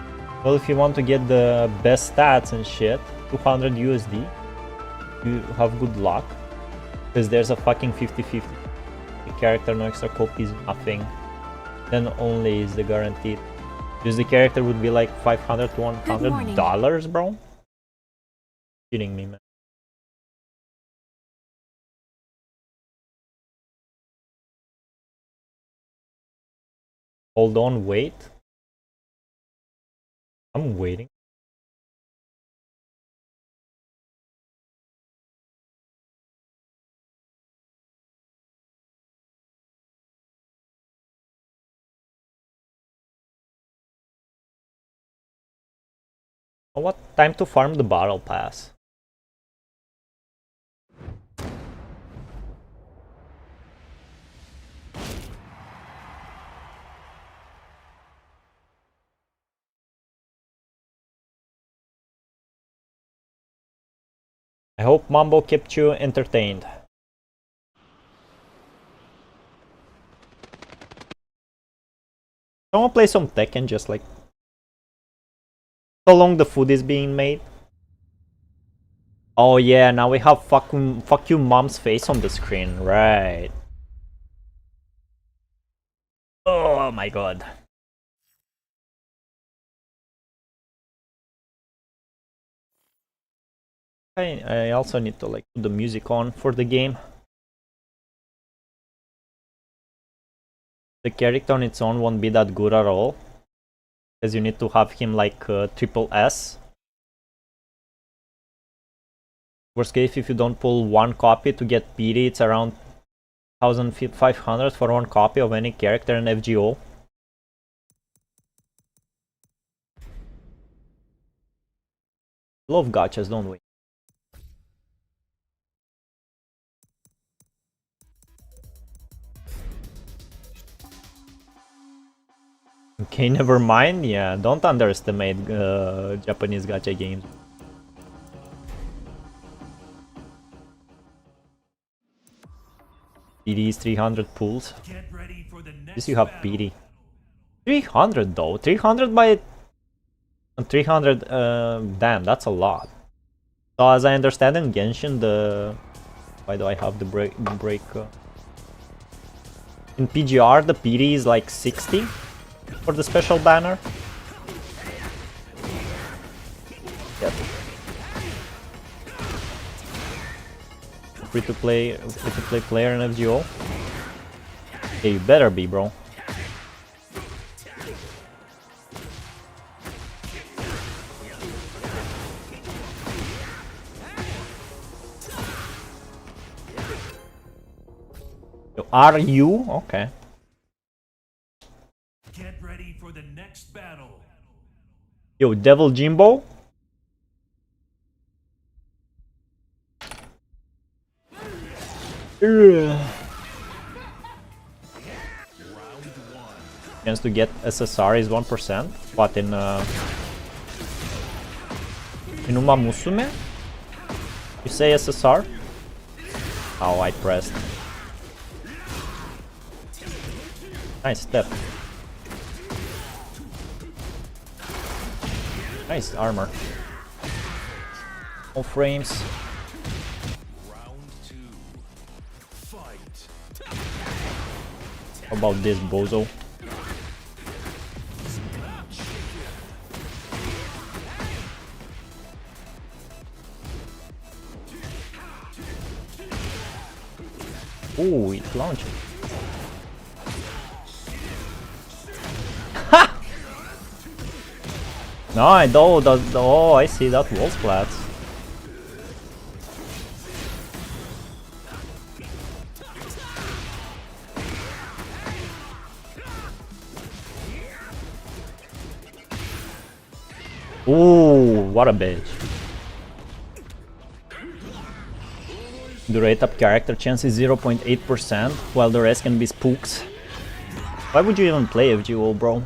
Well, if you want to get the best stats and shit, 200 USD, you have good luck. Because there's a fucking 50/50. The character, no extra copies, nothing. Then only is the guaranteed. Just the character would be like $500 to $100, bro? Kidding me, man. Hold on, wait. I'm waiting. Oh, what? Time to farm the battle pass. I hope Mambo kept you entertained. Someone play some Tekken just like so long the food is being made. Oh yeah, now we have fuck you mom's face on the screen, right? Oh my god. I also need to like put the music on for the game. The character on its own won't be that good at all, because you need to have him like triple S. Worst case, if you don't pull one copy to get PD, it's around 1,500 for one copy of any character in FGO. Love gachas, don't we? Okay, never mind. Yeah, don't underestimate Japanese gacha games. PD is 300 pulls. This you have PD. 300 though. 300 by 300. Damn, that's a lot. So as I understand in Genshin, the why do I have the break? In PGR, the PD is like 60 for the special banner. Yep. Free to play player in FGO. Yeah, you better be, bro. Yo, are you? Okay. Get ready for the next battle. Yo, Devil Jimbo. Chance to get SSR is 1%, but in Uma Musume? You say SSR? Oh, I pressed. Nice step. Nice armor. All frames. Round 2. Fight. How about this bozo? Ooh, it's launching. Ha! No, I don't. Oh, I see that wall splats. Ooh, what a bitch. The rate up character chance is 0.8%, while the rest can be spooks. Why would you even play FGO, bro?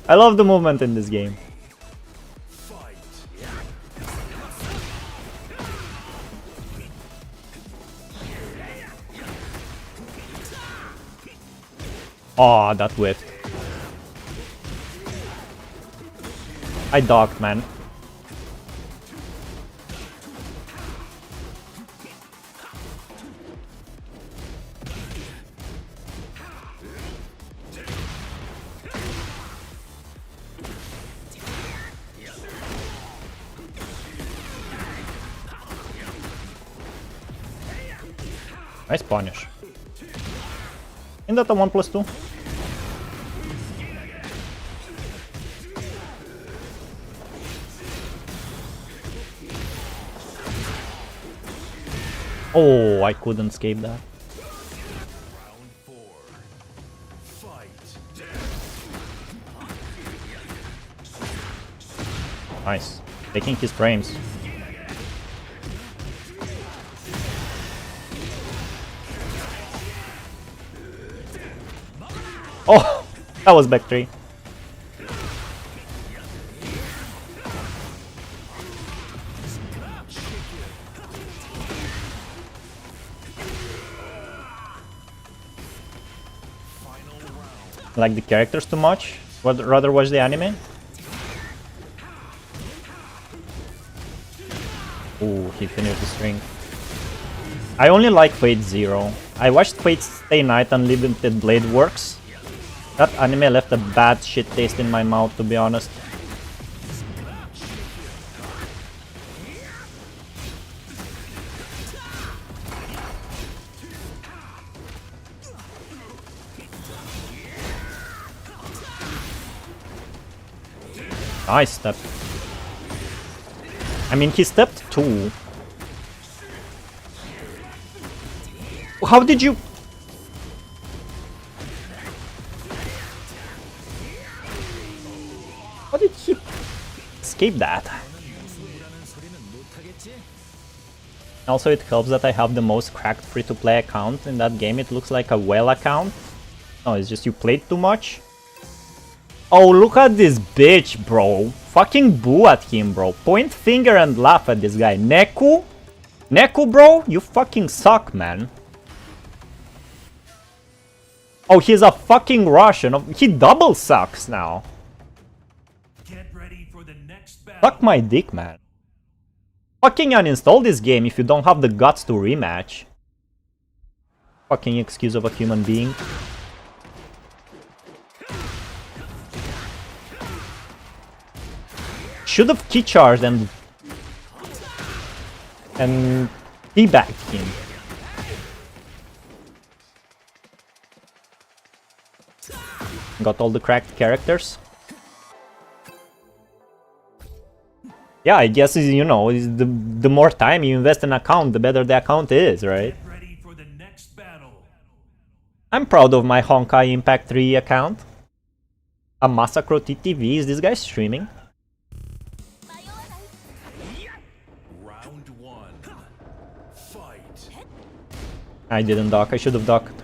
I love the movement in this game. Aw, that whiffed. I docked, man. Nice punish. Isn't that a 1+2? Oh, I couldn't escape that. Round 4. Fight. Nice. Taking his frames. Oh, that was back 3. Like the characters too much? Would rather watch the anime? Ooh, he finished the string. I only like Fate Zero. I watched Fate Stay Night Unlimited Blade Works. That anime left a bad shit taste in my mouth, to be honest. Nice step. I mean, he stepped 2. How did you... How did he escape that? Also, it helps that I have the most cracked free-to-play account in that game. It looks like a whale account. No, it's just you played too much. Oh, look at this bitch, bro. Fucking boo at him, bro. Point finger and laugh at this guy. Neku? Neku, bro? You fucking suck, man. Oh, he's a fucking Russian. He double sucks now. Get ready for the next battle. Suck my dick, man. Fucking uninstall this game if you don't have the guts to rematch. Fucking excuse of a human being. Should have key charged and teabagged him. Got all the cracked characters. Yeah, I guess, you know, the more time you invest in an account, the better the account is, right? Get ready for the next battle. I'm proud of my Honkai Impact 3 account. A Masacro TTV, is this guy streaming? Round 1. Fight. I didn't dock, I should have docked.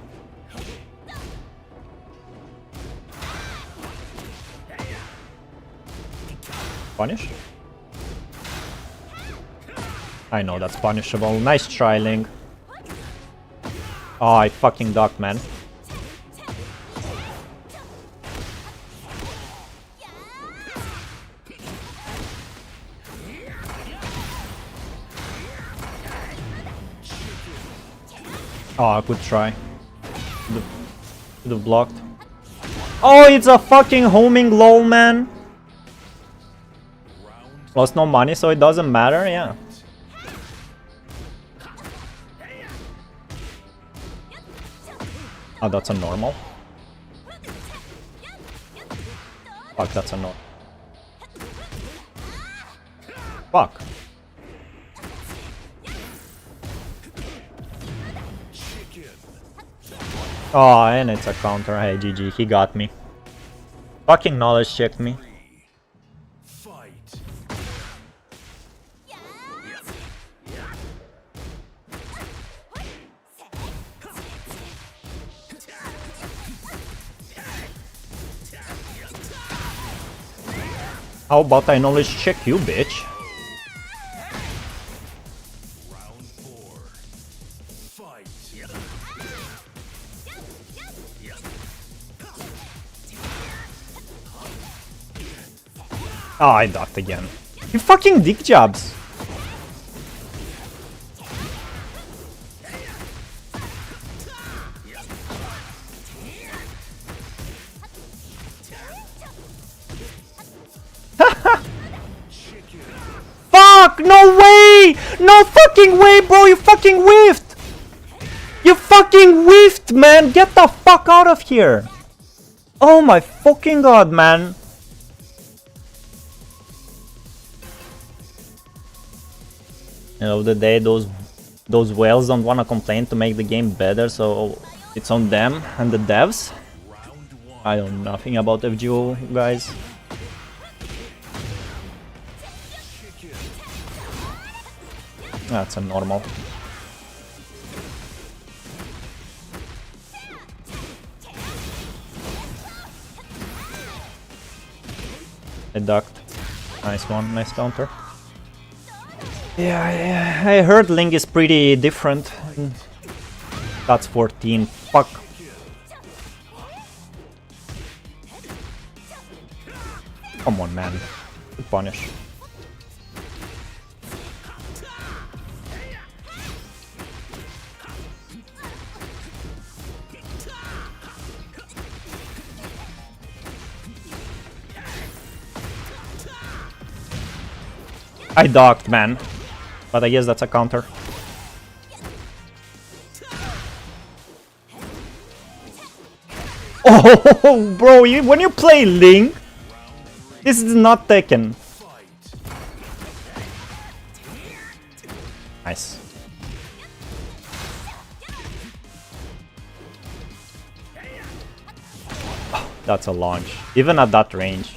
Punish? I know that's punishable. Nice try, Ling. Oh, I fucking docked, man. Oh, good try. Should have blocked. Oh, it's a fucking homing lol, man. Lost no money, so it doesn't matter, yeah. Oh, that's a normal. Fuck, that's a normal. Fuck. Oh, and it's a counter. Hey, GG, he got me. Fucking knowledge checked me. Fight. How about I knowledge check you, bitch? Round 4. Fight. Oh, I ducked again. You fucking dick jobs. Fuck! No way! No fucking way, bro! You fucking whiffed! You fucking whiffed, man! Get the fuck out of here! Oh my fucking god, man! End of the day, those whales don't wanna complain to make the game better, so it's on them and the devs. I know nothing about FGO, guys. That's a normal. I ducked. Nice one, nice counter. Yeah, I heard Ling is pretty different. That's 14. Fuck. Come on, man. Good punish. I docked, man. But I guess that's a counter. Oh, bro, when you play Ling, this is not Tekken. Nice. Oh, that's a launch, even at that range.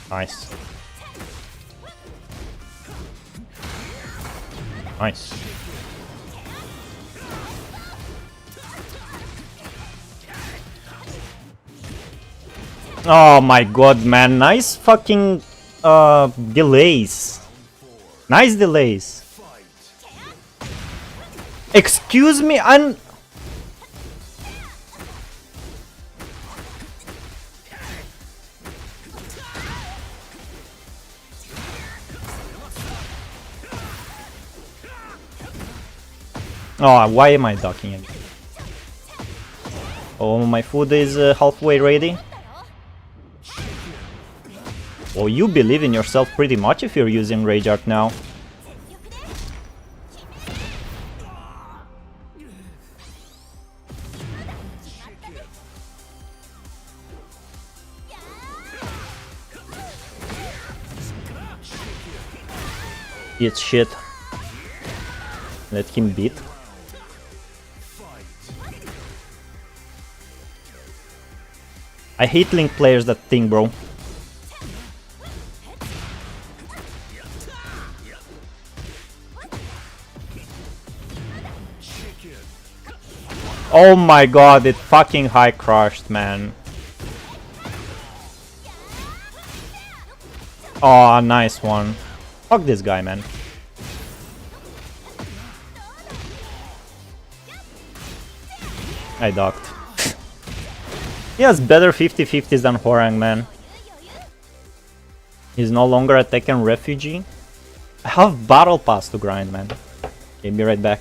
Nice. Nice. Oh my god, man. Nice fucking delays. Nice delays. Excuse me, Oh, why am I ducking again? Oh, my food is halfway ready. Oh, you believe in yourself pretty much if you're using Rage Art now. It's shit. Let him beat. I hate Link players that think, bro. Oh my god, it fucking high crushed, man. Oh, nice one. Fuck this guy, man. I docked. He has better 50-50s than Horang, man. He's no longer a Tekken refugee. I have Battle Pass to grind, man. Okay, be right back.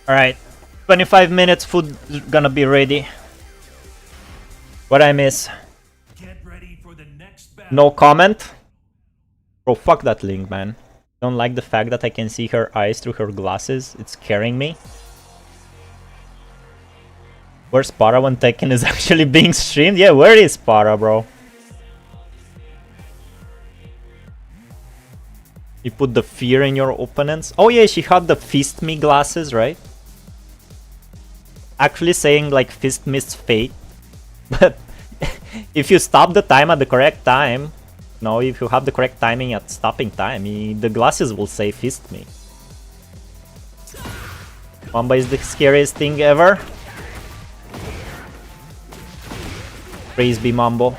Alright. 25 minutes, food gonna be ready. What I miss? Get ready for the next battle. No comment? Bro, fuck that link, man. Don't like the fact that I can see her eyes through her glasses. It's scaring me. Where's Para when Tekken is actually being streamed? Yeah, where is Para, bro? You put the fear in your opponents. Oh yeah, she had the fist me glasses, right? Actually saying like fist missed fate. But if you stop the time at the correct time, no, if you have the correct timing at stopping time, the glasses will say fist me. Mamba is the scariest thing ever. Praise be Mambo.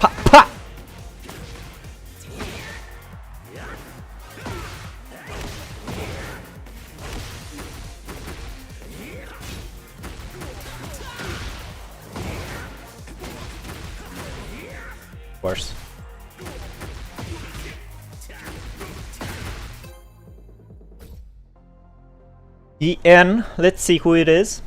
Pa pa! Of course. EN, let's see who it is.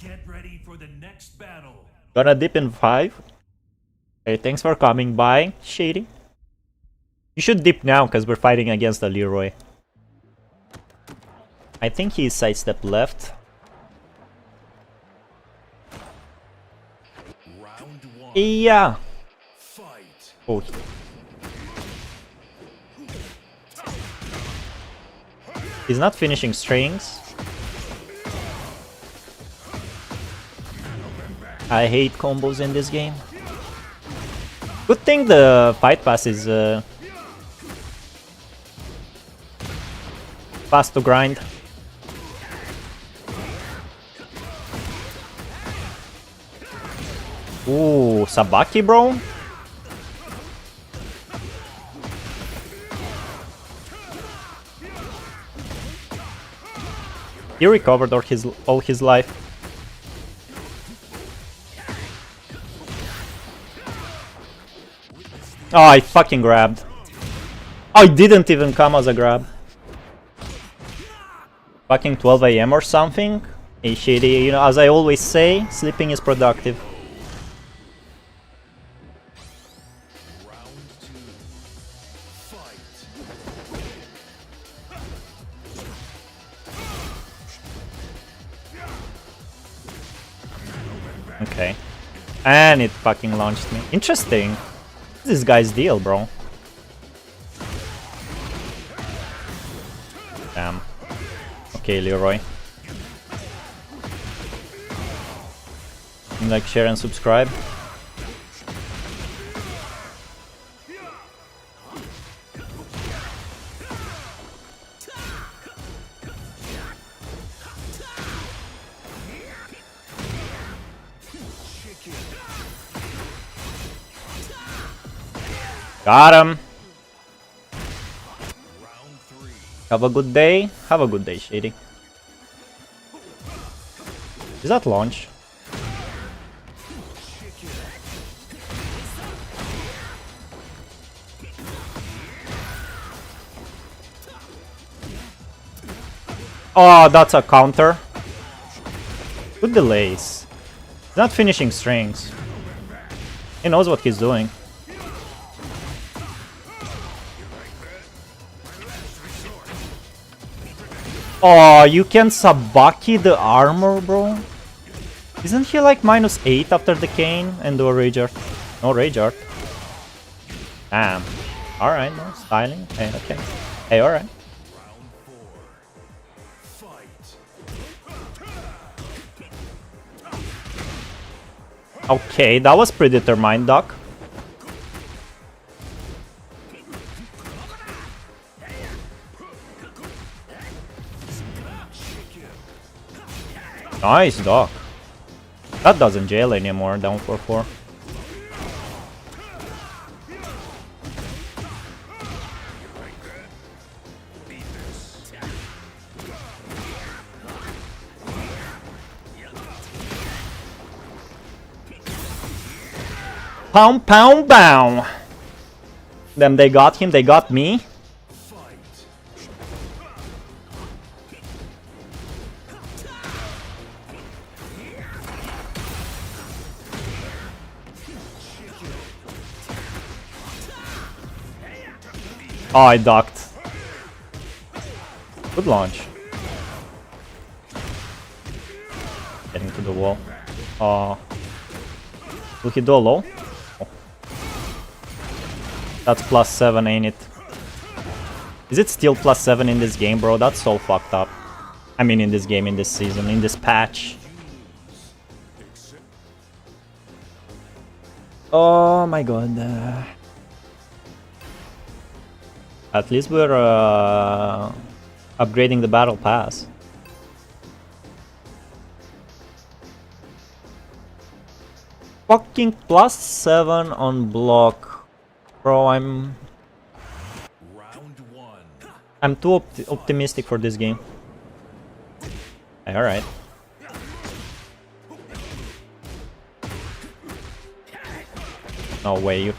Get ready for the next battle. Gonna dip in 5. Hey, thanks for coming by, Shady. You should dip now because we're fighting against the Leroy. I think he's sidestep left. Round 1. Yeah. Fight. Oh. He's not finishing strings. I hate combos in this game. Good thing the fight pass is fast to grind. Ooh, Sabaki, bro. He recovered all his life. Oh, I fucking grabbed. Oh, it didn't even come as a grab. Fucking 12 AM or something. Hey, Shady, you know, as I always say, sleeping is productive. Round 2. Fight. Okay. And it fucking launched me. Interesting. What's this guy's deal, bro? Damn. Okay, Leroy. Like, share, and subscribe. Got him. Round 3. Have a good day. Have a good day, Shady. Is that launch? Oh, that's a counter. Good delays. He's not finishing strings. He knows what he's doing. Oh, you can Sabaki the armor, bro? Isn't he like -8 after the cane and do a Rage Art? No Rage Art. Damn. Alright, no styling. Hey, okay. Hey, alright. Round 4. Fight. Okay, that was predetermined, Doc. Nice, Doc. That doesn't jail anymore, down 4-4. Pound, pound, bound. Then they got him, they got me. Oh, I ducked. Good launch. Getting to the wall. Oh. Will he do a low? Oh. That's +7, ain't it? Is it still +7 in this game, bro? That's so fucked up. I mean, in this game, in this season, in this patch. Oh my god. At least we're upgrading the battle pass. Fucking +7 on block. Bro, I'm too optimistic for this game. Hey, alright. No way, you...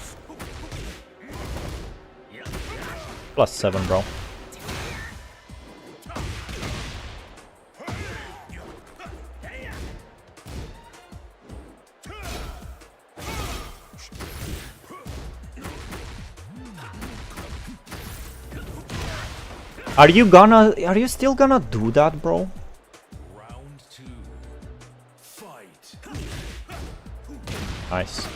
+7, bro. Are you still gonna do that, bro? Round 2. Fight. Nice.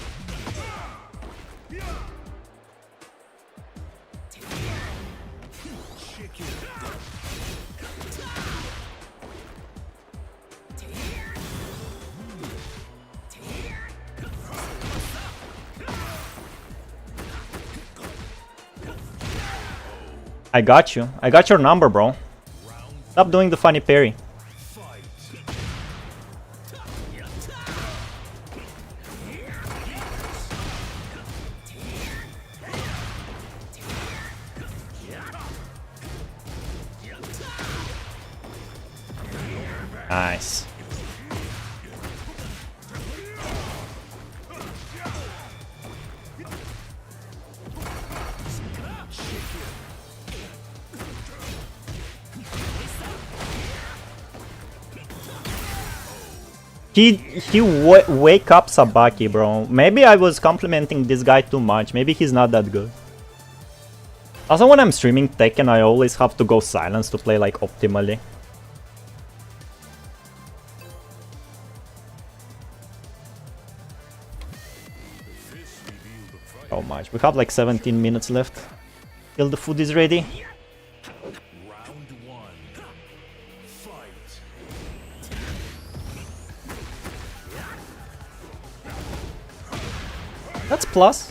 I got you. I got your number, bro. Stop doing the funny parry. Nice. He wake up Sabaki, bro. Maybe I was complimenting this guy too much. Maybe he's not that good. Also, when I'm streaming Tekken, I always have to go silence to play like optimally. So much. We have like 17 minutes left till the food is ready. Round 1. Fight. That's plus.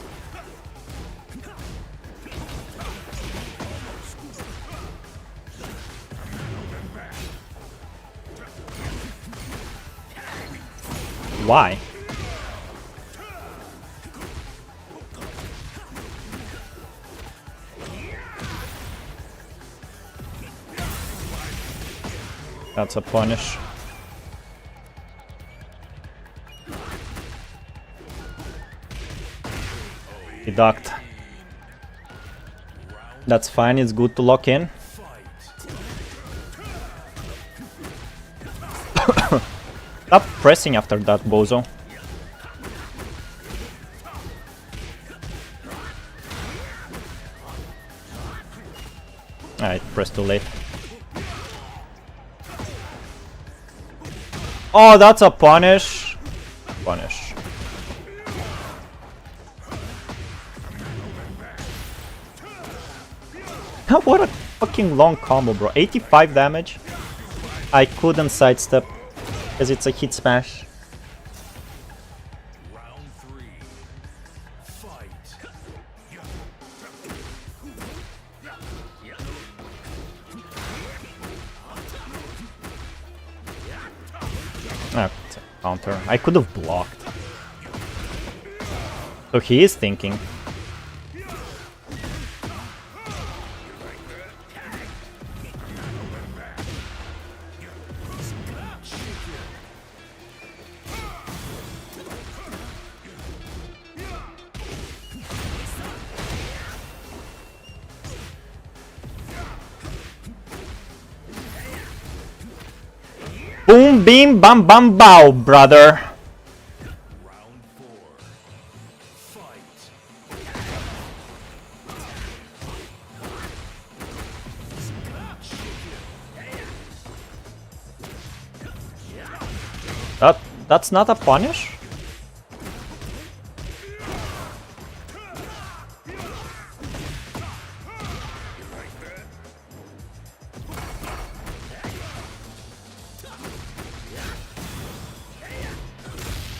Why? That's a punish. He ducked. That's fine, it's good to lock in. Stop pressing after that, bozo. I pressed too late. Oh, that's a punish. Punish. What a fucking long combo, bro. 85 damage. I couldn't sidestep because it's a hit smash. Round 3. Fight. Ah, it's a counter. I could have blocked. So he is thinking. Boom, beam, bam, bam, bow, brother. Round 4. Fight. That's not a punish?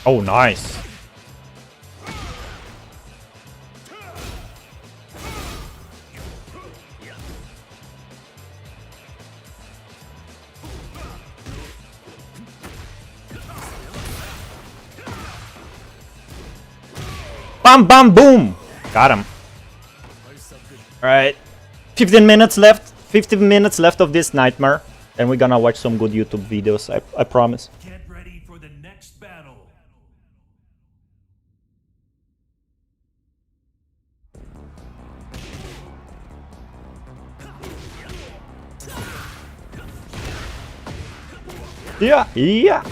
Oh, nice. Bam, bam, boom. Got him. Alright. 15 minutes left. 15 minutes left of this nightmare. And we're gonna watch some good YouTube videos, I promise. Get ready for the next battle. Yeah.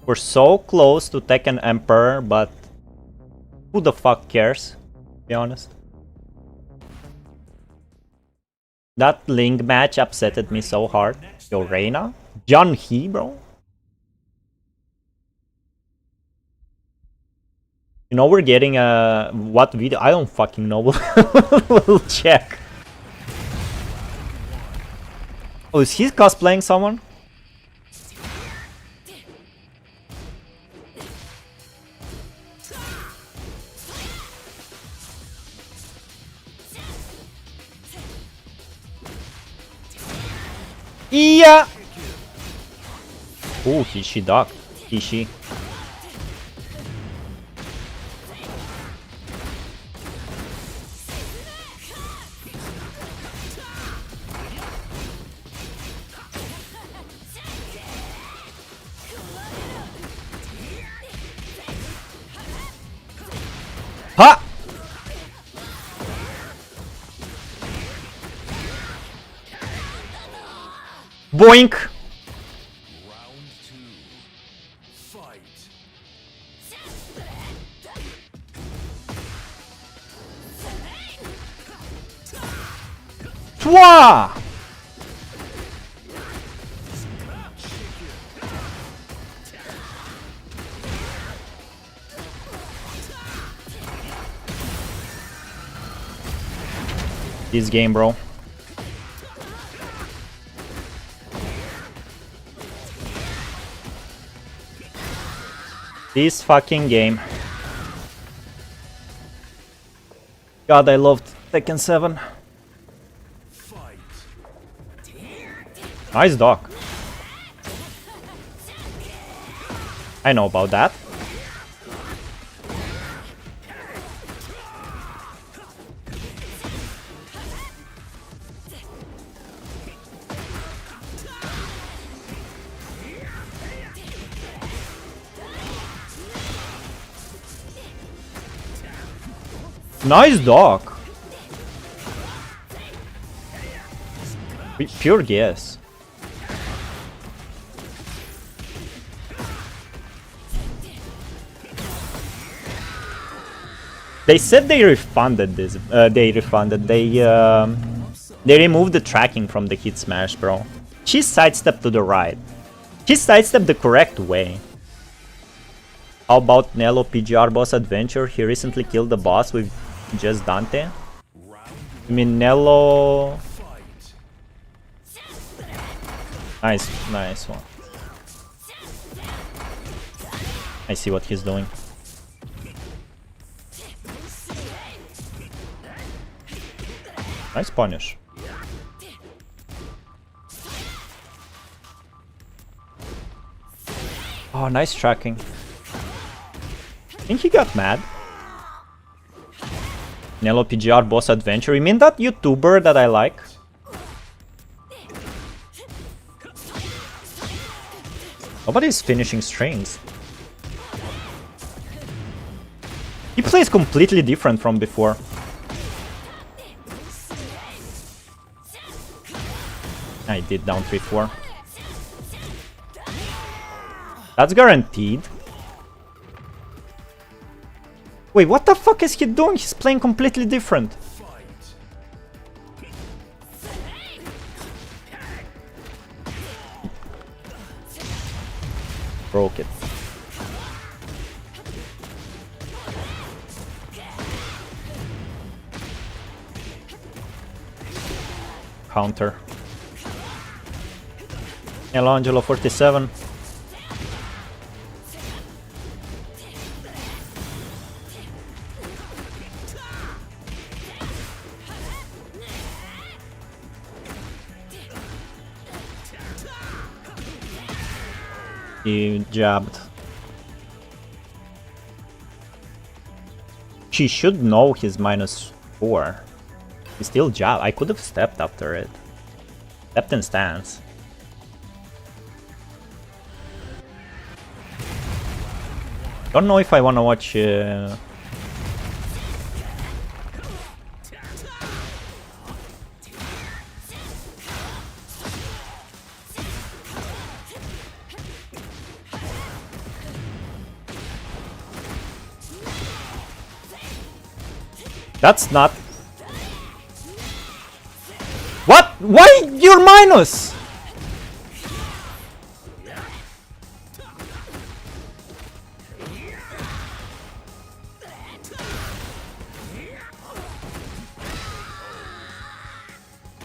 We're so close to Tekken Emperor, but who the fuck cares? To be honest. That Link match upsetted me so hard. Yo, Reina? John He, bro? You know we're getting a... what video? I don't fucking know. We'll check. Oh, is he cosplaying someone? Yeah. Oh, she ducked. She. Ha! Boink! Round 2. Fight. Twa! This game, bro. This fucking game. God, I loved Tekken 7. Fight. Nice dog. I know about that. Nice dog. Pure guess. They said they refunded this. They removed the tracking from the hit smash, bro. She sidestepped to the right. She sidestepped the correct way. How about Nello PGR boss adventure? He recently killed the boss with just Dante. I mean Nello. Nice one. I see what he's doing. Nice punish. Oh, nice tracking. I think he got mad. Nello PGR boss adventure. You mean that YouTuber that I like? Nobody's finishing strings. He plays completely different from before. I did down 3-4. That's guaranteed. Wait, what the fuck is he doing? He's playing completely different. Broke it. Counter. Hello, Angelo 47. He jabbed. She should know his -4. He still jabbed. I could have stepped after it. Stepped in stance. Don't know if I want to watch... That's not... What? Why you're minus?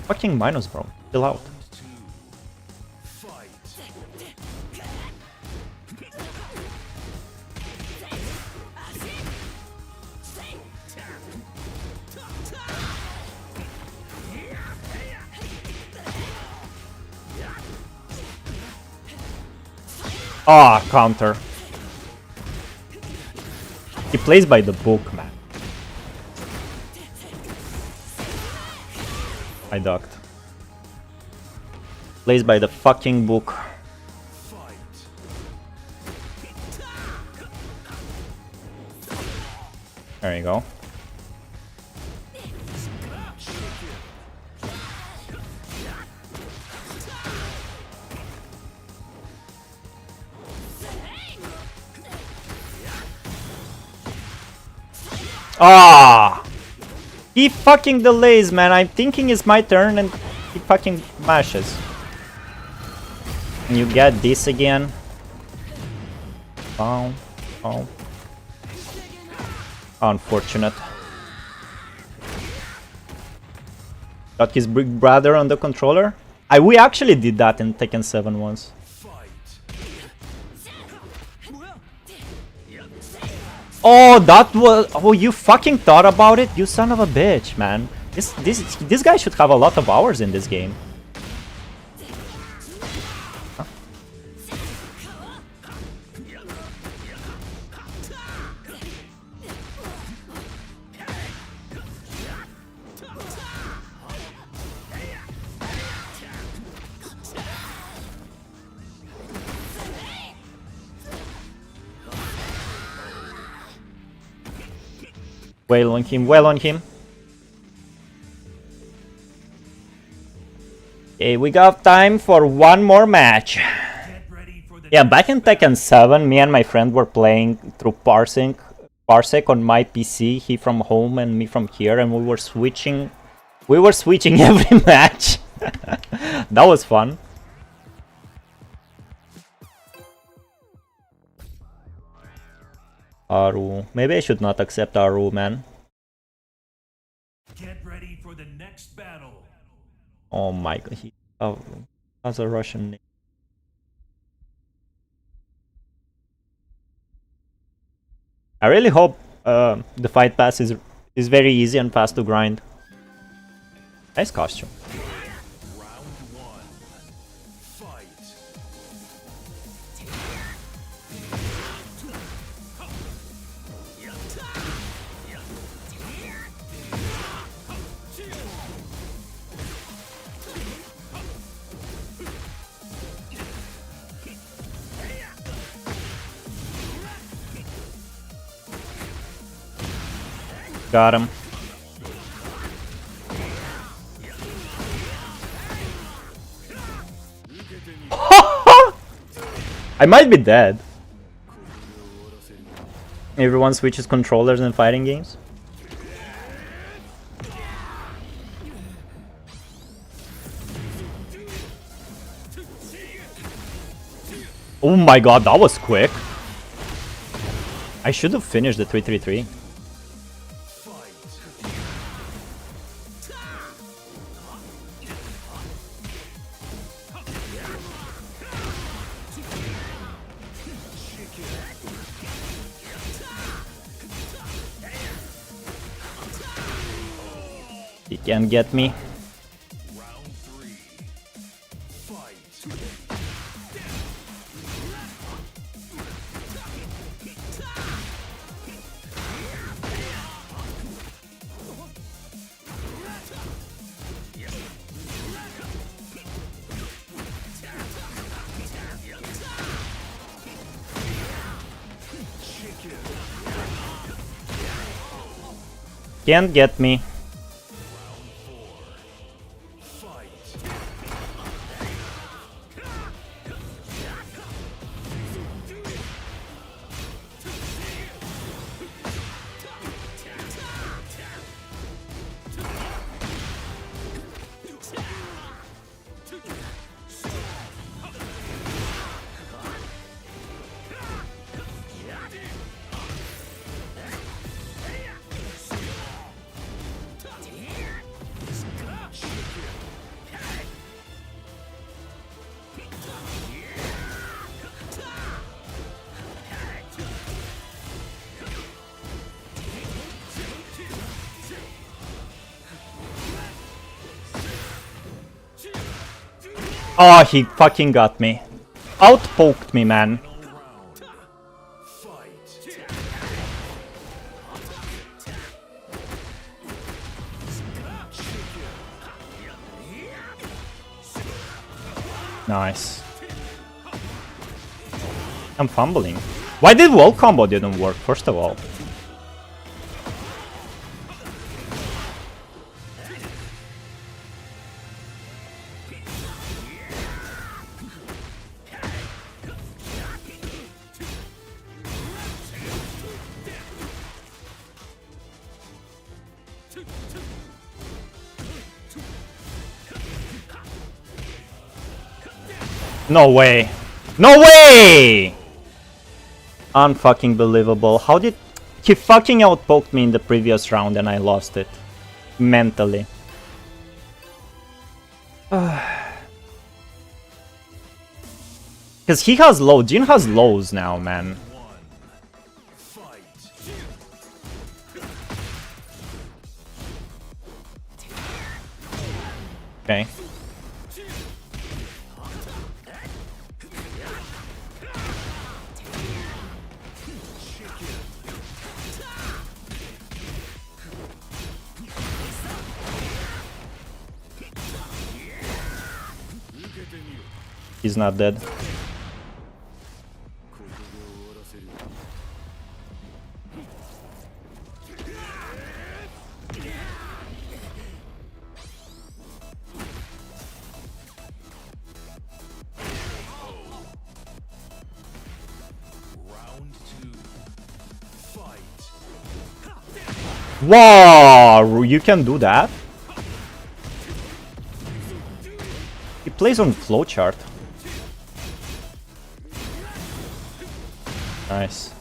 Fucking minus, bro. Chill out. Ah, counter. He plays by the book, man. I ducked. Plays by the fucking book. There you go. Ah! He fucking delays, man. I'm thinking it's my turn and he fucking mashes. And you get this again. Oh, oh. Unfortunate. Got his big brother on the controller. We actually did that in Tekken 7 once. Oh, that was... Oh, you fucking thought about it? You son of a bitch, man. This guy should have a lot of hours in this game. Huh? Well on him, well on him. Okay, we got time for one more match. Yeah, back in Tekken 7, me and my friend were playing through Parsec on my PC, he from home and me from here, and we were switching every match. That was fun. Aru. Maybe I should not accept Aru, man. Get ready for the next battle. Oh my god, he has a Russian name. I really hope the fight pass is very easy and fast to grind. Nice costume. Got him. I might be dead. Everyone switches controllers in fighting games. Oh my god, that was quick. I should have finished the 3-3-3. He can't get me. Can't get me. Oh, he fucking got me. Outpoked me, man. Nice. I'm fumbling. Why did wall combo didn't work, first of all? No way. No way! Unfucking believable. How did... He fucking outpoked me in the previous round and I lost it. Mentally. Because he has low. Jin has lows now, man. Okay. He's not dead. Wow, you can do that? He plays on flowchart. Nice.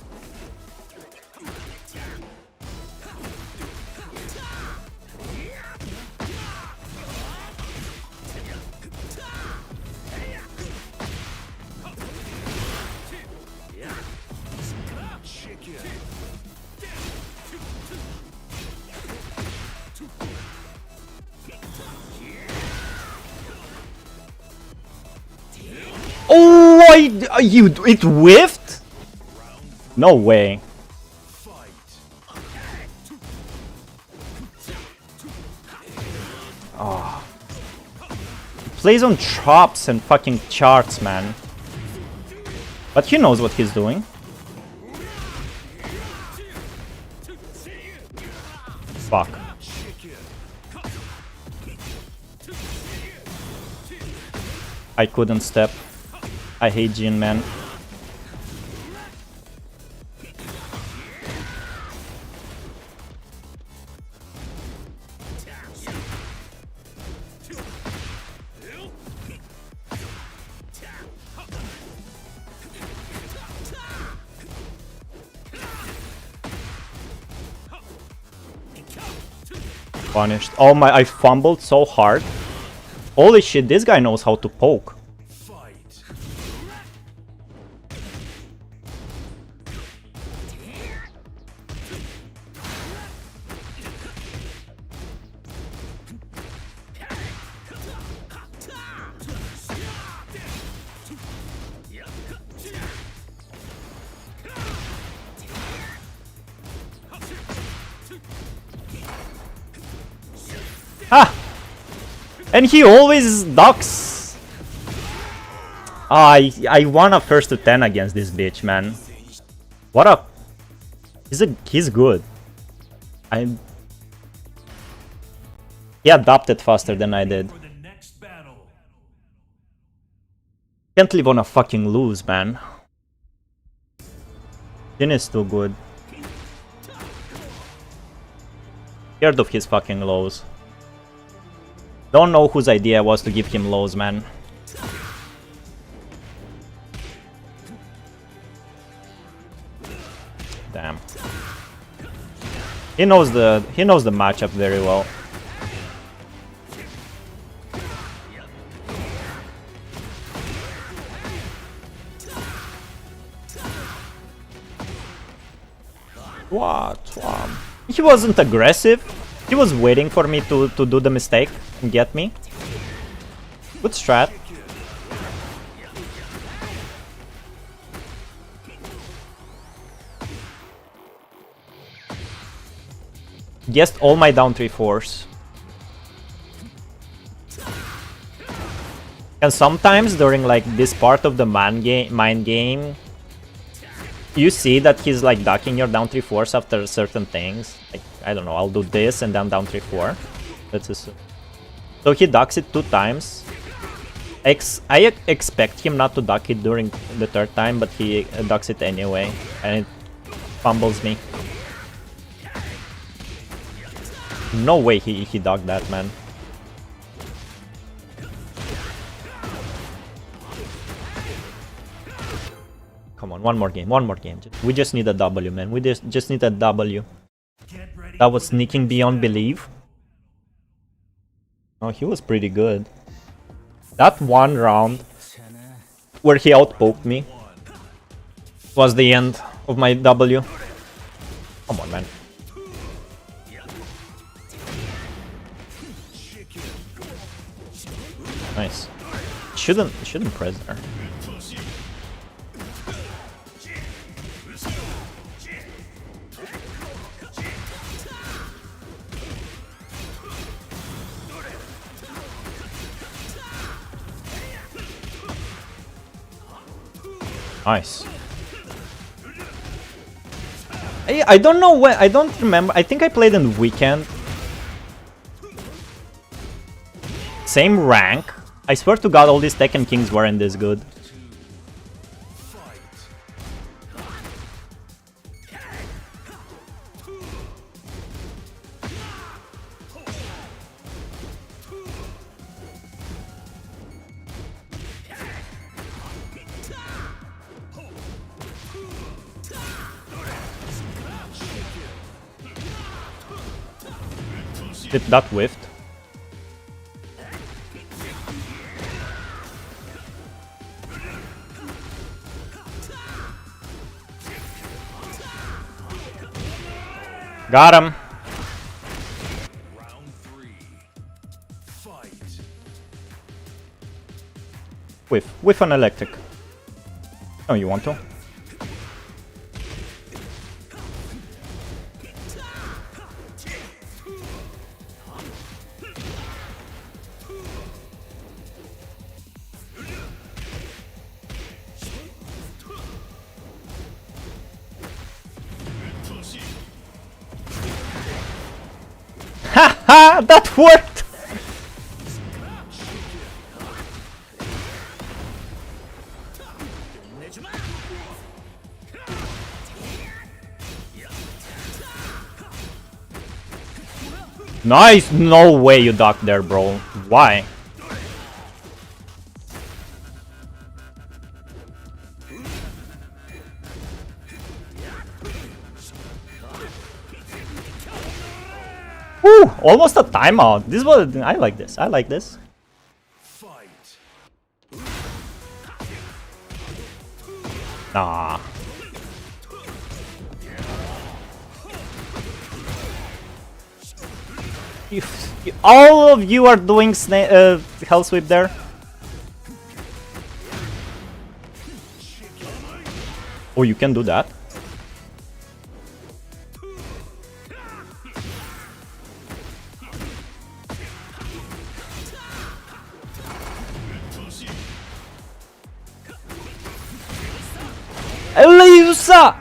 Oh, it whiffed? No way. Oh. Plays on chops and fucking charts, man. But he knows what he's doing. Fuck. I couldn't step. I hate Jin, man. Punished. Oh my, I fumbled so hard. Holy shit, this guy knows how to poke. Fight. Ah! And he always ducks. I won a first to 10 against this bitch, man. What up? He's good. He adapted faster than I did. For the next battle. Can't live on a fucking lose, man. Jin is too good. Scared of his fucking lows. Don't know whose idea was to give him lows, man. Damn. He knows the matchup very well. What? He wasn't aggressive. He was waiting for me to do the mistake and get me. Good strat. Guessed all my down 3-4s. And sometimes during like this part of the mind game, you see that he's like ducking your down 3-4s after certain things. Like, I don't know, I'll do this and then down 3-4. That's a... So he ducks it 2 times. I expect him not to duck it during the 3rd time, but he ducks it anyway. And it fumbles me. No way he ducked that, man. Come on, one more game. We just need a W, man. We just need a W. That was sneaking beyond belief. Oh, he was pretty good. That one round where he outpoked me was the end of my W. Come on, man. Nice. Shouldn't press there. Nice. I don't know when. I don't remember. I think I played in Weekend. Same rank. I swear to God, all these Tekken Kings weren't this good. That whiffed. Got him. Round 3. Fight. Whiff an electric. Oh, you want to? Haha, that worked! Nice! No way you ducked there, bro. Why? Woo! Almost a timeout. This was. I like this. I like this. Fight. Nah. All of you are doing hell sweep there. Oh, you can do that. Elisa!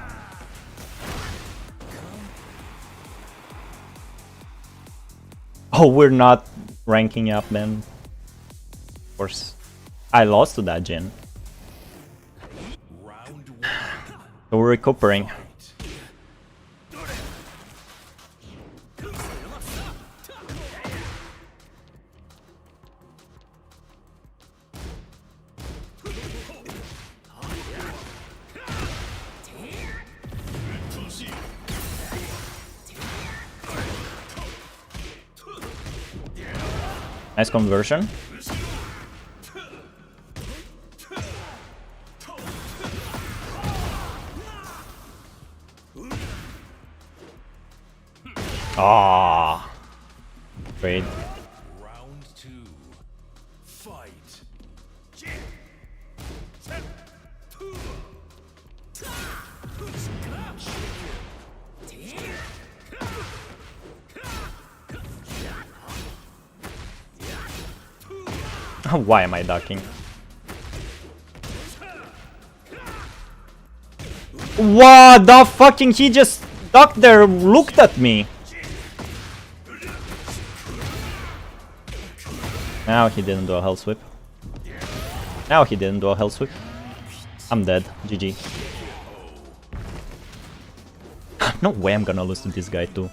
Oh, we're not ranking up, man. Of course. I lost to that Jin. Round one. So we're recuperating. Nice conversion. Ah, great. Round two. Fight. Why am I ducking? What the fucking? He just ducked there, looked at me. Now he didn't do a hell sweep. Now he didn't do a hell sweep. I'm dead. GG. No way I'm gonna lose to this guy too.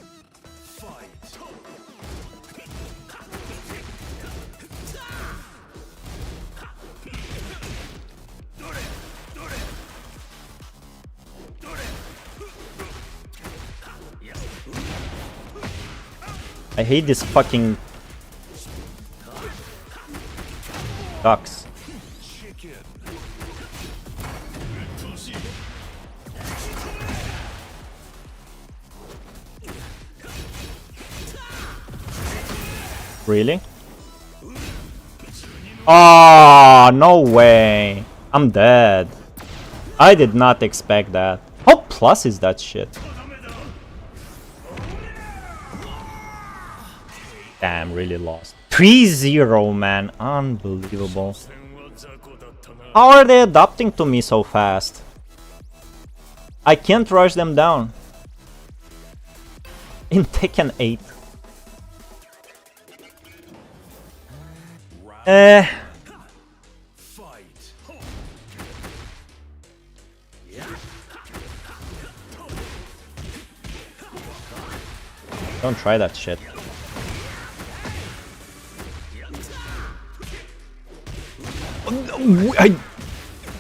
I hate this fucking ducks. Really? Oh, no way. I'm dead. I did not expect that. How plus is that shit? Damn, really lost. 3-0, man. Unbelievable. How are they adapting to me so fast? I can't rush them down. In Tekken 8. Don't try that shit.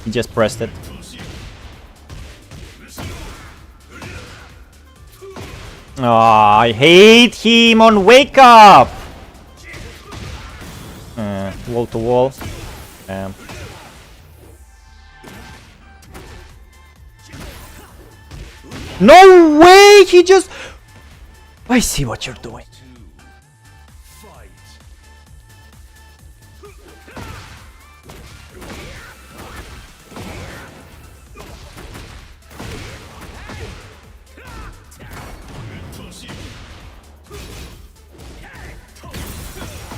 He just pressed it. Oh, I hate him on wake up! Wall to wall. No way! He just... I see what you're doing.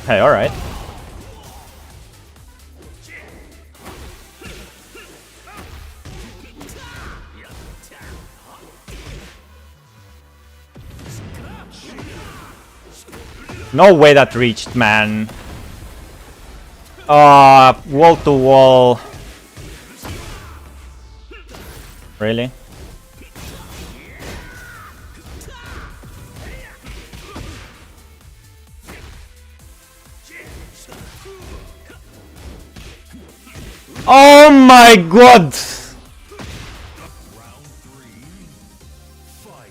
Hey, alright. No way that reached, man. Wall to wall. Really? Oh my god! Round three. Fight.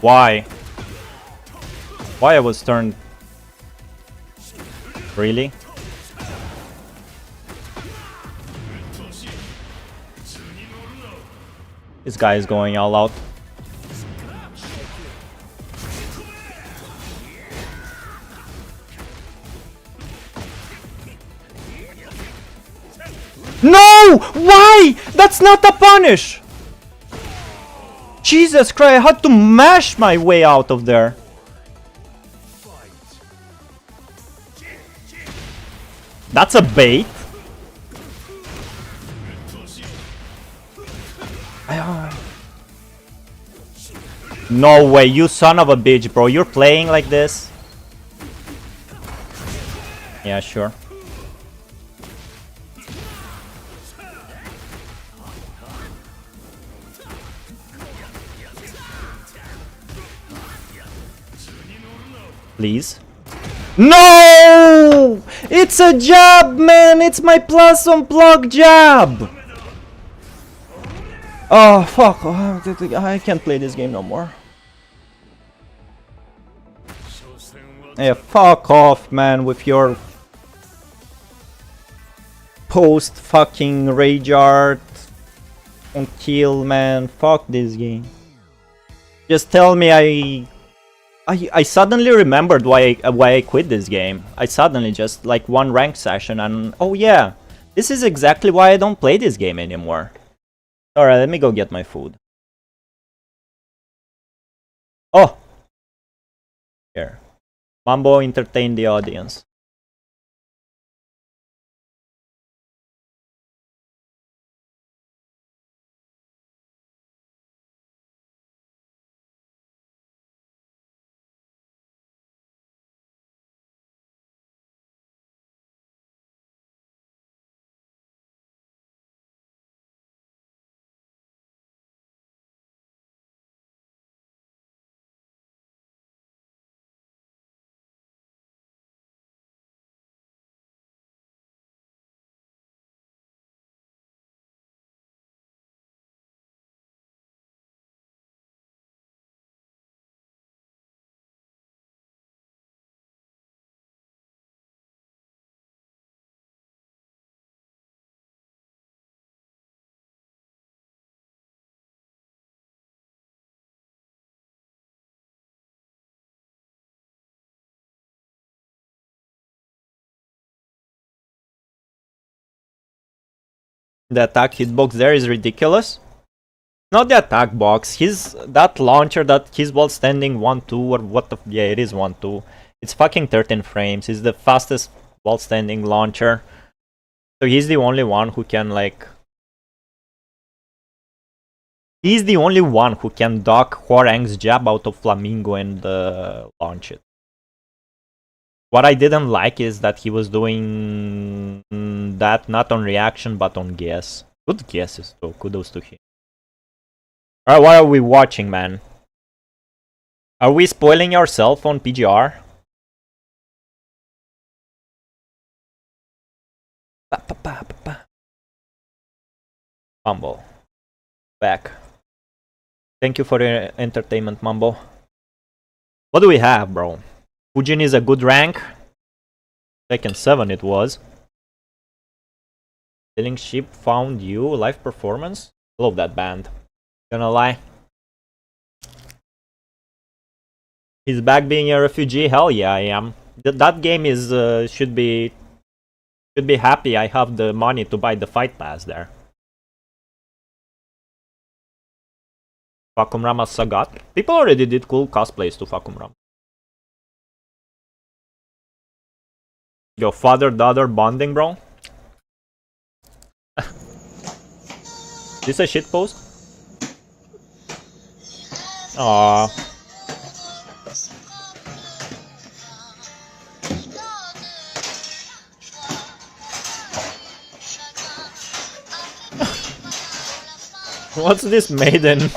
Why? Why I was turned? Really? This guy is going all out. No! Why? That's not a punish! Jesus Christ, I had to mash my way out of there. That's a bait. No way, you son of a bitch, bro. You're playing like this? Yeah, sure. Please. No! It's a jab, man! It's my plus on block jab! Oh, fuck. I can't play this game no more. Yeah, fuck off, man, with your post fucking rage art on kill, man. Fuck this game. Just tell me I suddenly remembered why I quit this game. I suddenly just like one ranked session and oh yeah, this is exactly why I don't play this game anymore. Alright, let me go get my food. Oh! Here. Mambo entertain the audience. The attack hitbox there is ridiculous. Not the attack box, that launcher that he's while standing 1-2 or what the yeah, it is 1-2. It's fucking 13 frames. It's the fastest while standing launcher. So he's the only one who can like he's the only one who can dock Hwoarang's jab out of Flamingo and launch it. What I didn't like is that he was doing that not on reaction but on guess. Good guesses though, kudos to him. Alright, what are we watching, man? Are we spoiling ourselves on PGR? Mambo. Back. Thank you for your entertainment, Mambo. What do we have, bro? Fujin is a good rank. Tekken 7 it was. Killing Sheep found you. Live performance. Love that band. Gonna lie. He's back being a refugee. Hell yeah, I am. That game is should be happy I have the money to buy the fight pass there. Fakum Rama Sagat. People already did cool cosplays to Fakum Ram. Yo, father-daughter bonding, bro. This a shit post? Aww. What's this maiden? Bury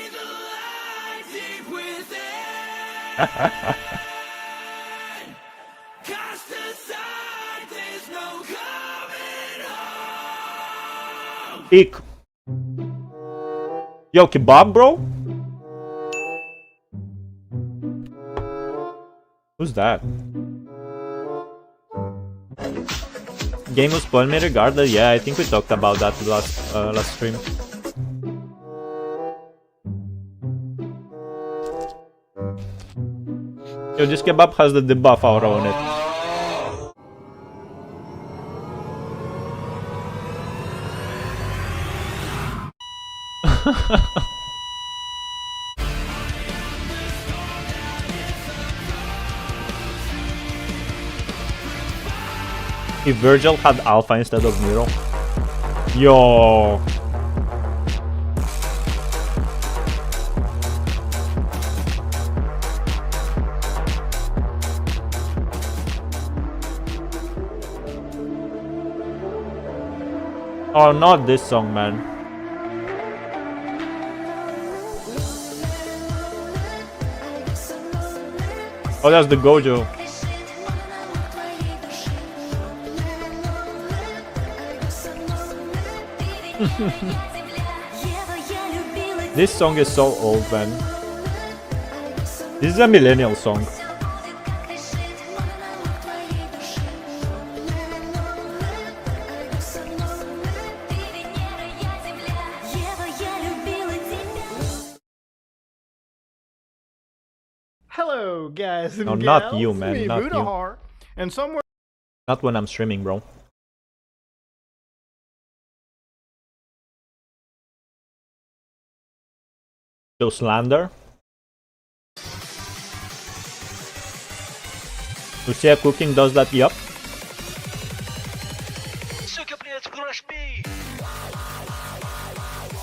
the light deep within. Cast aside, there's no coming. Eek. Yo, kebab, bro? Who's that? Game will spoil me regardless. Yeah, I think we talked about that last stream. Yo, this kebab has the debuff aura on it. If Virgil had Alpha instead of Nero. Yo. Oh, not this song, man. Oh, that's the Gojo. This song is so old, man. This is a millennial song. Hello, guys and No, gals. not you, man, Me, not you. Budahar. And somewhere Not when I'm streaming, bro. So slander. Lucia cooking does that, yup.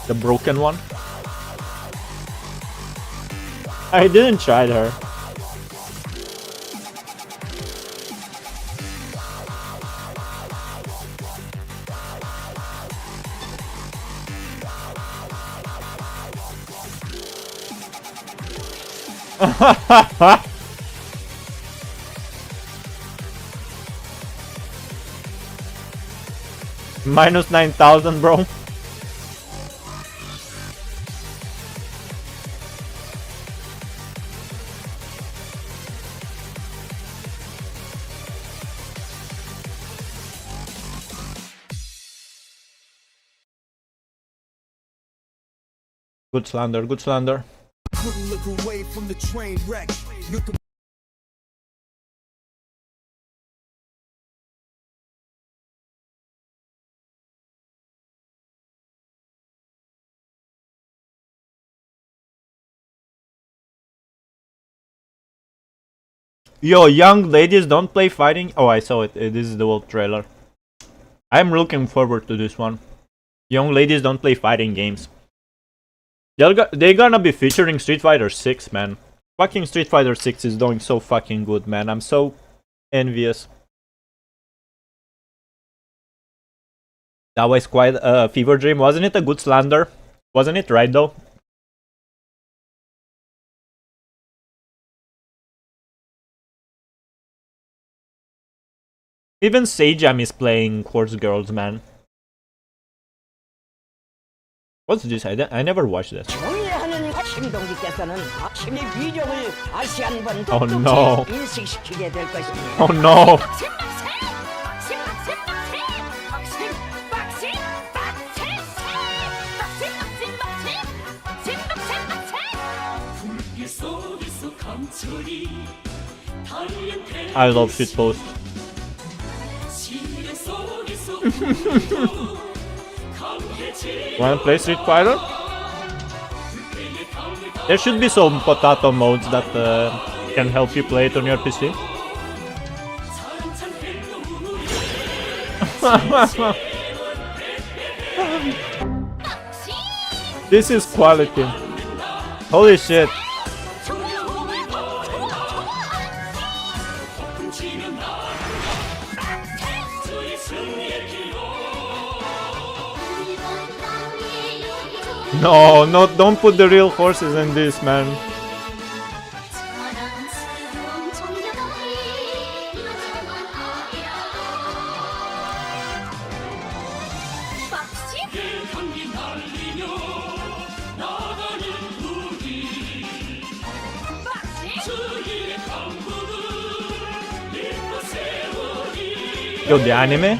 The broken one. I didn't try her. Minus 9,000, bro. Good slander, good slander. Couldn't look away from the train wreck. Yo, young ladies don't play fighting. Oh, I saw it. This is the old trailer. I'm looking forward to this one. Young ladies don't play fighting games. They're gonna be featuring Street Fighter 6, man. Fucking Street Fighter 6 is doing so fucking good, man. I'm so envious. That was quite a fever dream. Wasn't it a good slander? Wasn't it right, though? Even Sejam is playing Horse Girls, man. What's this? I never watched this. Oh no. Oh no. I love shitpost. Wanna play Street Fighter? There should be some potato modes that can help you play it on your PC. This is quality. Holy shit. No, don't put the real horses in this, man. Yo, the anime?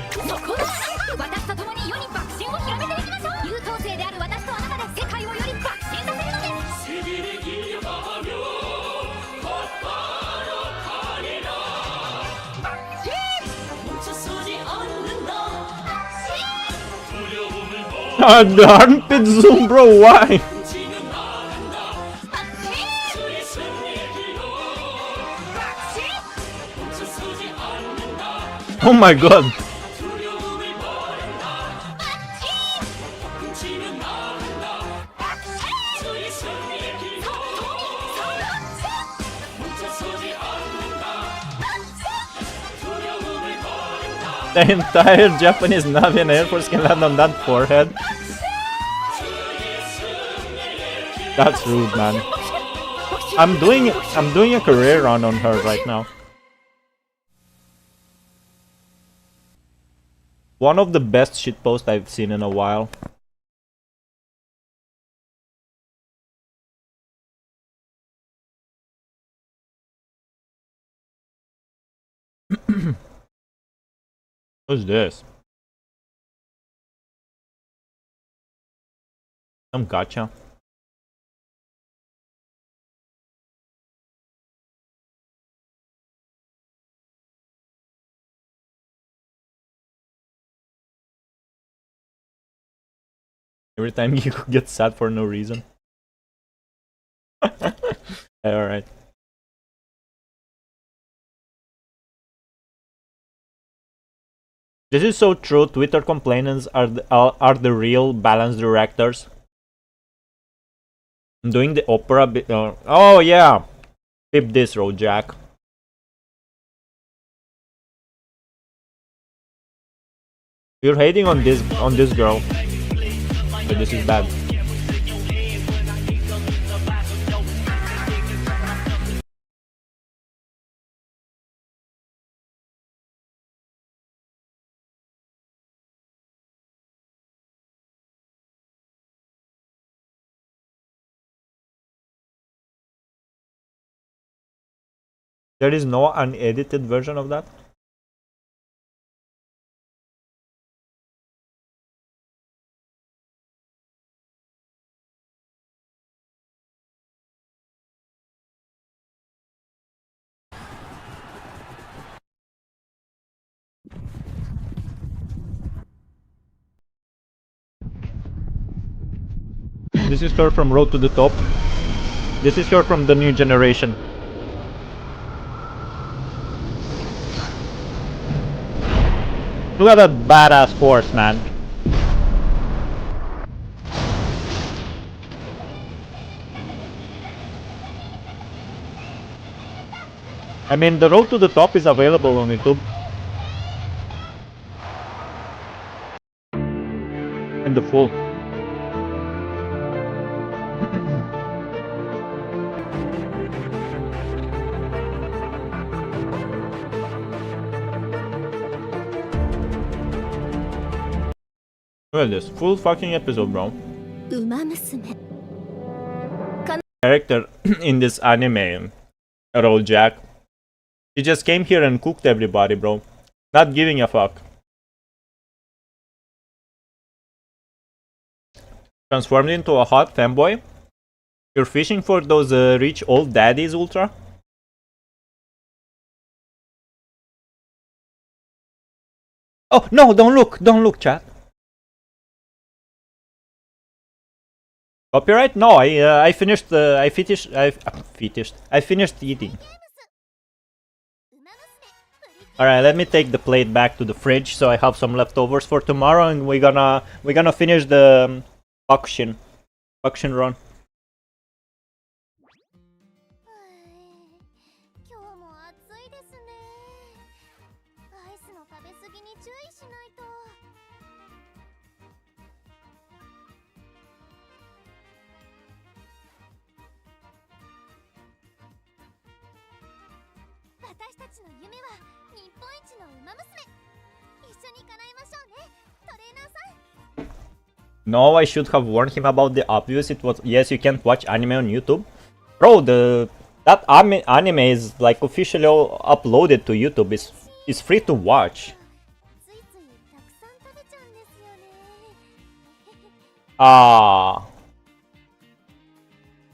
私と共に世に爆心を広めていきましょう。優等生である私とあなたで世界をより爆心させるのです。 The armpit zoom, bro, why? Oh my god. The entire Japanese Navy and Air Force can land on that forehead. That's rude, man. I'm doing a career run on her right now. One of the best shitposts I've seen in a while. What's this? Some gacha. Every time you get sad for no reason. Alright. This is so true. Twitter complainants are the real balance directors. I'm doing the opera bit. Oh yeah, tip this, road Jack. You're hating on this girl, but this is bad. There is no unedited version of that? This is her from Road to the Top. This is her from the new generation. Look at that badass horse, man. I mean, the Road to the Top is available on YouTube. In the full. Look at this, full fucking episode, bro. 馬娘 Character in this anime, Roll Jack. He just came here and cooked everybody, bro. Not giving a fuck. Transformed into a hot fanboy? You're fishing for those rich old daddies, Ultra? Oh, no, don't look, chat. Copyright? No, I finished eating. Alright, let me take the plate back to the fridge so I have some leftovers for tomorrow, and we're gonna finish the Bakushin run. 今日も暑いですね。アイスの食べ過ぎに注意しないと。私たちの夢は日本一の馬娘。一緒に叶えましょうね、トレーナーさん。 No, I should have warned him about the obvious. It was, yes, you can't watch anime on YouTube. Bro, that anime is like officially uploaded to YouTube. It's free to watch. Ah.